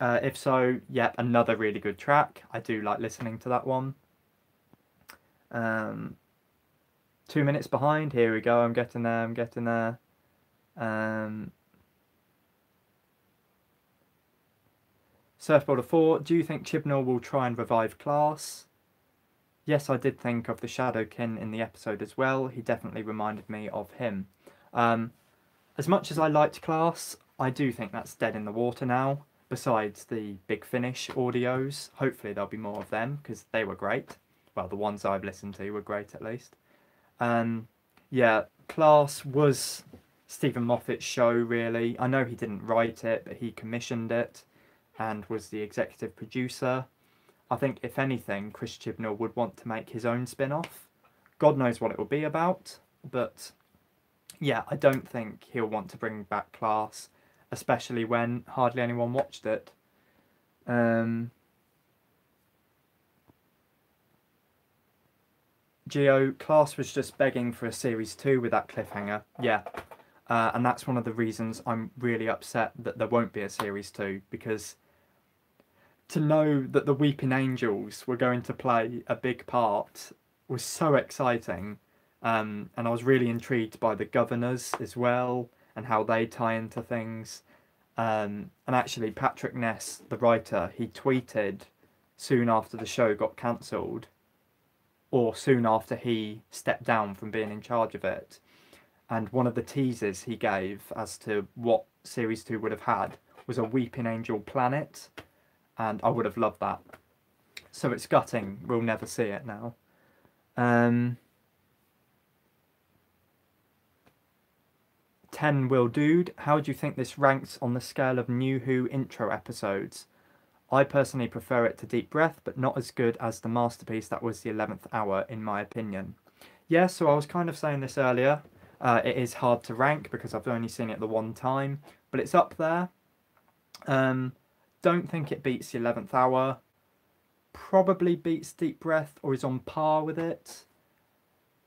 If so, yep, another really good track. I do like listening to that one. 2 minutes behind. Here we go. I'm getting there. Surfboarder 4. Do you think Chibnall will try and revive Class? Yes, I did think of the Shadowkin in the episode as well. He definitely reminded me of him. As much as I liked Class, I do think that's dead in the water now. Besides the Big Finish audios, hopefully there'll be more of them because they were great. Well, the ones I've listened to were great at least. Yeah, Class was Stephen Moffat's show, really. I know he didn't write it, but he commissioned it and was the executive producer. I think, if anything, Chris Chibnall would want to make his own spin-off. God knows what it will be about, but yeah, I don't think he'll want to bring back Class, especially when hardly anyone watched it. Geo, Class was just begging for a series 2 with that cliffhanger. Yeah. And that's one of the reasons I'm really upset that there won't be a series 2, because to know that the Weeping Angels were going to play a big part was so exciting. And I was really intrigued by the governors as well and how they tie into things. And actually, Patrick Ness, the writer, he tweeted soon after the show got cancelled, or soon after he stepped down from being in charge of it. And one of the teasers he gave as to what Series 2 would have had was a Weeping Angel planet. And I would have loved that. So it's gutting. We'll never see it now. 10 Will Dude. How do you think this ranks on the scale of New Who intro episodes? I personally prefer it to Deep Breath, but not as good as the masterpiece that was the 11th Hour, in my opinion. Yeah, so I was kind of saying this earlier. It is hard to rank because I've only seen it the one time, but it's up there. Don't think it beats the 11th Hour. Probably beats Deep Breath or is on par with it.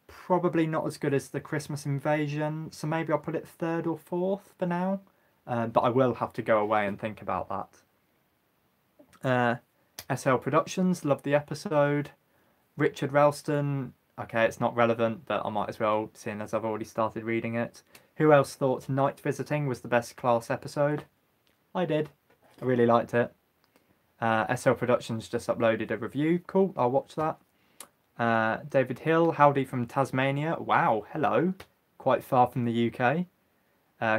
Probably not as good as the Christmas Invasion, so maybe I'll put it 3rd or 4th for now. But I will have to go away and think about that. SL Productions, loved the episode. Richard Ralston, okay, it's not relevant, but I might as well, seeing as I've already started reading it. Who else thought Night Visiting was the best Class episode? I did. I really liked it. SL Productions just uploaded a review. Cool, I'll watch that. David Hill, howdy from Tasmania. Wow, hello. Quite far from the UK.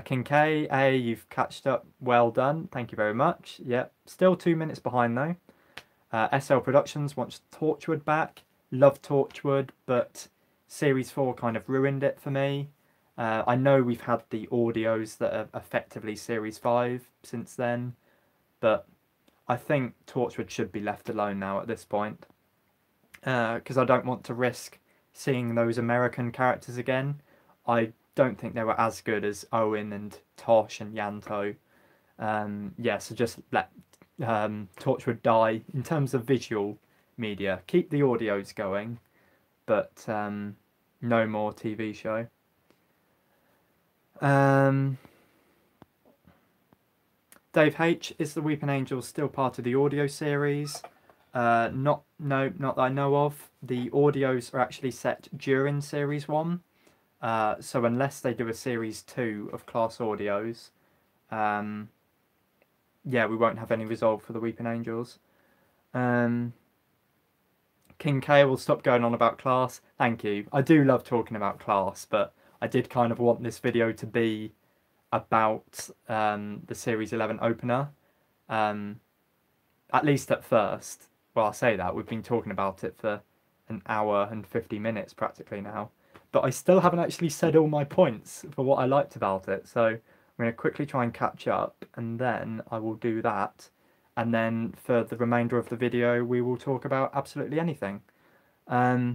King K, hey, you've catched up. Well done. Thank you very much. Yep, still 2 minutes behind though. SL Productions wants Torchwood back. Love Torchwood, but Series 4 kind of ruined it for me. I know we've had the audios that are effectively Series 5 since then, but I think Torchwood should be left alone now at this point. Because I don't want to risk seeing those American characters again. I don't think they were as good as Owen and Tosh and Yanto. Yeah, so just let Torchwood die in terms of visual media. Keep the audios going, but no more TV show. Dave H, is the Weeping Angels still part of the audio series? Not that I know of. The audios are actually set during Series 1. So unless they do a Series 2 of Class audios, yeah, we won't have any resolve for the Weeping Angels. King K will stop going on about Class. Thank you. I do love talking about Class, but I did kind of want this video to be about the Series 11 opener. At least at first. Well, I say that, we've been talking about it for an hour and 50 minutes practically now. But I still haven't actually said all my points for what I liked about it. So I'm going to quickly try and catch up, and then I will do that. And then for the remainder of the video, we will talk about absolutely anything. SL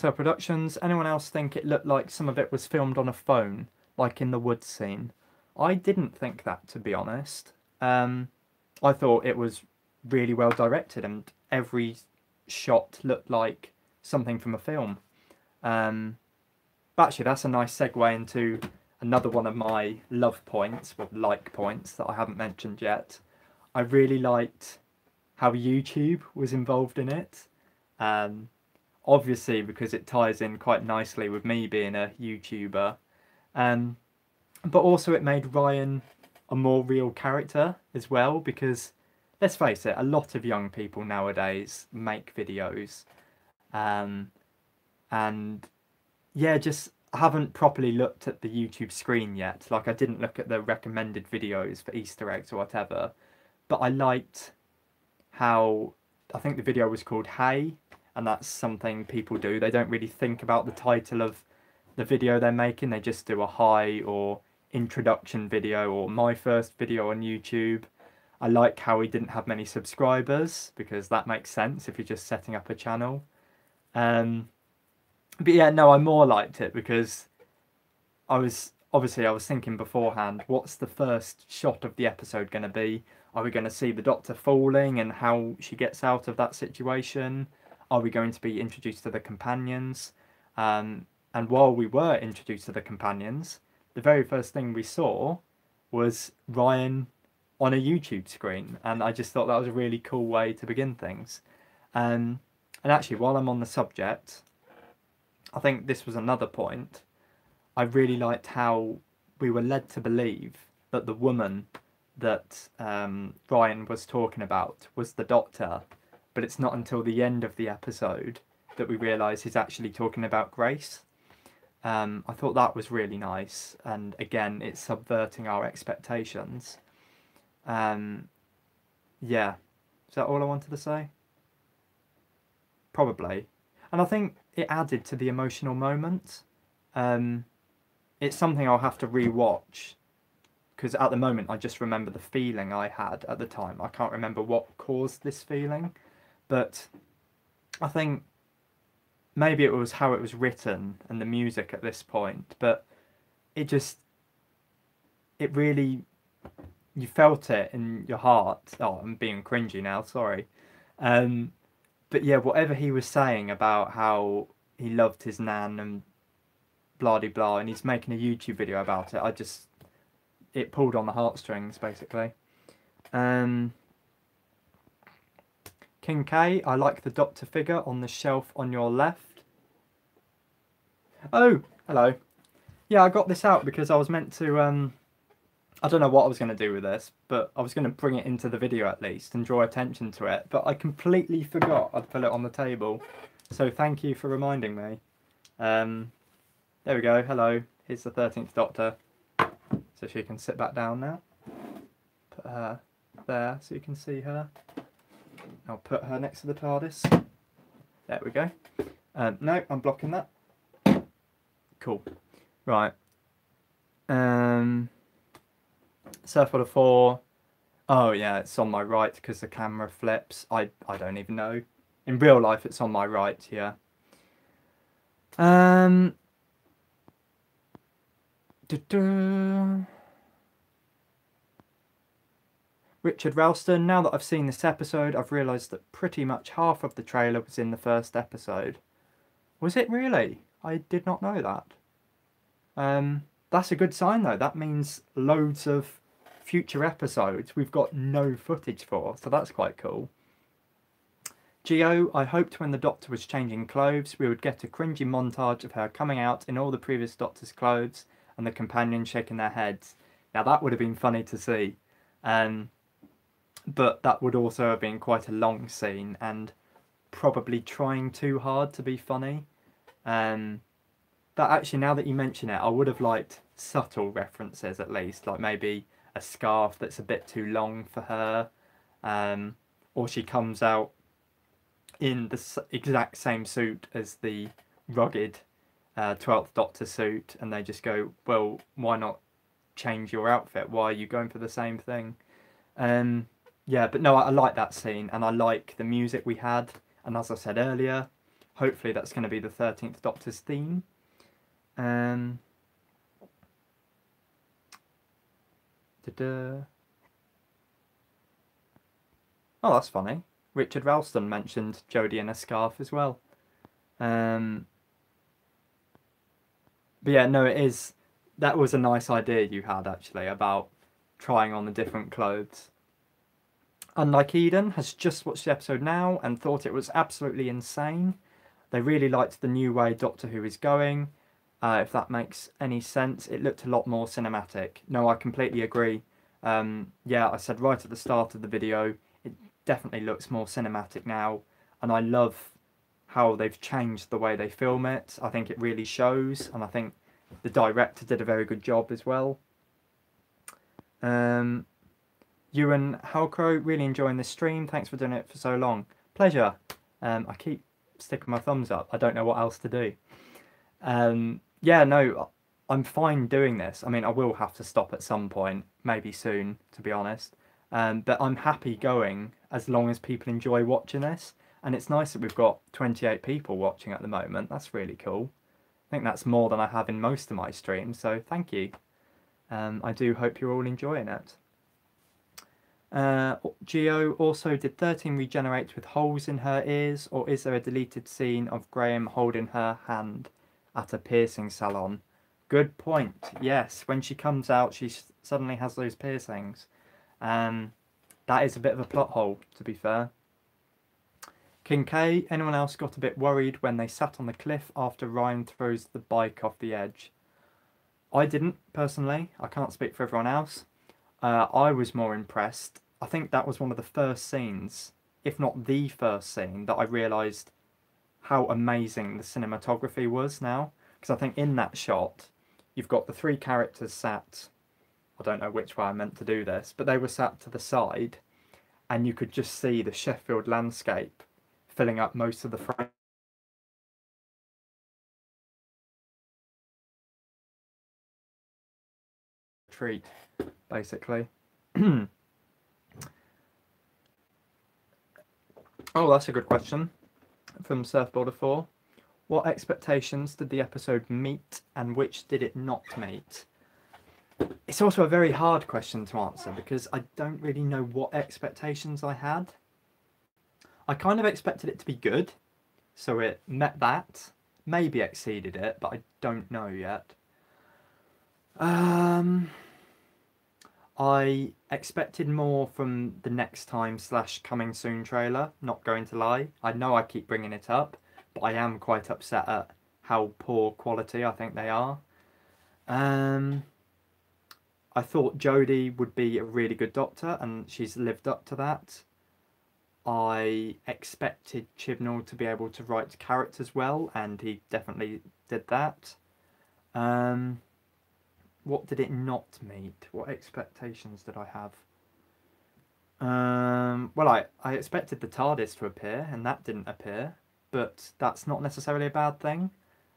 Productions, anyone else think it looked like some of it was filmed on a phone, like in the woods scene? I didn't think that, to be honest. I thought it was really well directed, and every shot looked like something from a film. But actually, that's a nice segue into another one of my love points, or like points, that I haven't mentioned yet. I really liked how YouTube was involved in it. Obviously, because it ties in quite nicely with me being a YouTuber. But also it made Ryan a more real character as well, because let's face it, a lot of young people nowadays make videos. And yeah, just haven't properly looked at the YouTube screen yet. Like, I didn't look at the recommended videos for Easter eggs or whatever. But I liked how, I think the video was called Hey, and that's something people do. They don't really think about the title of the video they're making. They just do a hi or introduction video or my first video on YouTube. I like how he didn't have many subscribers, because that makes sense if you're just setting up a channel. But yeah, no, I more liked it because I was thinking beforehand, what's the first shot of the episode going to be? Are we going to see the Doctor falling and how she gets out of that situation? Are we going to be introduced to the companions? And while we were introduced to the companions, the very first thing we saw was Ryan on a YouTube screen, and I just thought that was a really cool way to begin things. And actually, while I'm on the subject, I think this was another point. I really liked how we were led to believe that the woman that Ryan was talking about was the Doctor, but it's not until the end of the episode that we realise he's actually talking about Grace. I thought that was really nice, and again, it's subverting our expectations. Yeah, is that all I wanted to say? Probably. And I think it added to the emotional moment. It's something I'll have to re-watch, because at the moment I just remember the feeling I had at the time. I can't remember what caused this feeling, but I think maybe it was how it was written and the music at this point, but it really, you felt it in your heart. Oh, I'm being cringy now, sorry. But yeah, whatever he was saying about how he loved his nan and blah de blah, and he's making a YouTube video about it, it pulled on the heartstrings, basically. King K, I like the Doctor figure on the shelf on your left. Oh, hello. Yeah, I got this out because I was meant to, I don't know what I was going to do with this, but I was going to bring it into the video at least and draw attention to it, but I completely forgot I'd put it on the table. So thank you for reminding me. There we go, hello. Here's the 13th Doctor. So she can sit back down now. Put her there so you can see her. I'll put her next to the TARDIS. There we go. No, I'm blocking that. Cool. Right. Surfwater 4. Oh yeah, it's on my right because the camera flips. I don't even know. In real life, it's on my right, yeah. Richard Ralston, now that I've seen this episode, I've realised that pretty much half of the trailer was in the first episode. Was it really? I did not know that. That's a good sign though. That means loads of future episodes we've got no footage for, so that's quite cool. Geo, I hoped when the Doctor was changing clothes we would get a cringy montage of her coming out in all the previous Doctor's clothes and the companions shaking their heads. Now that would have been funny to see. But that would also have been quite a long scene and probably trying too hard to be funny. But actually, now that you mention it, I would have liked subtle references at least, like maybe a scarf that's a bit too long for her, or she comes out in the exact same suit as the rugged 12th Doctor suit, and they just go, well, why not change your outfit? Why are you going for the same thing? Yeah, but no, I like that scene, and I like the music we had, and as I said earlier, hopefully that's going to be the 13th Doctor's theme. Oh, that's funny. Richard Ralston mentioned Jodie in a scarf as well. But yeah, no, it is. That was a nice idea you had actually about trying on the different clothes. Unlike Eden, has just watched the episode now and thought it was absolutely insane. They really liked the new way Doctor Who is going. If that makes any sense, it looked a lot more cinematic. No, I completely agree. Yeah, I said right at the start of the video, it definitely looks more cinematic now, and I love how they've changed the way they film it. I think it really shows, and I think the director did a very good job as well. Ewan Halcrow, really enjoying this stream. Thanks for doing it for so long. Pleasure. I keep sticking my thumbs up. I don't know what else to do. Yeah, no, I'm fine doing this. I mean, I will have to stop at some point, maybe soon, to be honest. But I'm happy going as long as people enjoy watching this. And it's nice that we've got 28 people watching at the moment. That's really cool. I think that's more than I have in most of my streams, so thank you. I do hope you're all enjoying it. Geo also, did 13 regenerate with holes in her ears, or is there a deleted scene of Graham holding her hand at a piercing salon? Good point. Yes, when she comes out, she suddenly has those piercings. That is a bit of a plot hole, to be fair. King K, anyone else got a bit worried when they sat on the cliff after Ryan throws the bike off the edge? I didn't, personally. I can't speak for everyone else. I was more impressed. I think that was one of the first scenes, if not the first scene, that I realised how amazing the cinematography was now. Because I think in that shot, you've got the three characters sat, I don't know which way I meant to do this, but they were sat to the side, and you could just see the Sheffield landscape filling up most of the frame. Treat, basically. Oh, that's a good question from Surfboarder 4. What expectations did the episode meet and which did it not meet? It's also a very hard question to answer because I don't really know what expectations I had. I kind of expected it to be good, so it met that, maybe exceeded it, but I don't know yet. I expected more from the next time / coming soon trailer, not going to lie. I know I keep bringing it up, but I am quite upset at how poor quality I think they are. I thought Jodie would be a really good Doctor, and she's lived up to that. I expected Chibnall to be able to write characters well, and he definitely did that. What did it not meet? What expectations did I have? Well, I expected the TARDIS to appear, and that didn't appear, but that's not necessarily a bad thing.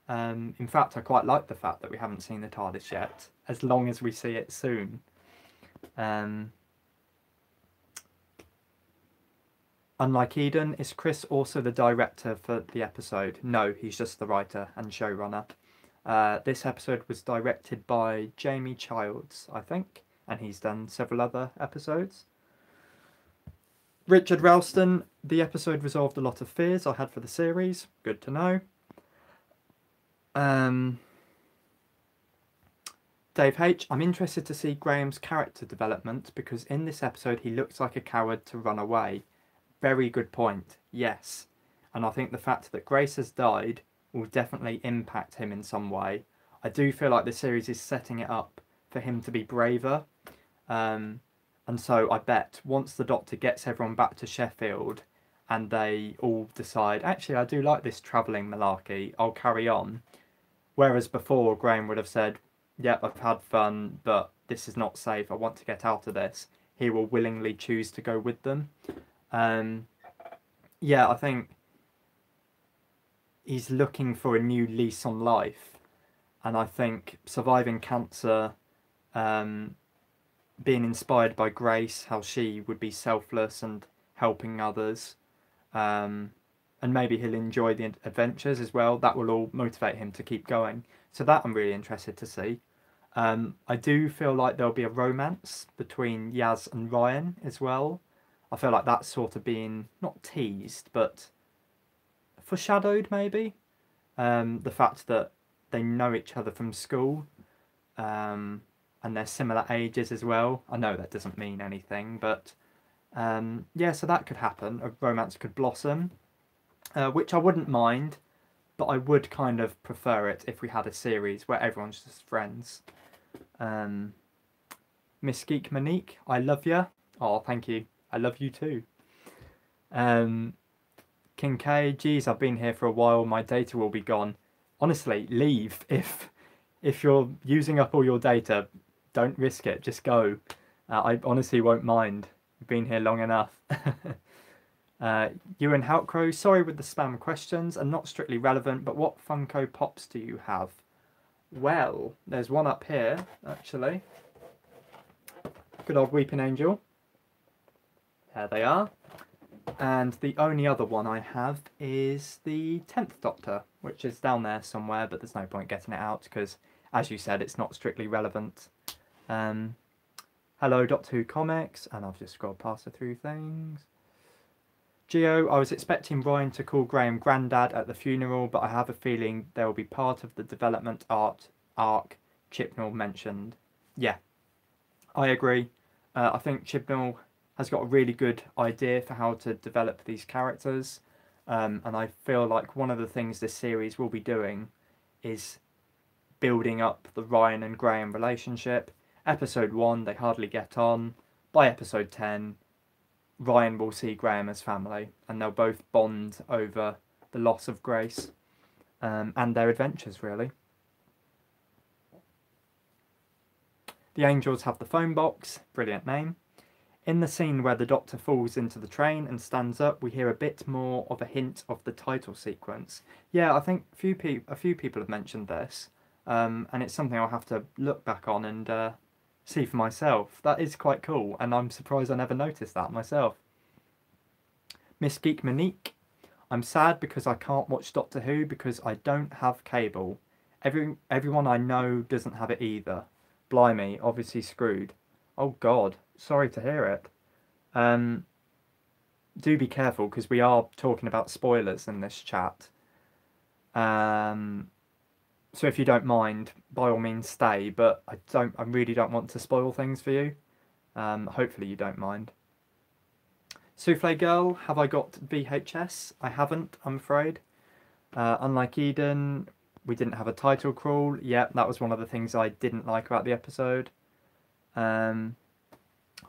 In fact, I quite like the fact that we haven't seen the TARDIS yet, as long as we see it soon. Unlike Eden, is Chris also the director for the episode? No, he's just the writer and showrunner. This episode was directed by Jamie Childs, I think, and he's done several other episodes. Richard Ralston, the episode resolved a lot of fears I had for the series. Good to know. Dave H, I'm interested to see Graham's character development because in this episode he looks like a coward to run away. Very good point, yes. And I think the fact that Grace has died will definitely impact him in some way. I do feel like the series is setting it up for him to be braver. And so I bet once the Doctor gets everyone back to Sheffield and they all decide, actually, I do like this travelling malarkey, I'll carry on. Whereas before, Graham would have said, yep, I've had fun, but this is not safe, I want to get out of this, he will willingly choose to go with them. Yeah, I think he's looking for a new lease on life, and I think surviving cancer, being inspired by Grace, how she would be selfless and helping others, and maybe he'll enjoy the adventures as well. That will all motivate him to keep going. So that I'm really interested to see. I do feel like there'll be a romance between Yaz and Ryan as well. I feel like that's sort of being not teased, but foreshadowed maybe. The fact that they know each other from school, and they're similar ages as well. I know that doesn't mean anything, but yeah, so that could happen. A romance could blossom, which I wouldn't mind, but I would kind of prefer it if we had a series where everyone's just friends. Miss Geek Monique, I love you. Oh, thank you. I love you too. King K, geez, I've been here for a while. My data will be gone. Honestly, leave. If you're using up all your data, don't risk it. Just go. I honestly won't mind. You've been here long enough. Ewan Houtcrow, sorry with the spam questions and not strictly relevant, but what Funko Pops do you have? Well, there's one up here, actually. Good old Weeping Angel. There they are. And the only other one I have is the 10th Doctor, which is down there somewhere, but there's no point getting it out because, as you said, it's not strictly relevant. Hello, Doctor Who Comics, and I've just scrolled past a few things. Geo, I was expecting Ryan to call Graham Grandad at the funeral, but I have a feeling there will be part of the development arc Chibnall mentioned. Yeah, I agree. I think Chibnall has got a really good idea for how to develop these characters, and I feel like one of the things this series will be doing is building up the Ryan and Graham relationship. Episode 1, they hardly get on. By episode 10, Ryan will see Graham as family, and they'll both bond over the loss of Grace, and their adventures, really. The Angels have the phone box, brilliant name. In the scene where the Doctor falls into the train and stands up, we hear a bit more of a hint of the title sequence. Yeah, I think a few people have mentioned this, and it's something I'll have to look back on and see for myself. That is quite cool, and I'm surprised I never noticed that myself. Miss Geek Monique, I'm sad because I can't watch Doctor Who because I don't have cable. Everyone I know doesn't have it either. Blimey, obviously screwed. Oh God, sorry to hear it. Do be careful because we are talking about spoilers in this chat. So if you don't mind, by all means stay, but I really don't want to spoil things for you. Hopefully you don't mind. Souffle Girl, have I got VHS? I haven't, I'm afraid. Unlike Eden, we didn't have a title crawl. Yeah, that was one of the things I didn't like about the episode.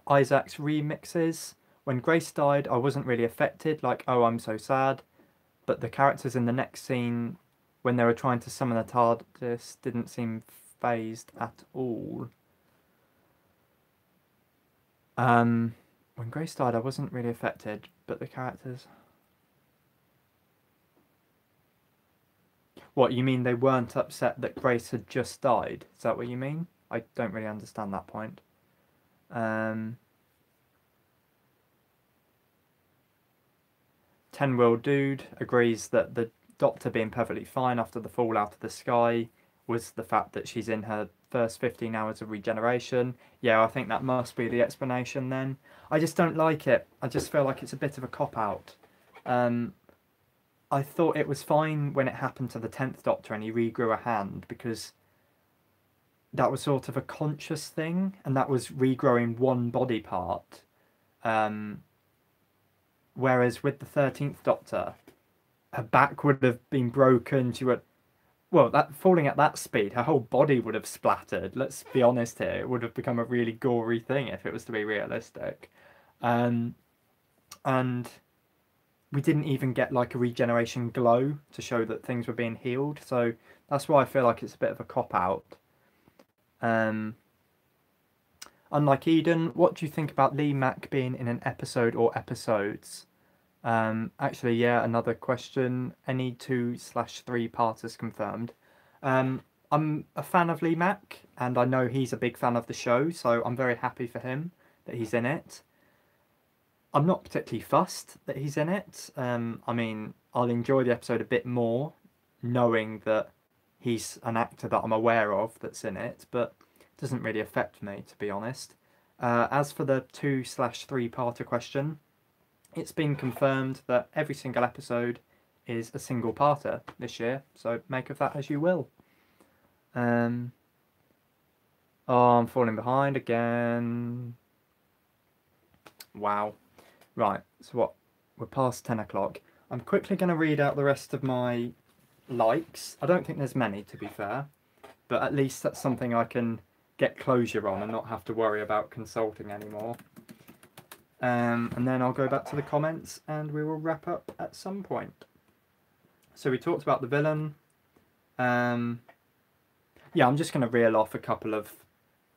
Isaac's remixes. When Grace died, I wasn't really affected, like, oh, I'm so sad. But the characters in the next scene, when they were trying to summon a TARDIS, didn't seem phased at all. When Grace died, I wasn't really affected, but the characters... What, you mean they weren't upset that Grace had just died? Is that what you mean? I don't really understand that point. Ten-Wheel Dude agrees that the Doctor being perfectly fine after the fall out of the sky was the fact that she's in her first 15 hours of regeneration. Yeah, I think that must be the explanation then. I just don't like it. I just feel like it's a bit of a cop-out. I thought it was fine when it happened to the 10th Doctor and he regrew a hand because that was sort of a conscious thing and that was regrowing one body part. Whereas with the 13th Doctor, her back would have been broken. She would, well, that falling at that speed, her whole body would have splattered. Let's be honest here. It would have become a really gory thing if it was to be realistic. And we didn't even get like a regeneration glow to show that things were being healed. So that's why I feel like it's a bit of a cop-out. Unlike Eden, what do you think about Lee Mack being in an episode or episodes? Actually, yeah, another question. Any 2/3 parters confirmed? I'm a fan of Lee Mack, and I know he's a big fan of the show, so I'm very happy for him that he's in it. I'm not particularly fussed that he's in it. I mean, I'll enjoy the episode a bit more knowing that he's an actor that I'm aware of that's in it, but it doesn't really affect me, to be honest. As for the 2/3 parter question, it's been confirmed that every single episode is a single parter this year, so make of that as you will. Oh, I'm falling behind again. Wow. Right, so what? We're past 10 o'clock. I'm quickly going to read out the rest of my likes. I don't think there's many, to be fair, but at least that's something I can get closure on and not have to worry about consulting anymore. And then I'll go back to the comments and we will wrap up at some point. So we talked about the villain. Yeah, I'm just going to reel off a couple of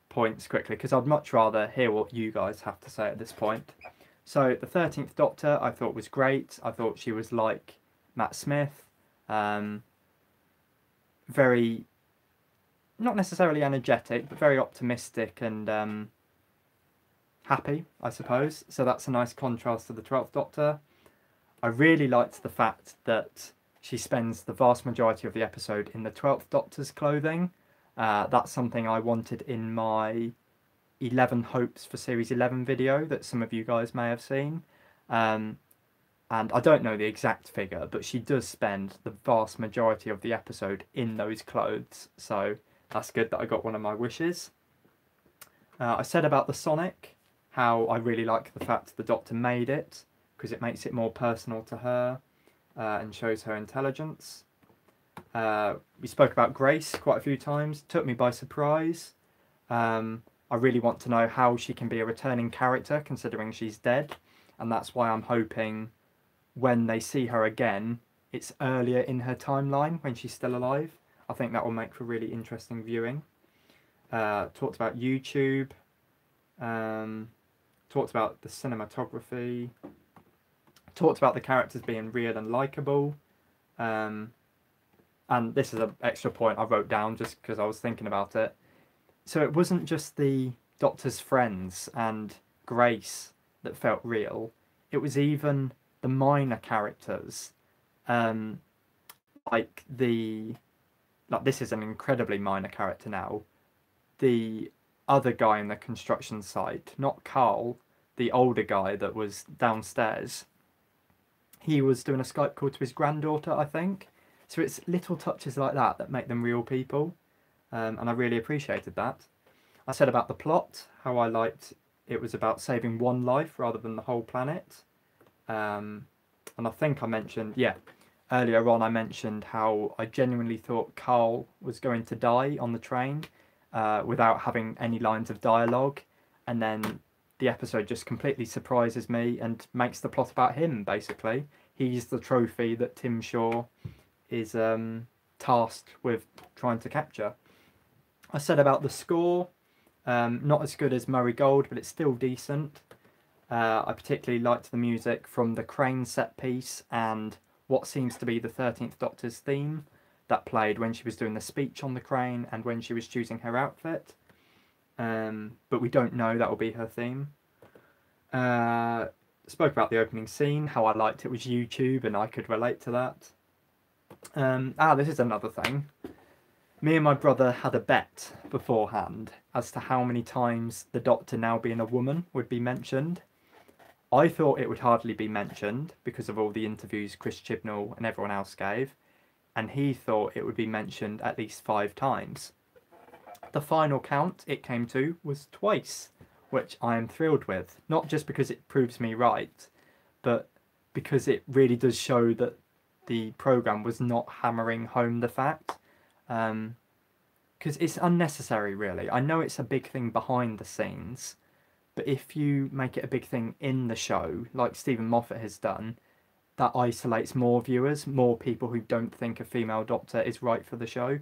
points quickly because I'd much rather hear what you guys have to say at this point. So the 13th Doctor I thought was great. I thought she was like Matt Smith. Very, not necessarily energetic, but very optimistic and happy, I suppose. So that's a nice contrast to the 12th Doctor. I really liked the fact that she spends the vast majority of the episode in the 12th Doctor's clothing. That's something I wanted in my 11 Hopes for Series 11 video that some of you guys may have seen. And I don't know the exact figure, but she does spend the vast majority of the episode in those clothes. So that's good that I got one of my wishes. I said about the Sonic, how I really like the fact the Doctor made it, because it makes it more personal to her and shows her intelligence. We spoke about Grace quite a few times. Took me by surprise. I really want to know how she can be a returning character considering she's dead, and that's why I'm hoping when they see her again it's earlier in her timeline when she's still alive. I think that will make for really interesting viewing. Talked about YouTube, talked about the cinematography, talked about the characters being real and likeable. And this is an extra point I wrote down just because I was thinking about it. So it wasn't just the Doctor's friends and Grace that felt real. It was even the minor characters. Like this is an incredibly minor character now. The other guy in the construction site, not Carl, the older guy that was downstairs. He was doing a Skype call to his granddaughter, I think. So it's little touches like that that make them real people. And I really appreciated that. I said about the plot, how I liked it was about saving one life rather than the whole planet. And I think I mentioned, yeah, earlier on I mentioned how I genuinely thought Carl was going to die on the train without having any lines of dialogue. And then the episode just completely surprises me and makes the plot about him, basically. He's the trophy that Tim Shaw is tasked with trying to capture. I said about the score, not as good as Murray Gold, but it's still decent. I particularly liked the music from the crane set piece and what seems to be the 13th Doctor's theme that played when she was doing the speech on the crane and when she was choosing her outfit. But we don't know that will be her theme. Spoke about the opening scene, how I liked it was YouTube and I could relate to that. This is another thing. Me and my brother had a bet beforehand as to how many times the Doctor now being a woman would be mentioned. I thought it would hardly be mentioned because of all the interviews Chris Chibnall and everyone else gave, and he thought it would be mentioned at least 5 times. The final count it came to was twice, which I am thrilled with. Not just because it proves me right, but because it really does show that the programme was not hammering home the fact. Because it's unnecessary, really. I know it's a big thing behind the scenes, but if you make it a big thing in the show, like Stephen Moffat has done, that isolates more viewers, more people who don't think a female Doctor is right for the show.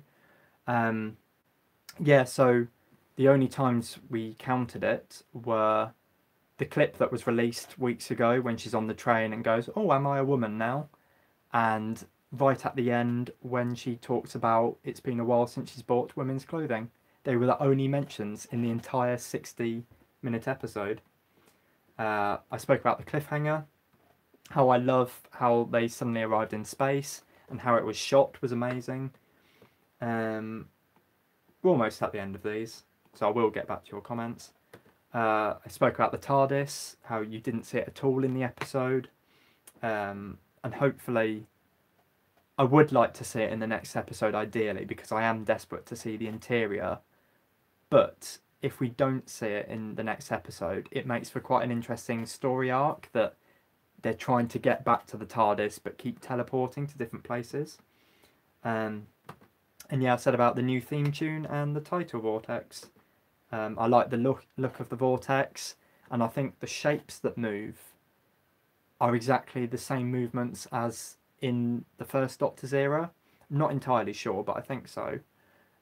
Yeah, so the only times we counted it were the clip that was released weeks ago when she's on the train and goes, "Oh, am I a woman now?" And right at the end when she talks about it's been a while since she's bought women's clothing. They were the only mentions in the entire 60-minute episode. I spoke about the cliffhanger, how I love how they suddenly arrived in space and how it was shot was amazing. We're almost at the end of these, so I will get back to your comments. I spoke about the TARDIS, how you didn't see it at all in the episode, and hopefully I would like to see it in the next episode ideally, because I am desperate to see the interior. But if we don't see it in the next episode, it makes for quite an interesting story arc that they're trying to get back to the TARDIS but keep teleporting to different places. And yeah, I said about the new theme tune and the title vortex. I like the look of the vortex, and I think the shapes that move are exactly the same movements as in the first Doctor's era. I'm not entirely sure, but I think so.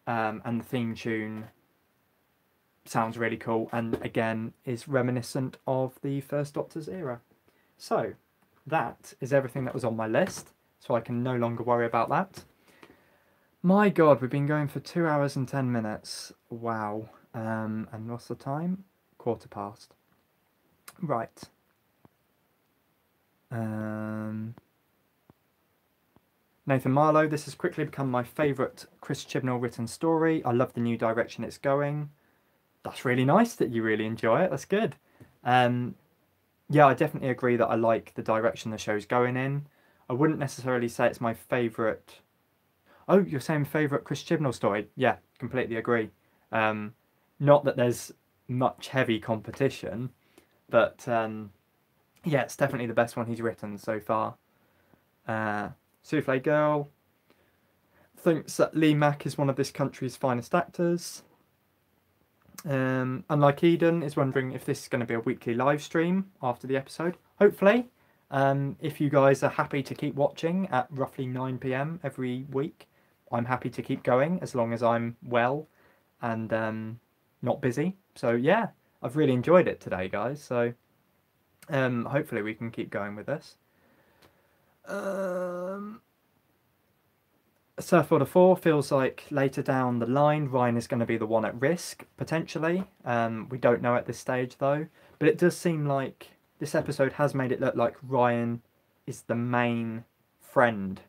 And the theme tune sounds really cool, and again is reminiscent of the first Doctor's era. So that is everything that was on my list, so I can no longer worry about that. My god, we've been going for 2 hours and 10 minutes. Wow. And what's the time? 1:15. Right. Nathan Marlowe, this has quickly become my favourite Chris Chibnall written story. I love the new direction it's going. That's really nice that you really enjoy it. That's good. Yeah, I definitely agree that I like the direction the show's going in. I wouldn't necessarily say it's my favourite... Oh, you're saying favourite Chris Chibnall story? Yeah, completely agree. Not that there's much heavy competition, but yeah, it's definitely the best one he's written so far. Souffle Girl thinks that Lee Mack is one of this country's finest actors. Unlike Eden, is wondering if this is going to be a weekly live stream after the episode. Hopefully. If you guys are happy to keep watching at roughly 9 PM every week, I'm happy to keep going as long as I'm well and not busy. So yeah, I've really enjoyed it today, guys. So hopefully we can keep going with this. Surfwater 4 feels like later down the line Ryan is going to be the one at risk, potentially. We don't know at this stage though, but it does seem like this episode has made it look like Ryan is the main friend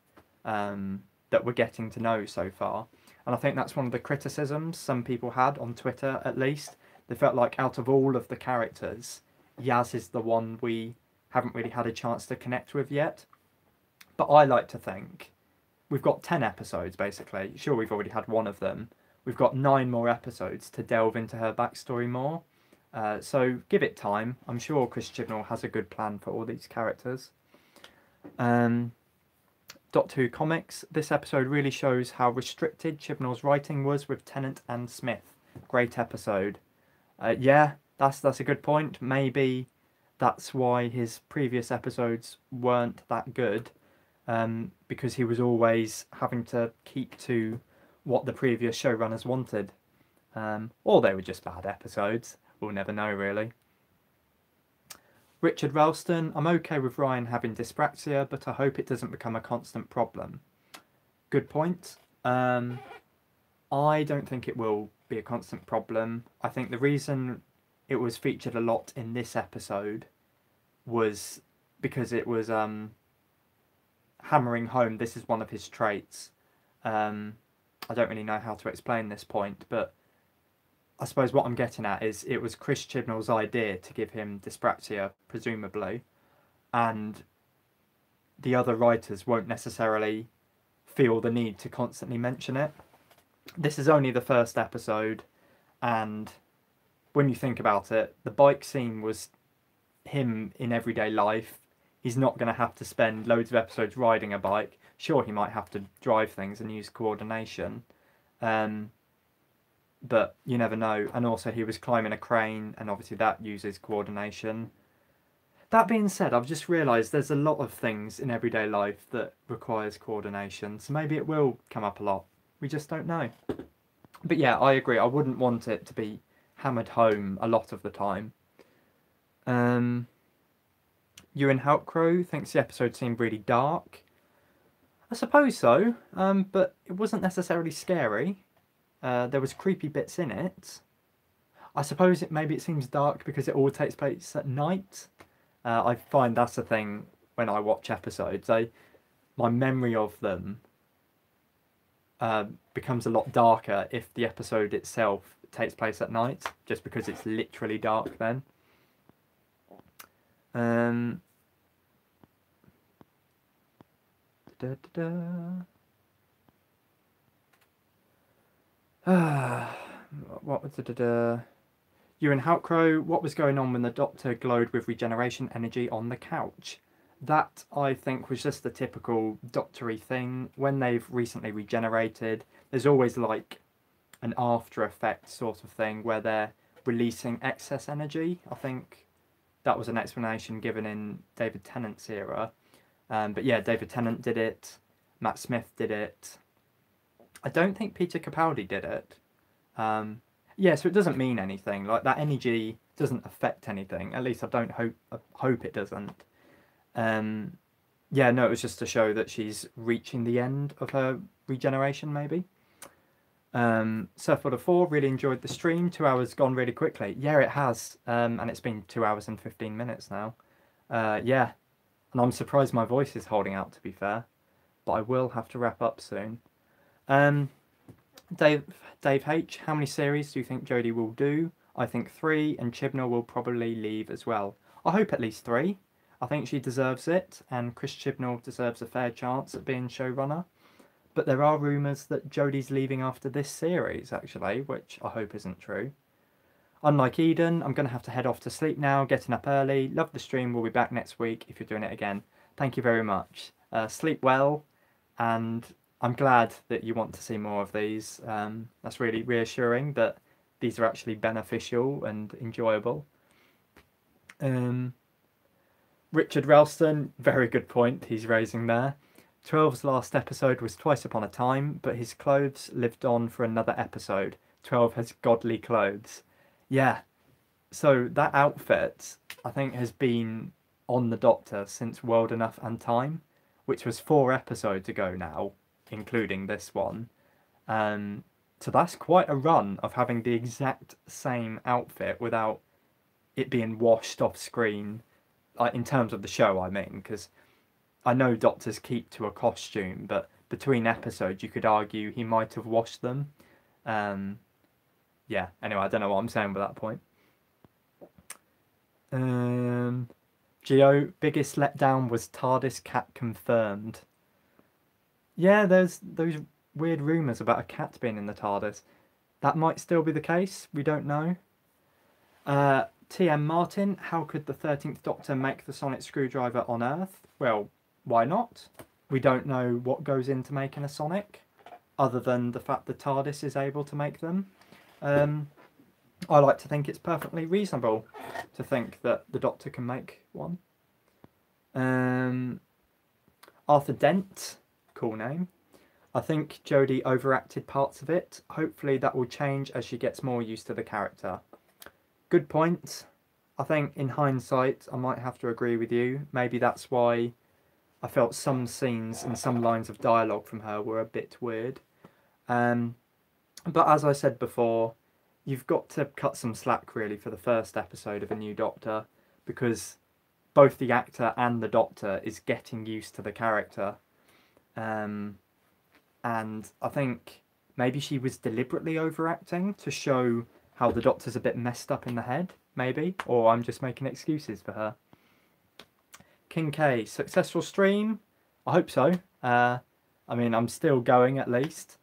that we're getting to know so far. And I think that's one of the criticisms some people had on Twitter, at least. They felt like out of all of the characters, Yaz is the one we haven't really had a chance to connect with yet. But I like to think we've got 10 episodes, basically. Sure, we've already had one of them. We've got 9 more episodes to delve into her backstory more. So give it time. I'm sure Chris Chibnall has a good plan for all these characters. Doctor Who Comics. This episode really shows how restricted Chibnall's writing was with Tennant and Smith. Great episode. Yeah, that's a good point. Maybe that's why his previous episodes weren't that good. Because he was always having to keep to what the previous showrunners wanted. Or they were just bad episodes. We'll never know, really. Richard Ralston, I'm okay with Ryan having dyspraxia, but I hope it doesn't become a constant problem. Good point. I don't think it will be a constant problem. I think the reason it was featured a lot in this episode was because it was hammering home this is one of his traits. I don't really know how to explain this point, but I suppose what I'm getting at is it was Chris Chibnall's idea to give him dyspraxia, presumably, and the other writers won't necessarily feel the need to constantly mention it. This is only the first episode, and when you think about it, the bike scene was him in everyday life. He's not going to have to spend loads of episodes riding a bike. Sure, he might have to drive things and use coordination, but you never know. And also he was climbing a crane, and obviously that uses coordination. That being said, I've just realised there's a lot of things in everyday life that requires coordination, so maybe it will come up a lot. We just don't know. But yeah, I agree. I wouldn't want it to be hammered home a lot of the time. Ewan Halkrow thinks the episode seemed really dark. I suppose so, but it wasn't necessarily scary. There was creepy bits in it. I suppose maybe it seems dark because it all takes place at night. I find that's the thing when I watch episodes. My memory of them becomes a lot darker if the episode itself takes place at night, just because it's literally dark then. What was it? Ewan Halkrow, what was going on when the Doctor glowed with regeneration energy on the couch? That, I think, was just the typical Doctor-y thing. When they've recently regenerated, there's always like an after effect sort of thing where they're releasing excess energy. I think that was an explanation given in David Tennant's era. But yeah, David Tennant did it. Matt Smith did it. I don't think Peter Capaldi did it. Yeah, so it doesn't mean anything. Like, that energy doesn't affect anything. At least I don't hope it doesn't. Yeah, no, it was just to show that she's reaching the end of her regeneration, maybe. Surfboarder 4, really enjoyed the stream. 2 hours gone really quickly. Yeah, it has. And it's been 2 hours and 15 minutes now. Yeah, and I'm surprised my voice is holding out, to be fair. But I will have to wrap up soon. Dave H, how many series do you think Jodie will do? I think 3, and Chibnall will probably leave as well. I hope at least 3. I think she deserves it, and Chris Chibnall deserves a fair chance at being showrunner. But there are rumours that Jodie's leaving after this series, actually, which I hope isn't true. Unlike Eden, I'm going to have to head off to sleep now, getting up early. Love the stream, we'll be back next week if you're doing it again. Thank you very much. Sleep well, and I'm glad that you want to see more of these. That's really reassuring that these are actually beneficial and enjoyable. Richard Ralston, very good point he's raising there. 12's last episode was Twice Upon a Time, but his clothes lived on for another episode. 12 has godly clothes. Yeah, so that outfit, I think, has been on the Doctor since World Enough and Time, which was 4 episodes ago now, including this one. So that's quite a run of having the exact same outfit without it being washed off screen, in terms of the show, I mean, because I know Doctors keep to a costume, but between episodes you could argue he might have washed them. Yeah, anyway, I don't know what I'm saying with that point. Geo, biggest letdown was TARDIS cat confirmed. Yeah, there's those weird rumours about a cat being in the TARDIS. That might still be the case, we don't know. TM Martin, how could the 13th Doctor make the sonic screwdriver on Earth? Well, why not? We don't know what goes into making a sonic, other than the fact the TARDIS is able to make them. I like to think it's perfectly reasonable to think that the Doctor can make one. Arthur Dent, cool name. I think Jodie overacted parts of it. Hopefully that will change as she gets more used to the character. Good point. I think in hindsight I might have to agree with you. Maybe that's why I felt some scenes and some lines of dialogue from her were a bit weird. But as I said before, you've got to cut some slack really for the first episode of a new Doctor, because both the actor and the Doctor is getting used to the character. And I think maybe she was deliberately overacting to show how the Doctor's a bit messed up in the head, maybe, or I'm just making excuses for her. King K, successful stream? I hope so. I mean, I'm still going at least,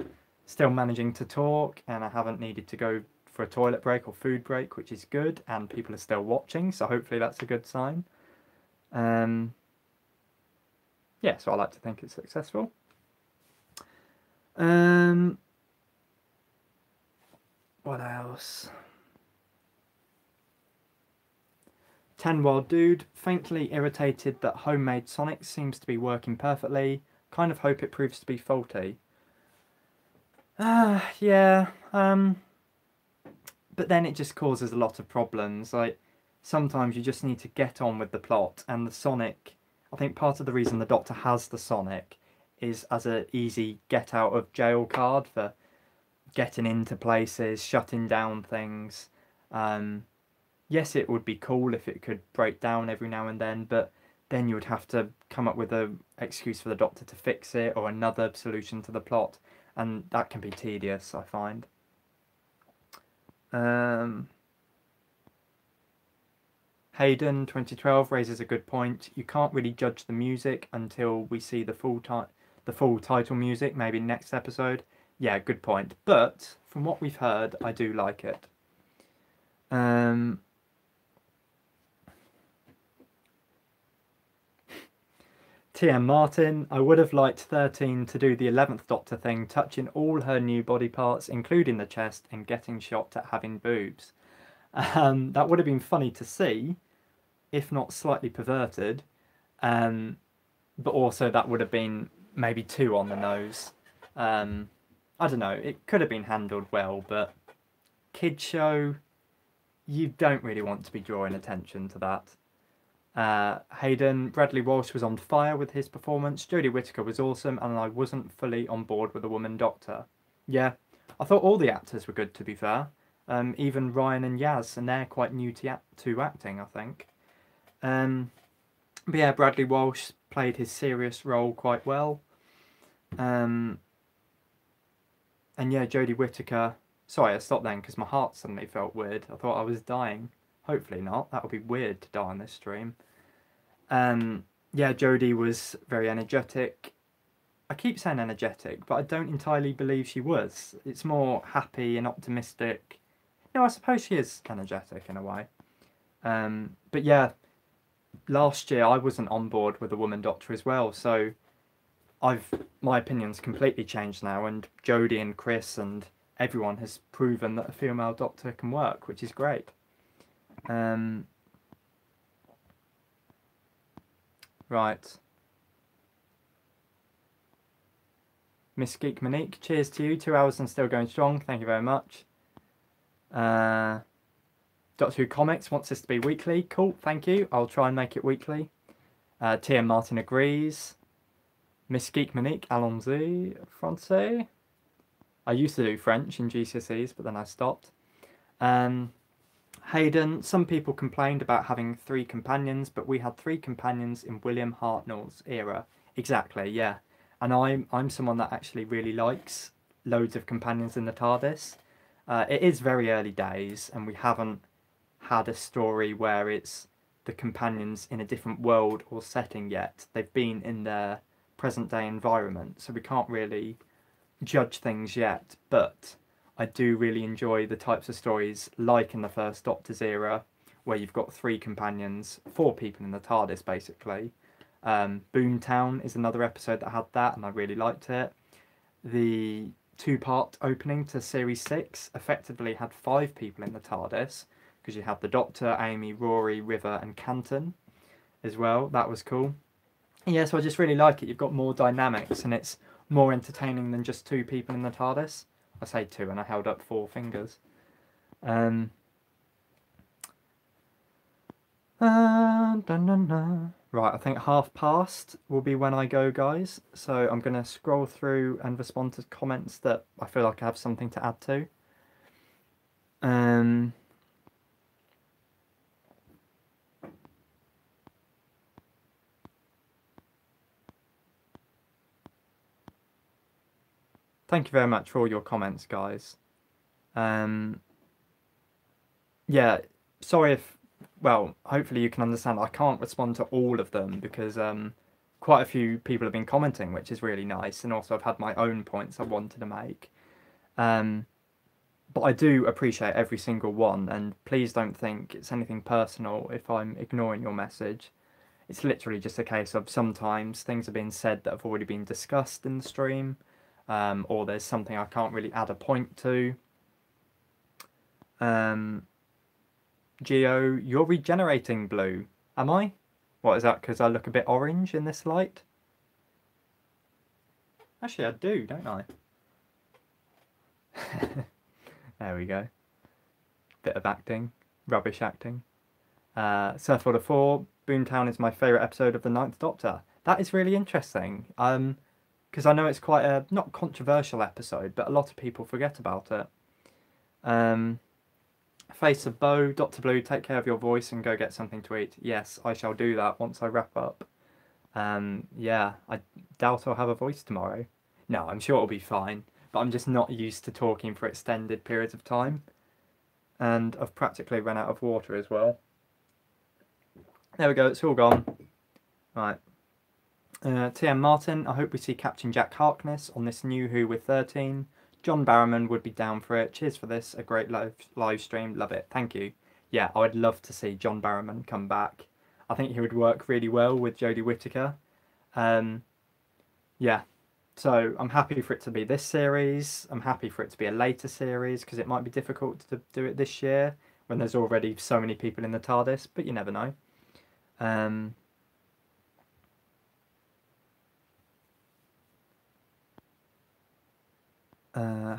still managing to talk, and I haven't needed to go for a toilet break or food break, which is good, and people are still watching, so hopefully that's a good sign. Yeah, so I like to think it's successful. What else? 10 Wild Dude, faintly irritated that homemade Sonic seems to be working perfectly. Kind of hope it proves to be faulty. Yeah, But then it just causes a lot of problems. Like, sometimes you just need to get on with the plot, and the Sonic, I think part of the reason the Doctor has the Sonic is as an easy get out of jail card for getting into places, shutting down things. Yes, it would be cool if it could break down every now and then, but then you would have to come up with an excuse for the Doctor to fix it or another solution to the plot, and that can be tedious, I find. Hayden 2012 raises a good point. You can't really judge the music until we see the full title music, maybe next episode. Yeah, good point. But from what we've heard, I do like it. TM Martin, I would have liked 13 to do the 11th Doctor thing, touching all her new body parts, including the chest, and getting shot at having boobs. That would have been funny to see, if not slightly perverted. But also that would have been maybe too on the nose. I don't know, it could have been handled well, but kids show, you don't really want to be drawing attention to that. Hayden, Bradley Walsh was on fire with his performance. Jodie Whittaker was awesome, and I wasn't fully on board with a woman Doctor. Yeah, I thought all the actors were good, to be fair. Even Ryan and Yaz, and they're quite new to acting, I think. But yeah, Bradley Walsh played his serious role quite well. And yeah, Jodie Whittaker... Sorry, I stopped then because my heart suddenly felt weird. I thought I was dying. Hopefully not. That would be weird to die on this stream. Yeah, Jodie was very energetic. I keep saying energetic, but I don't entirely believe she was. It's more happy and optimistic. No, I suppose she is energetic in a way. But yeah, last year I wasn't on board with a woman Doctor as well, so my opinion's completely changed now, and Jodie and Chris and everyone has proven that a female Doctor can work, which is great. Right. Miss Geek Monique, cheers to you. 2 hours and still going strong. Thank you very much. Doctor Who Comics wants this to be weekly. Cool, thank you. I'll try and make it weekly. TM Martin agrees. Miss Geek Monique, allons-y, français. I used to do French in GCSEs, but then I stopped. Hayden, some people complained about having 3 companions, but we had 3 companions in William Hartnell's era. Exactly, yeah. And I'm someone that actually really likes loads of companions in the TARDIS. It is very early days, and we haven't had a story where it's the companions in a different world or setting yet. They've been in their present day environment, so we can't really judge things yet, but I do really enjoy the types of stories like in the first Doctor's era, where you've got 3 companions, 4 people in the TARDIS basically. Boomtown is another episode that had that, and I really liked it. The 2-part opening to Series 6 effectively had 5 people in the TARDIS, because you had the Doctor, Amy, Rory, River and Canton as well. That was cool. Yeah, so I just really like it. You've got more dynamics, and it's more entertaining than just 2 people in the TARDIS. I say 2 and I held up 4 fingers. Right, I think past will be when I go, guys. So I'm going to scroll through and respond to comments that I feel like I have something to add to. Thank you very much for all your comments, guys. Yeah, sorry if... Well, hopefully you can understand I can't respond to all of them because quite a few people have been commenting, which is really nice. And also I've had my own points I wanted to make. But I do appreciate every single one, and please don't think it's anything personal if I'm ignoring your message. It's literally just a case of sometimes things are being said that have already been discussed in the stream, or there's something I can't really add a point to. Geo, you're regenerating blue. Am I? What, is that because I look a bit orange in this light? Actually, I do, don't I? There we go. Bit of acting. Rubbish acting. Surfwater 4, Boomtown is my favourite episode of the Ninth Doctor. That is really interesting. Because I know it's quite a, not controversial episode, but a lot of people forget about it. Face of Bow, Dr. Blue, take care of your voice and go get something to eat. Yes, I shall do that once I wrap up. Yeah, I doubt I'll have a voice tomorrow. No, I'm sure it'll be fine, but I'm just not used to talking for extended periods of time. And I've practically run out of water as well. There we go, it's all gone. Right. TM Martin, I hope we see Captain Jack Harkness on this new Who with 13. John Barrowman would be down for it. Cheers for this, a great live stream, love it, thank you. Yeah, I would love to see John Barrowman come back. I think he would work really well with Jodie Whittaker. Yeah, so I'm happy for it to be this series. I'm happy for it to be a later series because it might be difficult to do it this year when there's already so many people in the TARDIS, but you never know.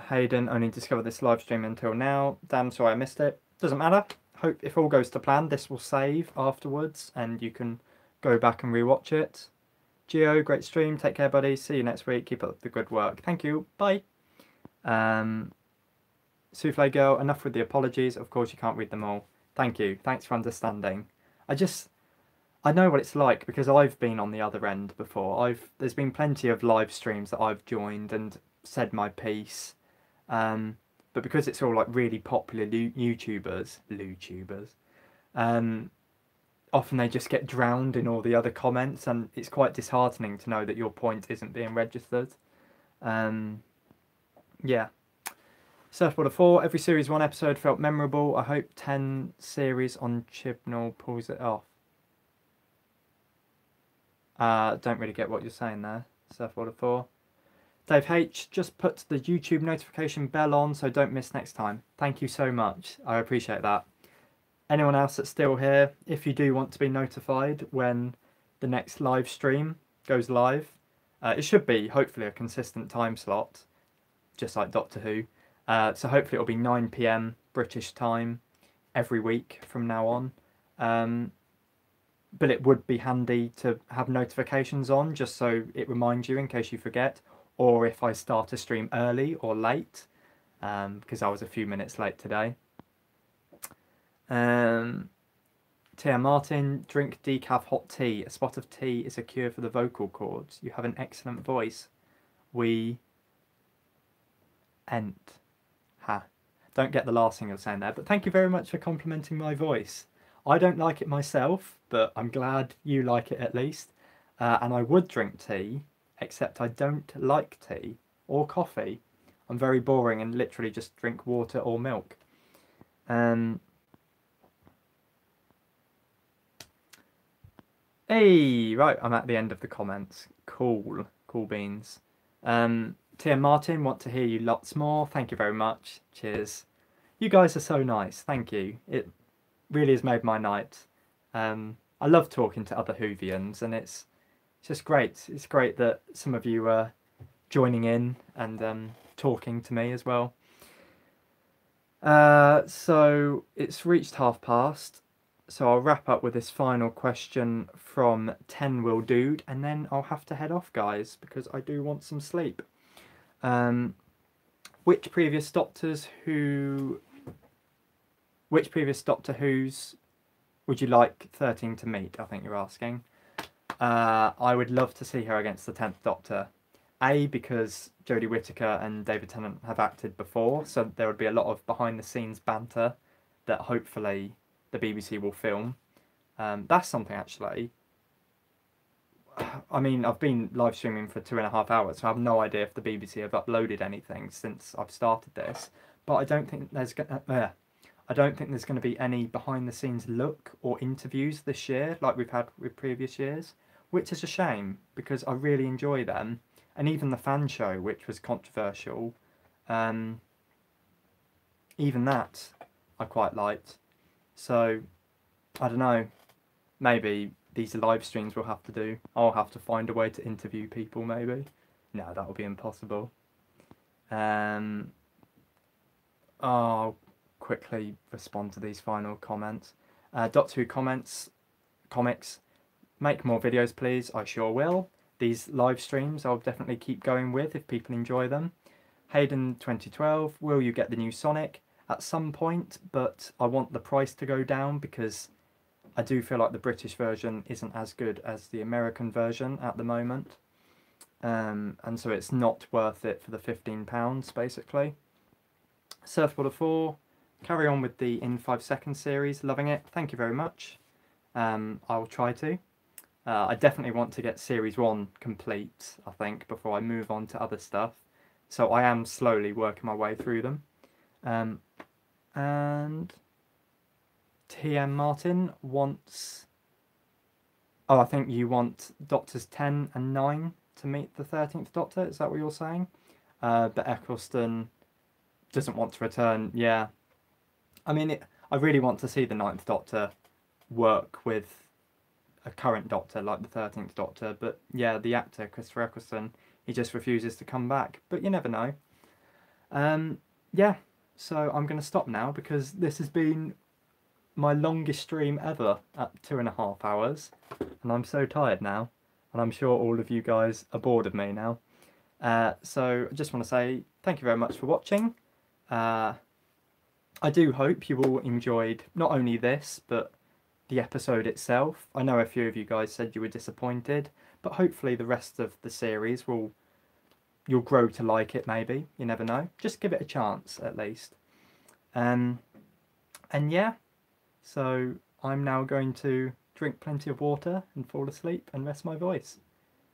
Hayden only discovered this live stream until now. Damn, sorry I missed it. Doesn't matter. Hope if all goes to plan, this will save afterwards and you can go back and rewatch it. Gio, great stream. Take care, buddy. See you next week. Keep up the good work. Thank you. Bye. Souffle Girl, enough with the apologies. Of course, you can't read them all. Thank you. Thanks for understanding. I know what it's like because I've been on the other end before. There's been plenty of live streams that I've joined and said my piece. But because it's all like really popular YouTubers, often they just get drowned in all the other comments and it's quite disheartening to know that your point isn't being registered. Yeah. Surfboarder 4, every series 1 episode felt memorable. I hope 10 series on Chibnall pulls it off. Don't really get what you're saying there, Surfboarder 4. Dave H, just put the YouTube notification bell on so don't miss next time. Thank you so much. I appreciate that. Anyone else that's still here, if you do want to be notified when the next live stream goes live, it should be hopefully a consistent time slot, just like Doctor Who. So hopefully it'll be 9 PM British time every week from now on. But it would be handy to have notifications on just so it reminds you in case you forget, or if I start a stream early or late, because I was a few minutes late today. Tia Martin, drink decaf hot tea. A spot of tea is a cure for the vocal cords. You have an excellent voice. We ent. Ha. Don't get the last thing you're saying there, but thank you very much for complimenting my voice. I don't like it myself, but I'm glad you like it at least. And I would drink tea, except I don't like tea or coffee. I'm very boring and literally just drink water or milk. Hey, right, I'm at the end of the comments. Cool, cool beans. Tia Martin, want to hear you lots more. Thank you very much. Cheers. You guys are so nice. Thank you. It really has made my night. I love talking to other Whovians, and it's just great. It's great that some of you are joining in and talking to me as well. So it's reached past. So I'll wrap up with this final question from 10 Will Dude, and then I'll have to head off, guys, because I do want some sleep. Which previous Doctor Who's would you like 13 to meet? I think you're asking. I would love to see her against the 10th Doctor. A, because Jodie Whittaker and David Tennant have acted before, so there would be a lot of behind-the-scenes banter that hopefully the BBC will film. That's something actually. I mean, I've been live streaming for 2.5 hours, so I have no idea if the BBC have uploaded anything since I've started this. But I don't think there's going to be any behind-the-scenes look or interviews this year like we've had with previous years, which is a shame because I really enjoy them, and even the fan show, which was controversial, even that I quite liked. So, I don't know, maybe these live streams we'll have to do. I'll have to find a way to interview people, maybe. No, that will be impossible. I'll quickly respond to these final comments. Doctor Who comics, make more videos please, I sure will. These live streams I'll definitely keep going with if people enjoy them. Hayden 2012, will you get the new Sonic? At some point, but I want the price to go down because I do feel like the British version isn't as good as the American version at the moment. And so it's not worth it for the £15 basically. Surfboarder 4, carry on with the In 5 Seconds series, loving it, thank you very much. I'll try to. I definitely want to get Series 1 complete, I think, before I move on to other stuff. So I am slowly working my way through them. And TM Martin wants... Oh, I think you want Doctors 10 and 9 to meet the 13th Doctor, is that what you're saying? But Eccleston doesn't want to return, yeah. I mean, I really want to see the 9th Doctor work with a current Doctor like the 13th Doctor, but yeah, the actor, Christopher Eccleston, he just refuses to come back, but you never know. Yeah, so I'm going to stop now because this has been my longest stream ever at 2.5 hours, and I'm so tired now, and I'm sure all of you guys are bored of me now. So I just want to say thank you very much for watching. I do hope you all enjoyed not only this, but the episode itself. I know a few of you guys said you were disappointed, but hopefully the rest of the series you'll grow to like it maybe, you never know. Just give it a chance at least. And yeah, so I'm now going to drink plenty of water and fall asleep and rest my voice.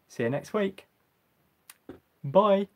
See you next week. Bye.